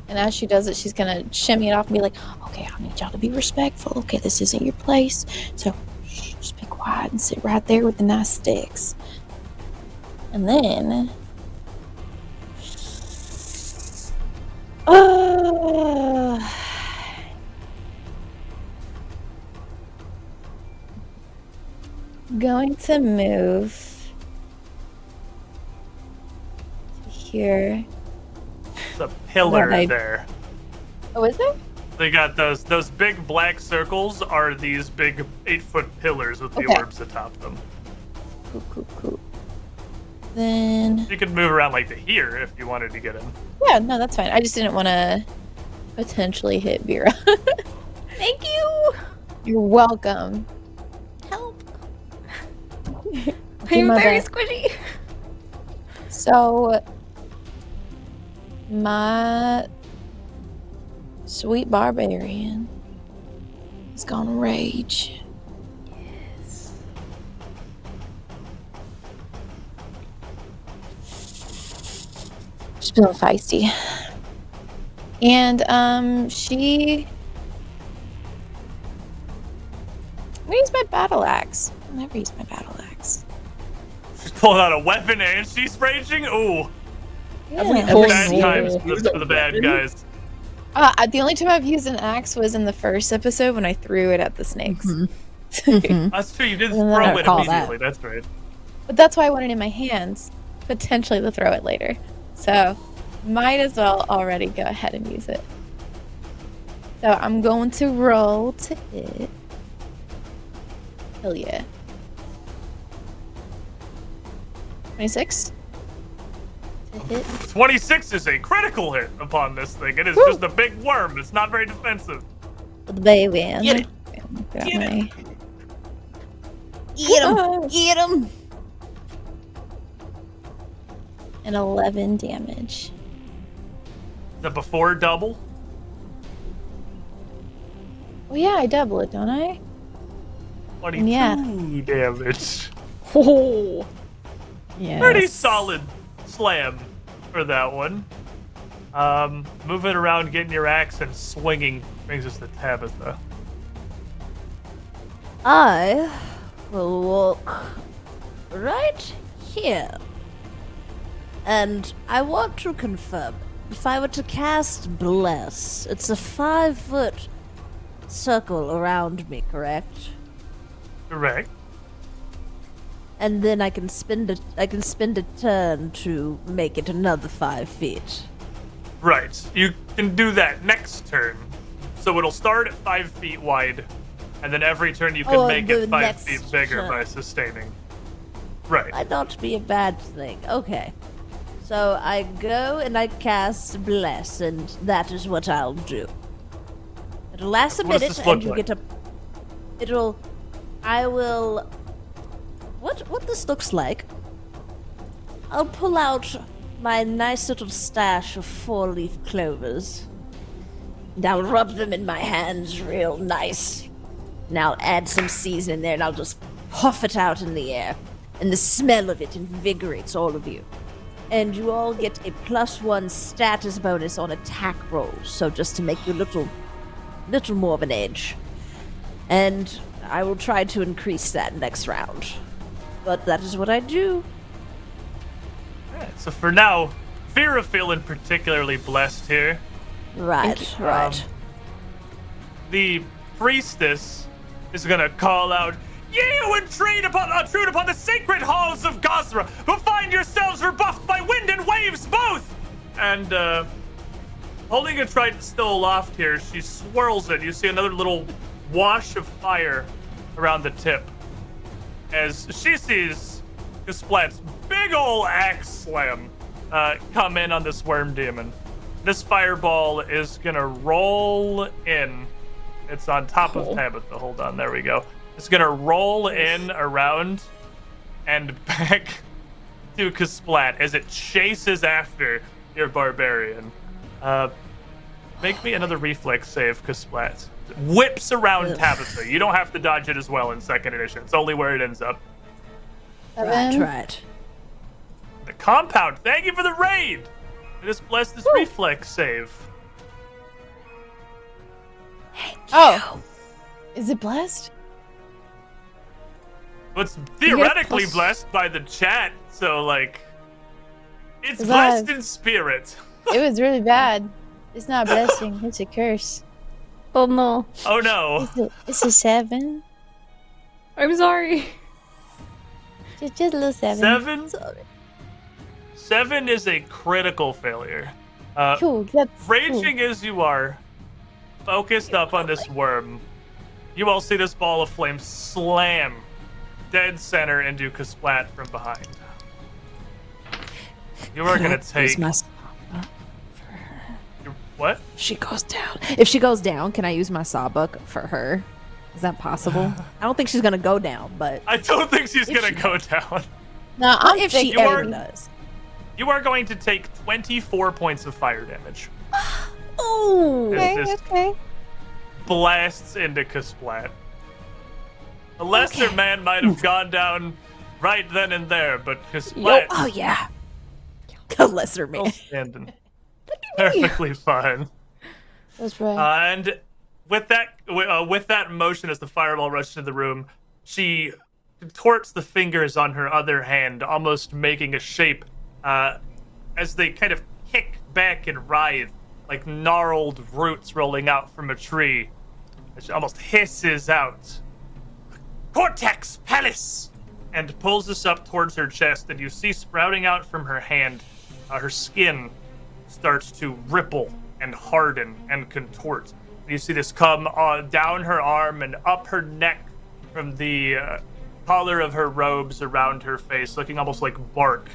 And as she does it, she's going to shimmy it off and be like, okay, I need y'all to be respectful. Okay, this isn't your place. So shh, just be quiet and sit right there with the nice sticks. And then... going to move to here. There's a pillar there. Oh, is there? They got those big black circles are these big 8-foot pillars with the orbs atop them. Cool. Then you could move around like to here if you wanted to get in. Yeah, no, that's fine. I just didn't want to potentially hit Vera. Thank you. You're welcome. Help. I'm very squishy. So, my sweet barbarian is gonna rage. Yes. She's feeling feisty. And, she... I'm gonna use my battle axe. I'll never use my battle axe. She's pulling out a weapon and she's raging? Ooh. Yeah. Bad times for the bad guys. The only time I've used an axe was in the first episode when I threw it at the snakes. That's true, you did throw it immediately, that's right. But that's why I want it in my hands, potentially to throw it later. So, might as well already go ahead and use it. So, I'm going to roll to hit. Hell yeah. 26 to hit. 26 is a critical hit upon this thing. It is just a big worm. It's not very defensive. The baby. Get it. Get Get him! Get him! And 11 damage. The before double? Well, yeah, I double it, don't I? 22 damage. Oh, yes. Pretty solid slam for that one. Moving around, getting your axe and swinging brings us to Tabitha. I will walk right here. And I want to confirm, if I were to cast Bless, it's a 5-foot circle around me, correct? Correct. And then I can spend a turn to make it another 5 feet. Right. You can do that next turn. So it'll start at 5 feet wide, and then every turn you can make it 5 feet bigger by sustaining. Right. Might not be a bad thing. Okay. So I go and I cast Bless, and that is what I'll do. It'll last a What does minute, this look and you like? get a... I will... What this looks like... I'll pull out my nice little stash of 4-leaf clovers. And I'll rub them in my hands real nice. And I'll add some seasoning there, and I'll just puff it out in the air. And the smell of it invigorates all of you. And you all get a +1 status bonus on attack rolls, so just to make you a little more of an edge. And I will try to increase that next round. But that is what I do. Alright, so for now, Vera feeling particularly blessed here. Right. The priestess is gonna call out, "Ye who intrude upon the sacred halls of Gosra, who find yourselves rebuffed by wind and waves both!" And holding a trident still aloft here, she swirls it. You see another little wash of fire around the tip as she sees Kasplat's big ol' axe slam come in on this worm demon. This fireball is gonna roll in. It's on top of Tabitha. Hold on, there we go. It's gonna roll in around and back to Kasplat as it chases after your barbarian. Make me another reflex save, Kasplat. Whips around Tabitha. You don't have to dodge it as well in 2nd edition. It's only where it ends up. Right. The compound. Thank you for the raid. I just blessed this reflex save. Oh. Is it blessed? Well, it's theoretically blessed by the chat, so, like, it's It's blessed bad. in spirit. It was really bad. It's not a blessing. It's a curse. Oh no. Oh no. It's a 7. I'm sorry. Just a little 7. 7? 7 is a critical failure. Cool. That's Raging as you are, focused up on this worm, you all see this ball of flame slam dead center into Kasplat from behind. You are gonna take. What? She goes down. If she goes down, can I use my sawbuck for her? Is that possible? I don't think she's gonna go down, but I don't think she's gonna go down. No, I'm if she You ever are- does. You are going to take 24 points of fire damage. Oh, It's just okay. blasts into Kasplat. A lesser man might have gone down right then and there, but Kasplat Oh yeah. A lesser man. standing perfectly fine. That's right. And with that motion, as the fireball rushes into the room, she contorts the fingers on her other hand, almost making a shape as they kind of kick back and writhe, like gnarled roots rolling out from a tree. She almost hisses out, "Cortex Palace!" and pulls this up towards her chest, and you see sprouting out from her hand, her skin starts to ripple and harden and contort. You see this come down her arm and up her neck from the collar of her robes around her face, looking almost like bark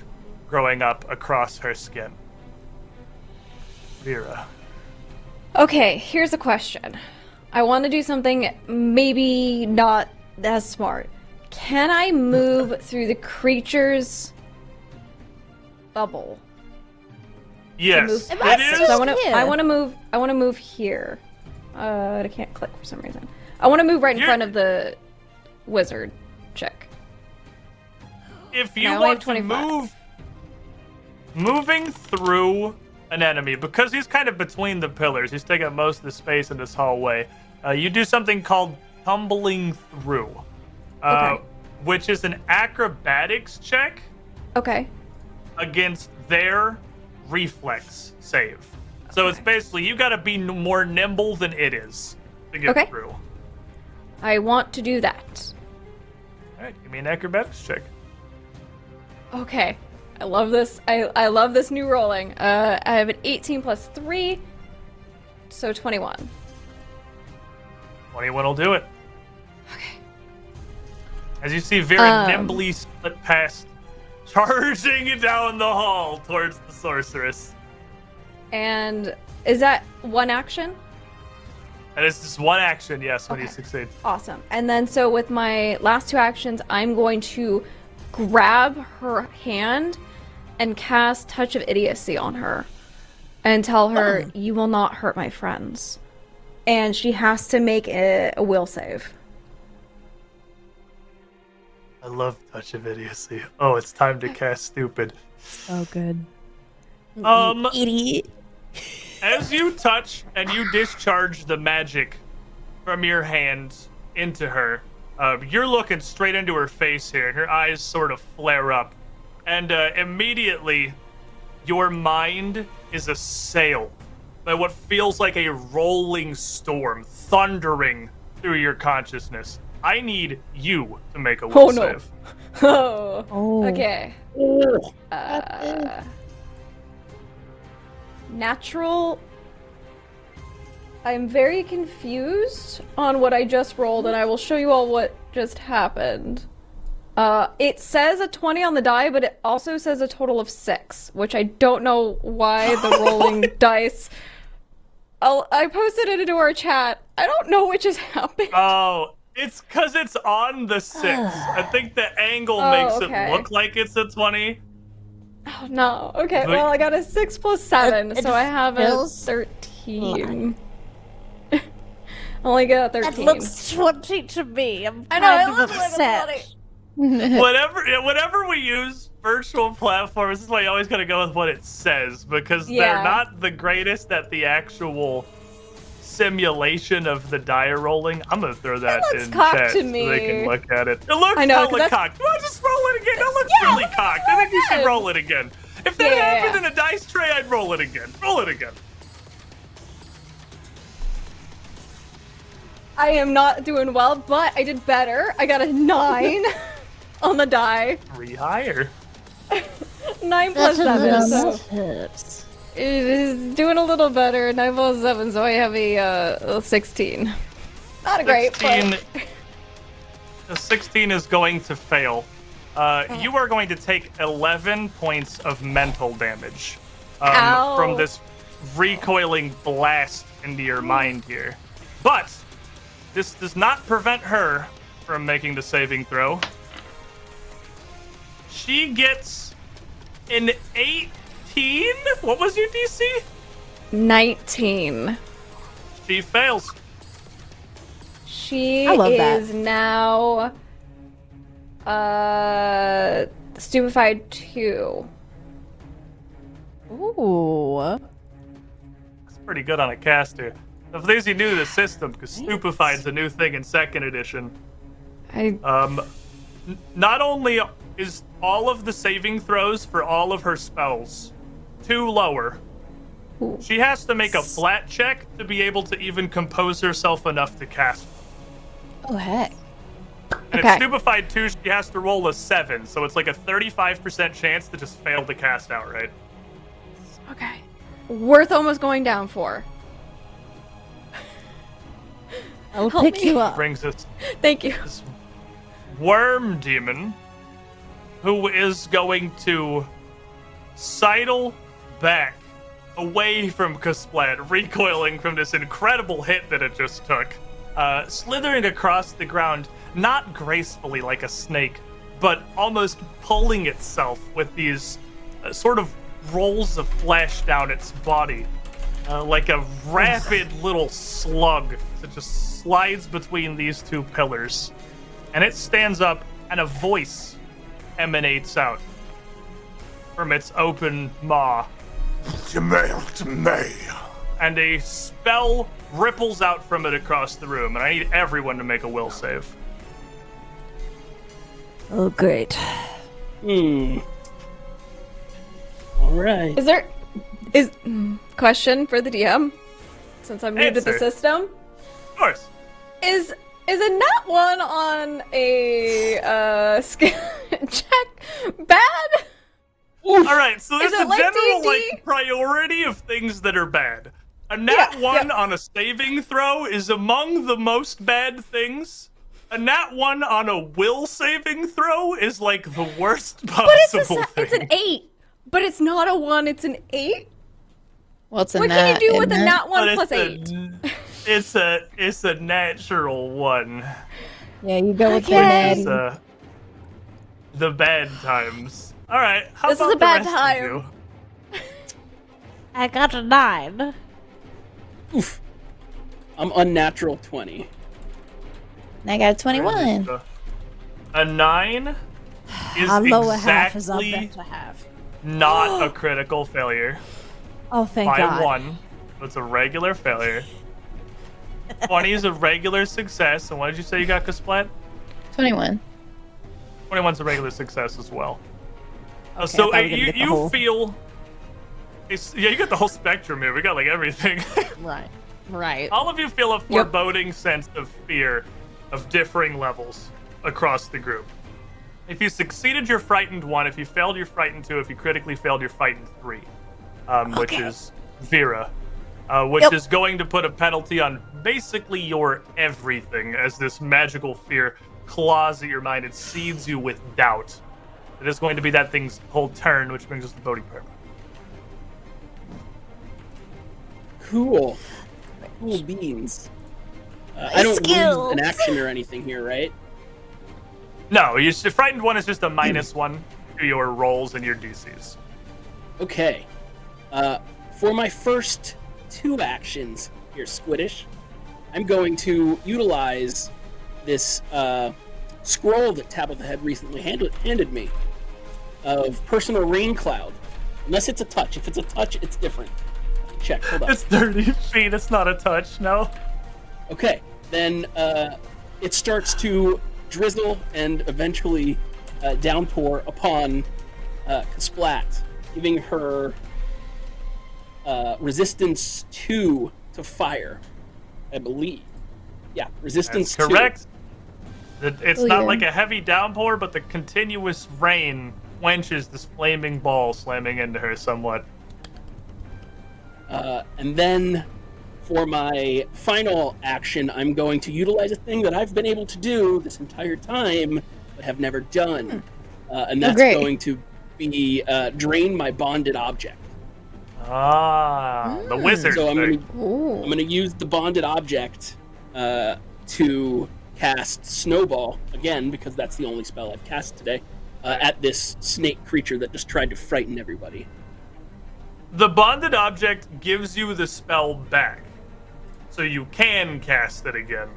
growing up across her skin. Vera. Okay, here's a question. I want to do something maybe not as smart. Can I move through the creature's bubble? Yes, it it is. I want to move here. I can't click for some reason. I want to move right in front of the wizard chick. If And I you only want have to 25. moving through an enemy, because he's kind of between the pillars, he's taking up most of the space in this hallway, you do something called tumbling through, which is an acrobatics check Okay. against their reflex save. So it's basically, you gotta be more nimble than it is to get through. I want to do that. Alright, give me an acrobatics check. Okay. I love this. I love this new rolling. I have an 18 plus 3, so 21. 21 will do it. Okay. As you see Vera nimbly slip past, charging down the hall towards the sorceress. And is that one action? And it's just one action, yes, when you succeed. Awesome. And then so with my last 2 actions, I'm going to grab her hand and cast Touch of Idiocy on her and tell her, you will not hurt my friends. And she has to make a will save. I love Touch of Idiocy. Oh, it's time to cast Stupid. Oh, good. Idiot. As you touch and you discharge the magic from your hand into her, you're looking straight into her face here, and her eyes sort of flare up. And immediately, your mind is assailed by what feels like a rolling storm thundering through your consciousness. I need you to make a will save. Oh. Okay. Natural. I'm very confused on what I just rolled, and I will show you all what just happened. It says a 20 on the die, but it also says a total of 6, which I don't know why the rolling dice. I posted it into our chat. I don't know which is happening. Oh, it's because it's on the 6. I think the angle makes it look like it's a 20. Oh, no. Okay, well, I got a 6 plus 7, so I have a 13. I only got a 13. That looks 20 to me. I know, it looks like a 20. Whenever we use virtual platforms, this is why you always gotta go with what it says, because they're not the greatest at the actual simulation of the die rolling. I'm gonna throw that in chat so they can look at it. It looks hella cocked. Well, just roll it again. That looks really cocked. I think you should roll it again. If that happened in a dice tray, I'd roll it again. Roll it again. I am not doing well, but I did better. I got a 9 on the die. 3 higher. 9 plus 7, so it is doing a little better. 9 plus 7, so I have a 16. Not a great, 16, but... The 16 is going to fail. You are going to take 11 points of mental damage from this recoiling blast into your mind here. But this does not prevent her from making the saving throw. She gets an 18? What was your DC? 19. She fails. She is now stupefied 2. Ooh. That's pretty good on a caster. If these you knew the system, because stupefied's a new thing in 2nd edition. Not only is all of the saving throws for all of her spells 2 lower, she has to make a flat check to be able to even compose herself enough to cast. Oh, heck. And it's stupefied 2, she has to roll a 7, so it's like a 35% chance to just fail to cast outright. Okay. Worth almost going down for. I'll pick you up. Brings us Thank you. This worm demon who is going to sidle back away from Kasplat, recoiling from this incredible hit that it just took, slithering across the ground, not gracefully like a snake, but almost pulling itself with these sort of rolls of flesh down its body, like a rapid little slug that just slides between these 2 pillars. And it stands up, and a voice emanates out from its open maw. And a spell ripples out from it across the room, and I need everyone to make a will save. Oh, great. Alright. Question for the DM, since I'm new to the system. Of course. Is a nat 1 on a skill check bad? Alright, so there's a like general D&D? priority of things that are bad. A nat 1 on a saving throw is among the most bad things. A nat 1 on a will saving throw is like the worst possible thing. It's an 8, but it's not a 1, it's an 8? What's a what nat? can you do with a in nat 1 But plus 8? It's a natural 1. Yeah, you go with Which the is the bad times. All right. How This is about a bad the rest of time. you? I got a 9. Oof. I'm unnatural 20. And I got a 21. A 9 is Our lower half is our exactly better half. not a critical failure. Oh, thank by God. 1. It's a regular failure. 20 is a regular success. And what did you say you got, Kasplat? 21. 21's a regular success as well. Okay, So I thought we were gonna get the you whole- feel... yeah, you got the whole spectrum here. We got like everything. Right. Right. All of you feel a foreboding sense of fear of differing levels across the group. If you succeeded, you're frightened 1. If you failed, you're frightened 2. If you critically failed, you're frightened 3. Which is Vera. Which is going to put a penalty on basically your everything as this magical fear claws at your mind and seeds you with doubt. It is going to be that thing's whole turn, which brings us to Bodhi Perp. Cool. Cool beans. I don't lose an action or anything here, right? No, frightened 1 is just a -1 to your rolls and your DCs. Okay. For my first 2 actions here, Squiiddish, I'm going to utilize this scroll that Tabitha had recently handed me of Personal Rain Cloud. Unless it's a touch. If it's a touch, it's different. Check. Hold on. It's 30 feet. It's not a touch. No. Okay. Then it starts to drizzle and eventually downpour upon Kasplat, giving her resistance 2 to fire, I believe. Yeah, resistance That's correct. 2. It's not like a heavy downpour, but the continuous rain quenches this flaming ball slamming into her somewhat. And then for my final action, I'm going to utilize a thing that I've been able to do this entire time, but have never done. And that's going to be drain my bonded object. Ah, the wizard. So I'm going to use the bonded object to cast Snowball, again, because that's the only spell I've cast today, at this snake creature that just tried to frighten everybody. The bonded object gives you the spell back, so you can cast it again,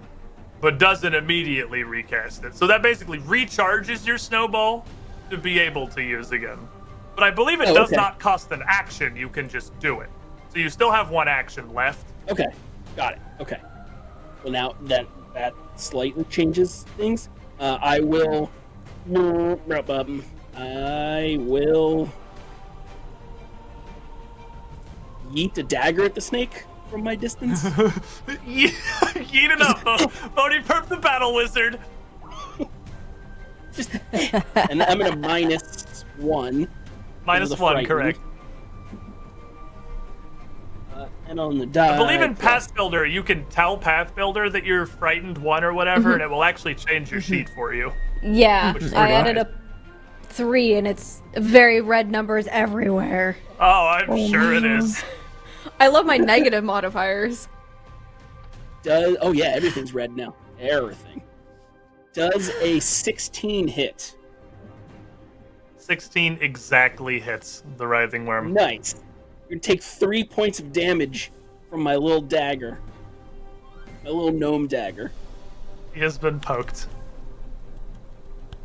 but doesn't immediately recast it. So that basically recharges your snowball to be able to use again. But I believe it does not cost an action. You can just do it. So you still have 1 action left. Okay, got it. Okay. Well, now that slightly changes things, I will yeet a dagger at the snake from my distance. Yeet it up, Bodhi Perp the Battle Wizard. And I'm going to -1. -1, correct. And on the die, I believe in Pathfinder, you can tell Pathfinder that you're frightened 1 or whatever, and it will actually change your sheet for you. Yeah, I added a 3, and it's very red numbers everywhere. Oh, I'm sure it is. I love my negative modifiers. Oh yeah, everything's red now. Everything. Does a 16 hit? 16 exactly hits the writhing worm. Nice. You're gonna take 3 points of damage from my little dagger. My little gnome dagger. He has been poked.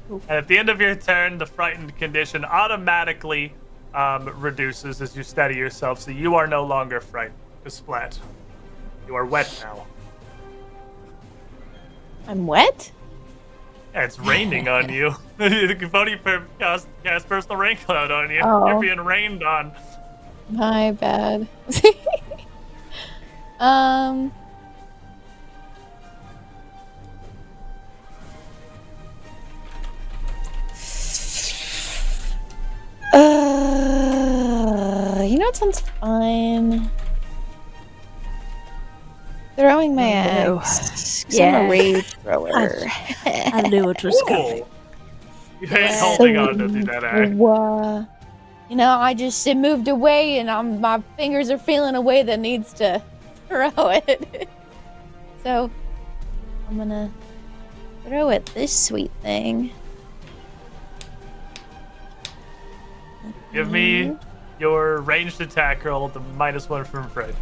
And at the end of your turn, the frightened condition automatically reduces as you steady yourself, so you are no longer frightened. Splat. You are wet now. I'm wet? Yeah, it's raining on you. Bodhi cast Personal Rain Cloud on you. Oh. You're being rained on. My bad. You know what sounds fun? Throwing my axe. 'Cause I'm a rage thrower. I knew it was coming. You ain't holding on to do that act. You know, it moved away, and my fingers are feeling a way that needs to throw it. So, I'm gonna throw at this sweet thing. Give me your ranged attack roll with the -1 from Fred.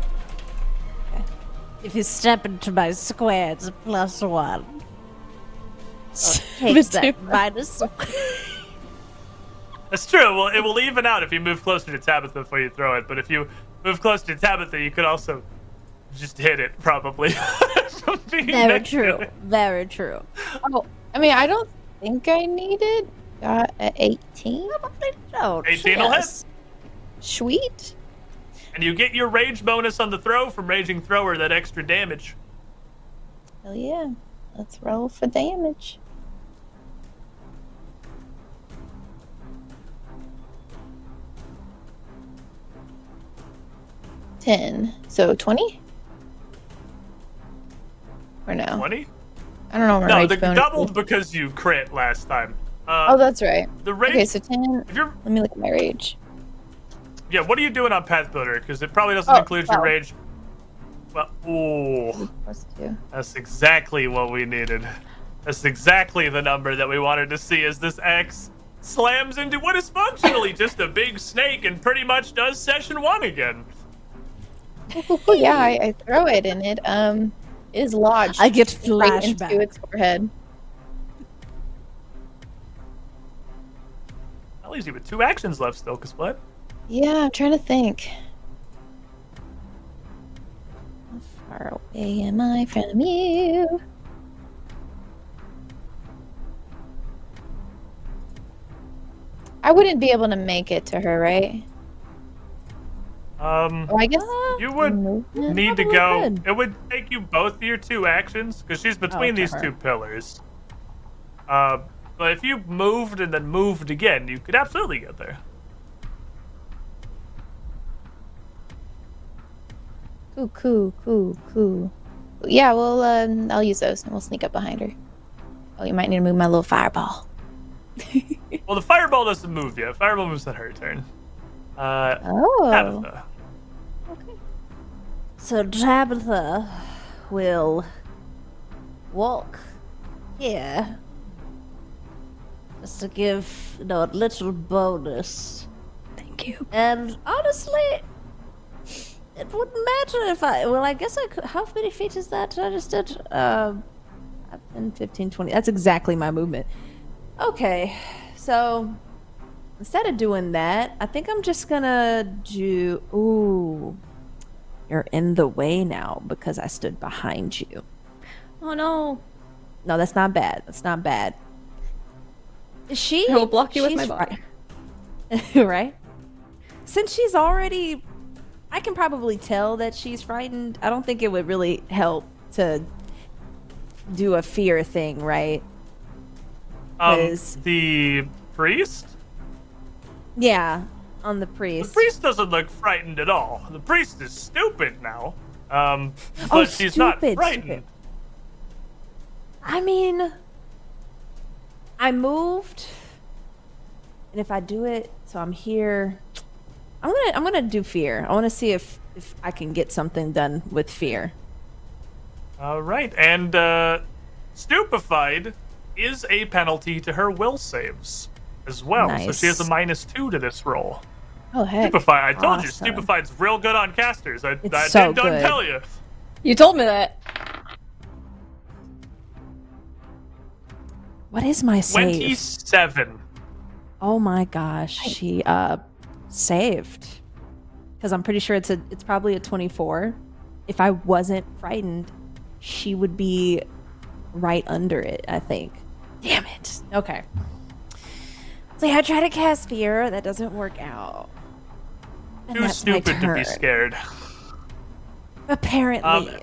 If you step into my square, it's a +1. So But it takes that too- minus. That's true. Well, it will even out if you move closer to Tabitha before you throw it. But if you move closer to Tabitha, you could also just hit it, probably. Very true. Very true. Oh, I mean, I don't think I need it. Got an 18. Oh, 18 will hit. yes. Sweet. And you get your rage bonus on the throw from Raging Thrower, that extra damage. Hell yeah. Let's roll for damage. $10. So 20? Or no? 20? I don't know. what my No, rage the bonus doubled is. because you crit last time. Oh, that's right. The rage. Okay, so 10. If you're, Let me look at my rage. yeah, what are you doing on Path Builder? Because it probably doesn't Oh, include your 12. rage. Well, ooh. +2. That's exactly what we needed. That's exactly the number that we wanted to see as this X slams into what is functionally just a big snake and pretty much does session 1 again. Cool. Yeah, I throw it and it is lodged. I get right into flashback. its forehead. That leaves you with 2 actions left still, Chelseabyte. Yeah, I'm trying to think. How far away am I from you? I wouldn't be able to make it to her, right? Oh, I guess You would movement. need to Probably go. would. It would take you both your 2 actions because she's between to these her. 2 pillars. But if you moved and then moved again, you could absolutely get there. Cool. Yeah, well, I'll use those and we'll sneak up behind her. Oh, you might need to move my little fireball. Well, the fireball doesn't move yet. Fireball moves on her turn. Oh. Tabitha. So Tabitha will walk here just to give a little bonus. Thank you. And honestly, it wouldn't matter if I guess I could. How many feet is that I just did? 10, 15, 20. That's exactly my movement. Okay, so instead of doing that, I think I'm just gonna do. Ooh, you're in the way now because I stood behind you. Oh no. No, that's not bad. That's not bad. She. I will block you with she's my body. right? Since she's already, I can probably tell that she's frightened. I don't think it would really help to do a fear thing, right? 'Cause- The priest? Yeah, on the The priest. priest doesn't look frightened at all. The priest is stupid now. But she's not stupid, frightened. stupid. I mean, I moved, and if I do it, so I'm here. I'm gonna do fear. I want to see if I can get something done with fear. All right, and stupefied is a penalty to her will saves as well. So she has a Nice. -2 to this roll. Oh, heck. Stupefied. I told you, Awesome. stupefied's real good on casters. I so didn't good. tell you. You told me that. What is my save? 27. Oh my gosh, she saved. Because I'm pretty sure it's probably a 24. If I wasn't frightened, she would be right under it, I think. Damn it. Okay. So yeah, I try to cast fear. That doesn't work out. And Too that's my stupid to be turn. scared. Apparently.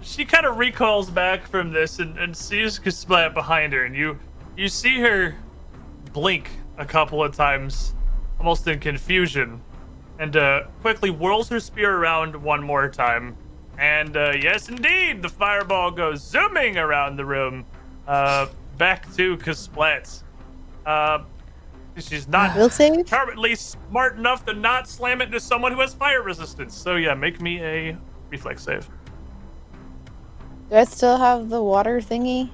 She kind of recoils back from this and sees Chelseabyte behind her, and you see her blink a couple of times, almost in confusion, and quickly whirls her spear around one more time. And yes, indeed, the fireball goes zooming around the room, back to Chelseabyte. She's not currently smart enough to not slam it into someone who has fire resistance. So yeah, make me a reflex save. Do I still have the water thingy?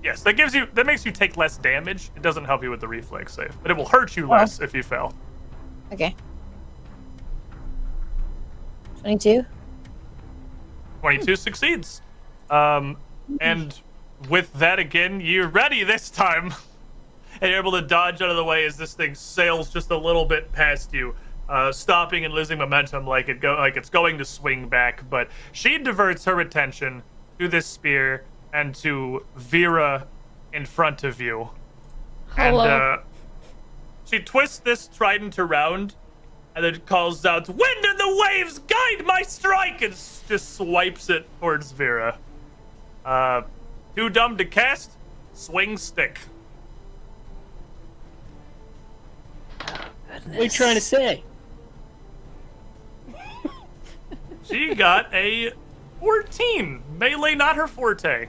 Yes, that makes you take less damage. It doesn't help you with the reflex save, but it will hurt you less if you fail. Okay. 22. 22 succeeds. And with that again, you're ready this time. And you're able to dodge out of the way as this thing sails just a little bit past you, stopping and losing momentum like it's going to swing back. But she diverts her attention to this spear and to Vera in front of you. Hello. And she twists this trident around and then calls out, "Wind and the waves, guide my strike!" and just swipes it towards Vera. Too dumb to cast? Swing stick. What are you trying to say? She got a 14. Melee, not her forte.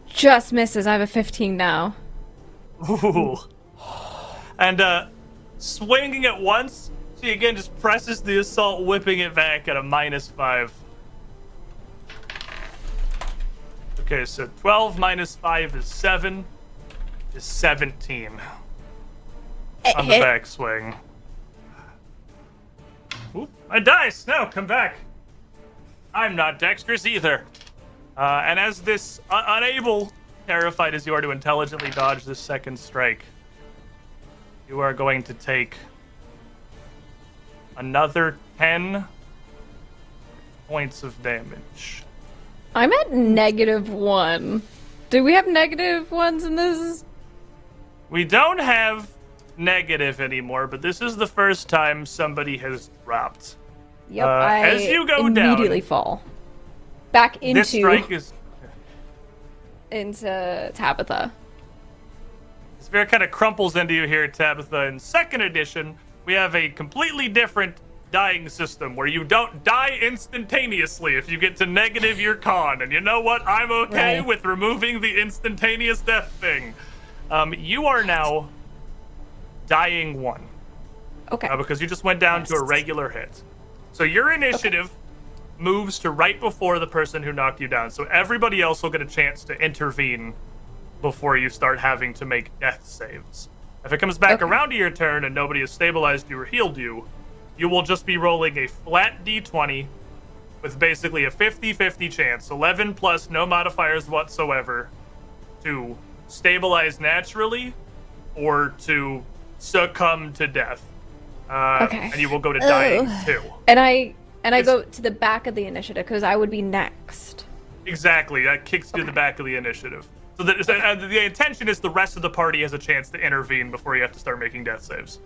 Just misses. I have a 15 now. Ooh. And swinging it once, she again just presses the assault, whipping it back at a -5. Okay, so 12 minus 5 is 7. Is 17. On the backswing. Oop, my dice! No, come back. I'm not dexterous either. And as this unable, terrified as you are to intelligently dodge this second strike, you are going to take another 10 points of damage. I'm at -1. Do we have negative ones in this? We don't have negative anymore, but this is the first time somebody has dropped. Yep, as you go immediately down, fall back into this strike is into Tabitha. Spirit kind of crumples into you here, Tabitha. In second edition, we have a completely different dying system where you don't die instantaneously if you get to negative your con. And you know what? I'm okay with removing the instantaneous death thing. You are now dying 1. Okay. Because you just went down to a regular hit. So your initiative moves to right before the person who knocked you down. So everybody else will get a chance to intervene before you start having to make death saves. If it comes back around to your turn and nobody has stabilized you or healed you, you will just be rolling a flat d20 with basically a 50-50 chance, 11 plus no modifiers whatsoever, to stabilize naturally or to succumb to death. And you will go to dying 2. And I go to the back of the initiative because I would be next. Exactly, that kicks you to the back of the initiative. So the intention is the rest of the party has a chance to intervene before you have to start making death saves.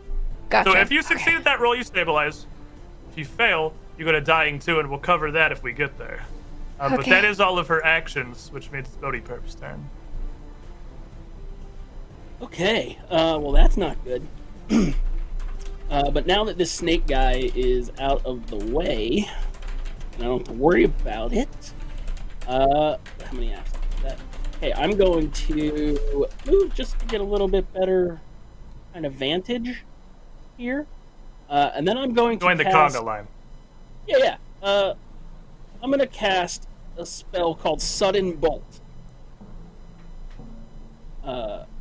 Gotcha. So if you succeed at that roll, you stabilize. If you fail, you go to dying 2, and we'll cover that if we get there. But that is all of her actions, which means it's Bodhi Perp's turn. Okay, well that's not good. But now that this snake guy is out of the way, and I don't have to worry about it, how many actions is that? Okay, I'm going to move just to get a little bit better kind of vantage here. And then I'm going to join the conga line. Yeah. I'm going to cast a spell called Sudden Bolt.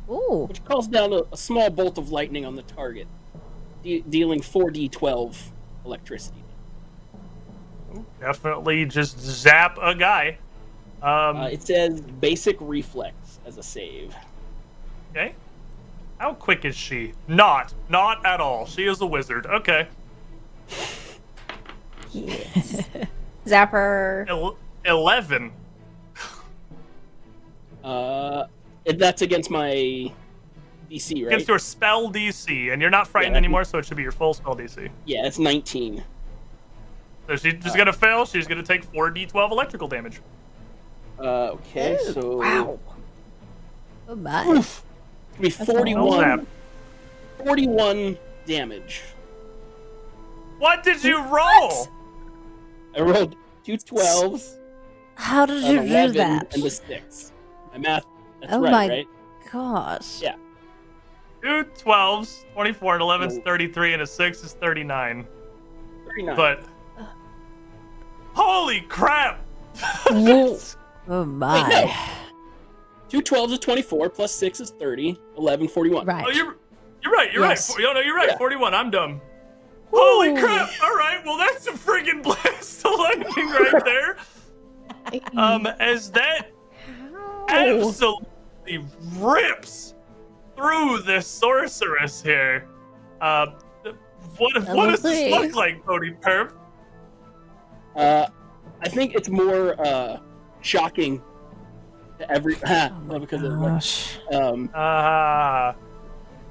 Which calls down a small bolt of lightning on the target, dealing 4d12 electricity. Definitely just zap a guy. It says basic reflex as a save. Okay. How quick is she? Not at all. She is a wizard. Okay. Yes. Zapper. 11. That's against my DC, right? Against your spell DC, and you're not frightened anymore, so it should be your full spell DC. Yeah, it's 19. So she's just gonna fail. She's gonna take 4d12 electrical damage. Okay, so wow. Oh my. Oof. It's gonna be 41 damage. What did you roll? I rolled 2 12s. How did you do that? And a 6. My math. That's oh right, my right? gosh. Yeah. 2 12s, 24 and 11 is 33, and a 6 is 39. 39. But holy crap! Oh my. Wait, no. 2 12s is 24, plus 6 is 30, 11, 41. Right. Oh, you're right. You're Yes. right. No, you're right. Yeah. 41. I'm dumb. Holy crap! All right. Well, that's a friggin' blast of lightning right there. As that absolutely rips through this sorceress here. What does this look like, Bodhi Perp? I think it's more shocking to every because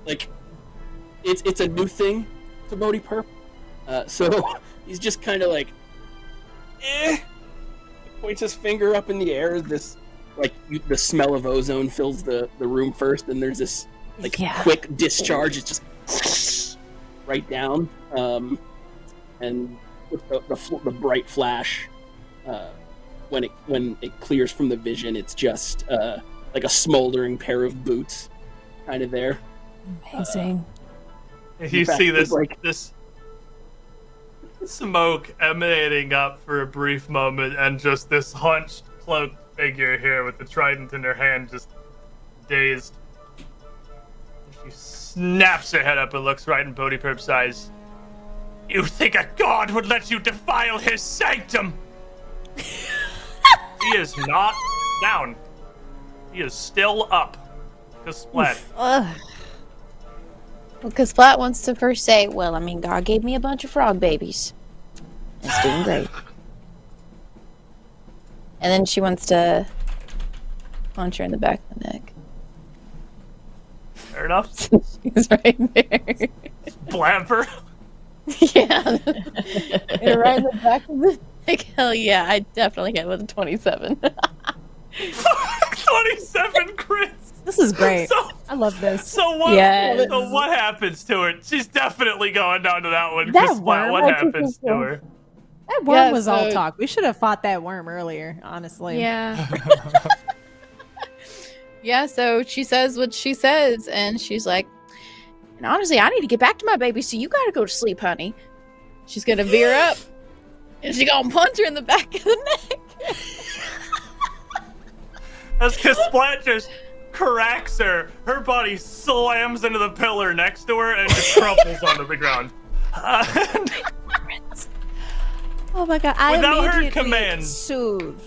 like it's a new thing to Bodhi Perp. So he's just kind of like, points his finger up in the air. This the smell of ozone fills the room first, and there's this quick discharge. It's just right down, and with the bright flash, when it clears from the vision, it's just like a smoldering pair of boots, kind of there. Amazing. You see this smoke emanating up for a brief moment, and just this hunched, cloaked figure here with the trident in her hand, just dazed. She snaps her head up and looks right in Bodhi Perp's eyes. You think a god would let you defile his sanctum? He is not down. He is still up. Kasplat. Because Splat wants to first say, well, I mean, God gave me a bunch of frog babies. It's doing great. And then she wants to punch her in the back of the neck. Fair enough. She's right there. Blamper. Yeah. And right in the back of the neck. Hell yeah, I definitely hit with a 27. 27 crits. This is great. I love this. So what? Yes. So what happens to her? She's definitely going down to that one. That Kasplat, what worm? happens to her? That worm was all talk. We should have fought that worm earlier, honestly. Yeah. Yeah, so she says what she says, and she's like, and honestly, I need to get back to my baby, so you gotta go to sleep, honey. She's gonna veer up, and she's gonna punch her in the back of the neck. As Kasplat just cracks her, her body slams into the pillar next to her and just crumples onto the ground. Oh my god, I Without her immediately command. soothe.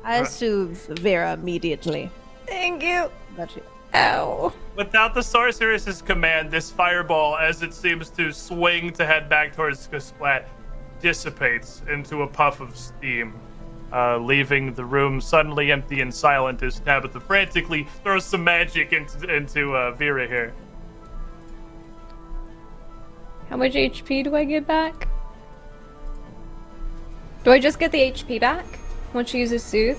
I soothe Vera immediately. Thank you. Ow. Without the sorceress's command, this fireball, as it seems to swing to head back towards Kasplat, dissipates into a puff of steam, leaving the room suddenly empty and silent as Tabitha frantically throws some magic into Vera here. How much HP do I get back? Do I just get the HP back once she uses Soothe?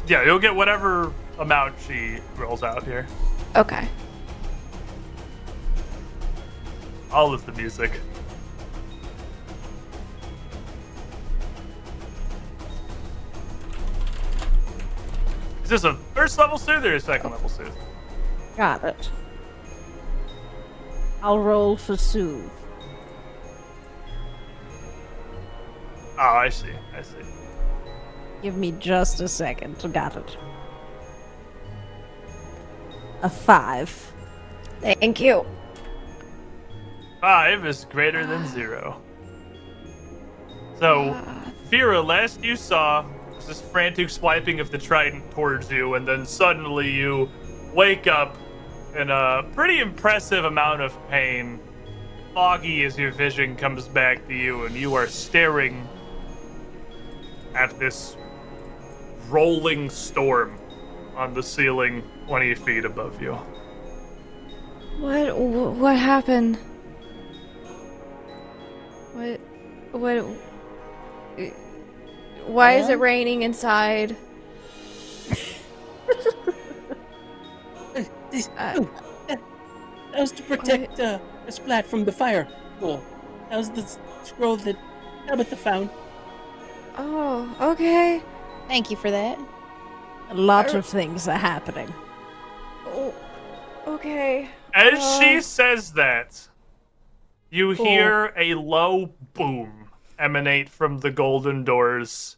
Yeah, you'll get whatever amount she rolls out here. Okay. All of the music. Is this a first level soothe or a second level soothe? Got it. I'll roll for soothe. Oh, I see. Give me just a second. Got it. A 5. Thank you. 5 is greater than 0. So, Vera, last you saw was this frantic swiping of the trident towards you, and then suddenly you wake up in a pretty impressive amount of pain, foggy as your vision comes back to you, and you are staring at this rolling storm on the ceiling 20 feet above you. What happened? Why is it raining inside? That was to protect Splat from the fire. That was the scroll that Tabitha found. Oh, okay. Thank you for that. A lot of things are happening. Oh, okay. As she says that, you hear a low boom emanate from the golden doors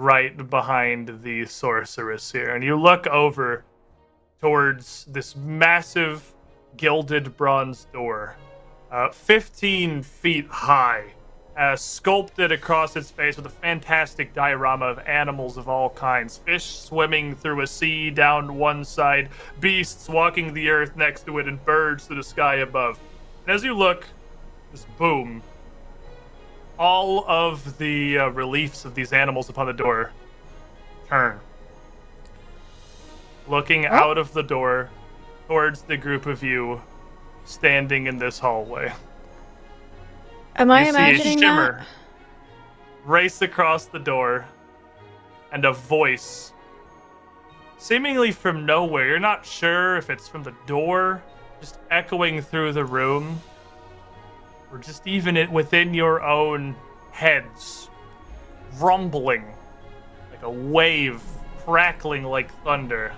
right behind the sorceress here. And you look over towards this massive gilded bronze door, 15 feet high, sculpted across its face with a fantastic diorama of animals of all kinds. Fish swimming through a sea down one side, beasts walking the earth next to it, and birds to the sky above. And as you look, this boom, all of the reliefs of these animals upon the door turn. Looking out of the door towards the group of you standing in this hallway. Am I you imagining see a shimmer that? race across the door, and a voice, seemingly from nowhere. You're not sure if it's from the door, just echoing through the room, or just even within your own heads, rumbling like a wave, crackling like thunder.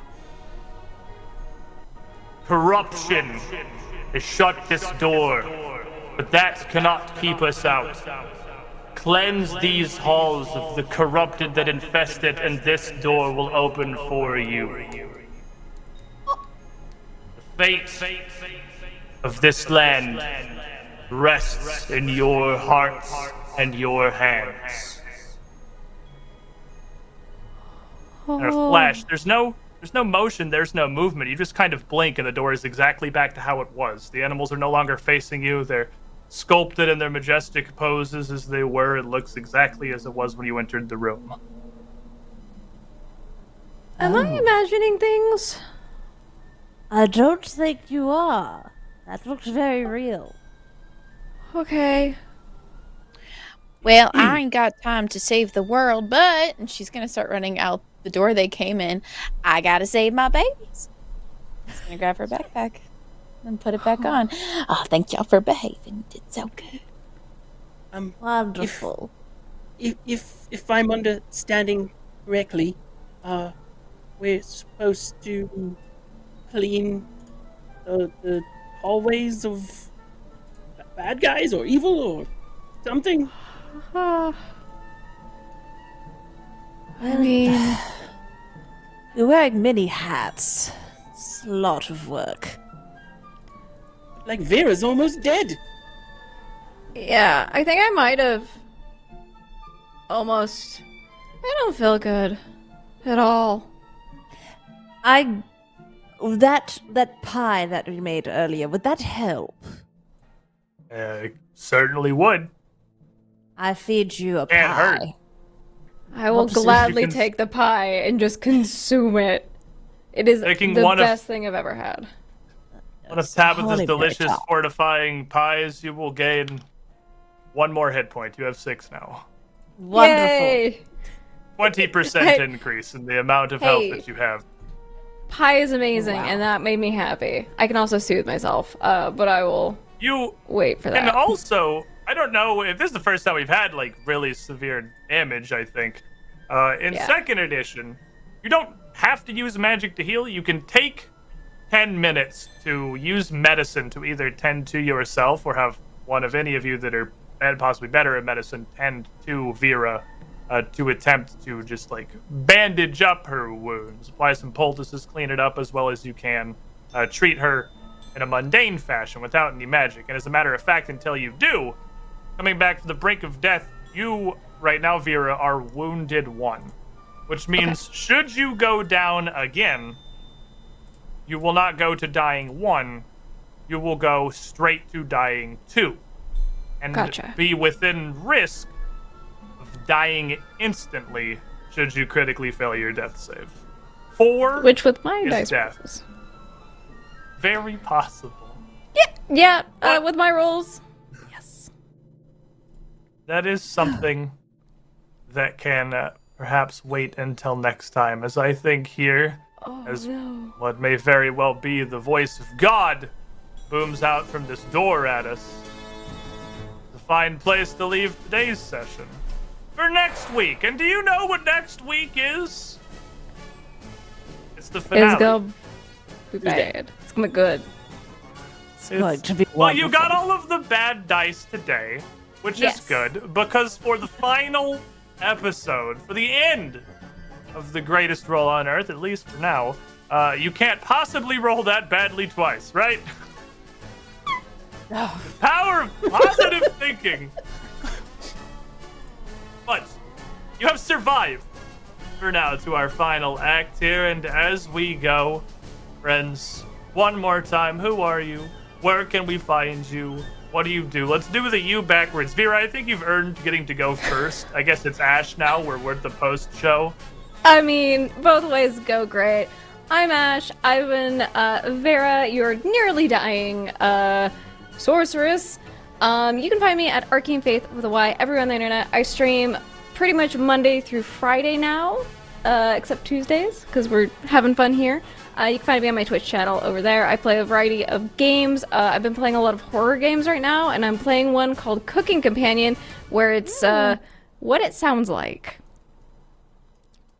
Corruption has shut this door, but that cannot keep us out. Cleanse these halls of the corrupted that infest it, and this door will open for you. The fate of this land rests in your hearts and your hands. And a flash. There's no motion, there's no movement. You just kind of blink and the door is exactly back to how it was. The animals are no longer facing you. They're sculpted in their majestic poses as they were. It looks exactly as it was when you entered the room. Am I imagining things? I don't think you are. That looks very real. Okay. Well, I ain't got time to save the world, but and she's gonna start running out the door they came in. I gotta save my babies. She's gonna grab her backpack and put it back on. Oh, thank y'all for behaving. You did so good. Wonderful. If I'm understanding correctly, we're supposed to clean the hallways of bad guys or evil or something. I mean, you're wearing many hats. It's a lot of work. Like Vera's almost dead. Yeah, I think I might have almost. I don't feel good at all. That pie that we made earlier, would that help? Certainly would. I feed you a Can't pie. hurt. I will gladly take the pie and just consume it. It is Taking the one of- best thing I've ever had. One of Tabitha's Holy delicious Mary. fortifying pies, you will gain 1 more hit point. You have 6 now. Wonderful. Yay! 20% increase in the amount of health that you have. Pie is amazing, and that made me happy. I can also soothe myself, but I will wait for that. And also, I don't know if this is the first time we've had like really severe damage, I think. In second edition, you don't have to use magic to heal. You can take 10 minutes to use medicine to either tend to yourself or have one of any of you that are possibly better at medicine tend to Vera to attempt to just like bandage up her wounds, apply some poultices, clean it up as well as you can, treat her in a mundane fashion without any magic. And as a matter of fact, until you do, coming back from the brink of death, you right now, Vera, are wounded 1, which means should you go down again, you will not go to dying 1, you will go straight to dying 2, and be within risk of dying instantly should you critically fail your death save. 4, which with my is dice death. rolls. Very possible. Yeah, with my rolls. That is something that can perhaps wait until next time, as I think here, what may very well be the voice of God booms out from this door at us. It's a fine place to leave today's session. For next week, and do you know what next week is? It's the finale. It's gonna be bad. It's gonna be good. It's going to be Well, you wonderful. got all of the bad dice today, which is good, because for the final episode, for the end of the greatest roll on Earth, at least for now, you can't possibly roll that badly twice, right? The power of positive thinking. But you have survived for now to our final act here, and as we go, friends, one more time, who are you? Where can we find you? What do you do? Let's do the you backwards. Vera, I think you've earned getting to go first. I guess it's Ash now. We're at the post show. I mean, both ways go great. I'm Ash. Ivan, Vera, your nearly dying sorceress. You can find me at Arcane Faith with a Y everywhere on the internet. I stream pretty much Monday through Friday now, except Tuesdays, because we're having fun here. You can find me on my Twitch channel over there. I play a variety of games. I've been playing a lot of horror games right now, and I'm playing one called Cooking Companion, where it's what it sounds like.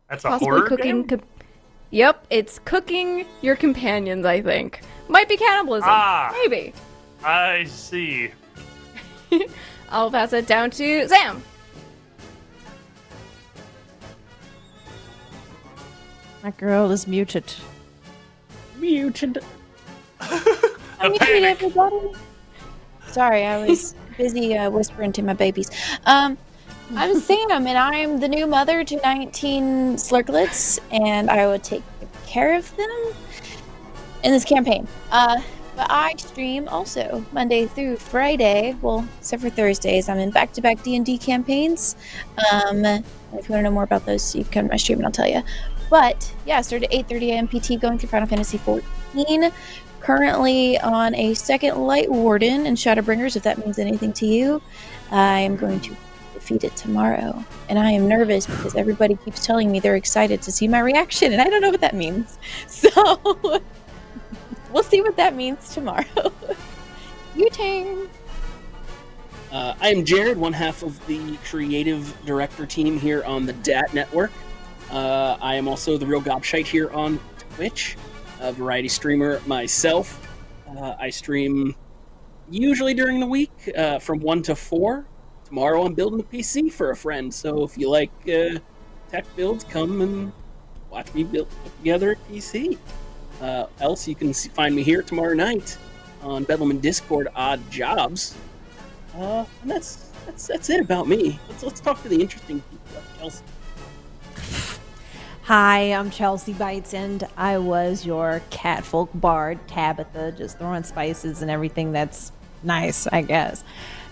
That's a horror game? Yep, it's cooking your companions, I think. Might be cannibalism. Maybe. I see. I'll pass it down to Sam. My girl is muted. Muted. I'm muted, everybody. Sorry, I was busy whispering to my babies. I'm Sam, and I'm the new mother to 19 slurklets, and I will take care of them in this campaign. But I stream also Monday through Friday. Well, except for Thursdays. I'm in back-to-back D&D campaigns. If you want to know more about those, you can come to my stream and I'll tell you. But yeah, I started at 8:30 a.m. PT going through Final Fantasy XIV. Currently on a second Light Warden and Shadowbringers, if that means anything to you. I am going to defeat it tomorrow. And I am nervous because everybody keeps telling me they're excited to see my reaction, and I don't know what that means. So we'll see what that means tomorrow. Your turn. I am Jared, one half of the creative director team here on the DAT Network. I am also the Real Gobshite here on Twitch, a variety streamer myself. I stream usually during the week from 1 to 4. Tomorrow I'm building a PC for a friend, so if you like tech builds, come and watch me put together a PC. Else, you can find me here tomorrow night on Bedlam and Discord Odd Jobs. And that's it about me. Let's talk to the interesting people, Chelsea. Hi, I'm Chelseabytes, and I was your catfolk bard, Tabitha, just throwing spices and everything that's nice, I guess.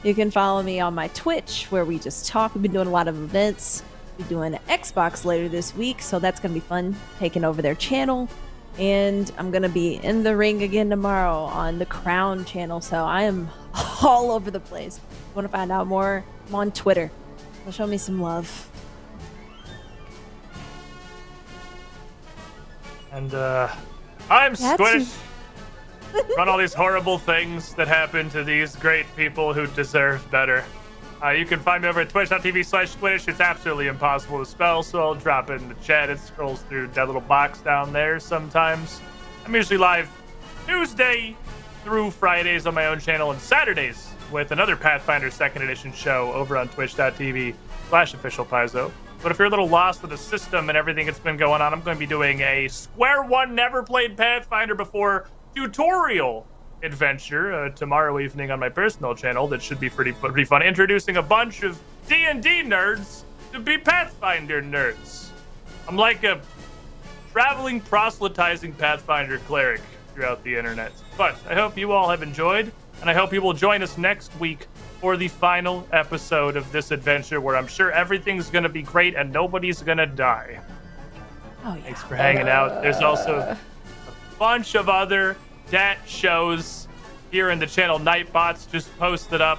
You can follow me on my Twitch, where we just talk. We've been doing a lot of events. We're doing Xbox later this week, so that's going to be fun, taking over their channel. And I'm going to be in the ring again tomorrow on the Crown channel, so I am all over the place. If you want to find out more, I'm on Twitter. So show me some love. And I'm Squiiddish. Run all these horrible things that happen to these great people who deserve better. You can find me over at twitch.tv/Squiiddish. It's absolutely impossible to spell, so I'll drop it in the chat. It scrolls through that little box down there sometimes. I'm usually live Tuesday through Fridays on my own channel, and Saturdays with another Pathfinder 2nd Edition show over on twitch.tv/officialpaizo. But if you're a little lost with the system and everything that's been going on, I'm going to be doing a Square One Never Played Pathfinder Before tutorial adventure tomorrow evening on my personal channel. That should be pretty fun. Introducing a bunch of D&D nerds to be Pathfinder nerds. I'm like a traveling, proselytizing Pathfinder cleric throughout the internet. But I hope you all have enjoyed, and I hope you will join us next week for the final episode of this adventure, where I'm sure everything's going to be great and nobody's going to die. Oh, yeah. Thanks for hanging out. There's also a bunch of other DAT shows here in the channel. Nightbots just posted up.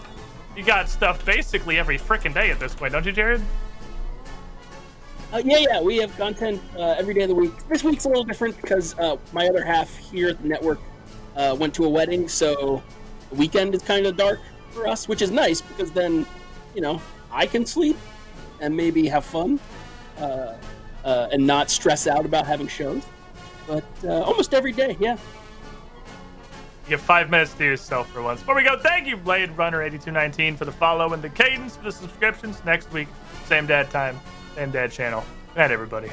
You got stuff basically every freaking day at this point, don't you, Jared? Yeah, we have content every day of the week. This week's a little different because my other half here at the network went to a wedding, so the weekend is kind of dark for us, which is nice because then, I can sleep and maybe have fun and not stress out about having shows. But almost every day, yeah. You get 5 minutes to yourself for once. Before we go, thank you, Blade Runner 8219, for the follow and the cadence for the subscriptions. Next week, same dad time, same dad channel. Good night, everybody.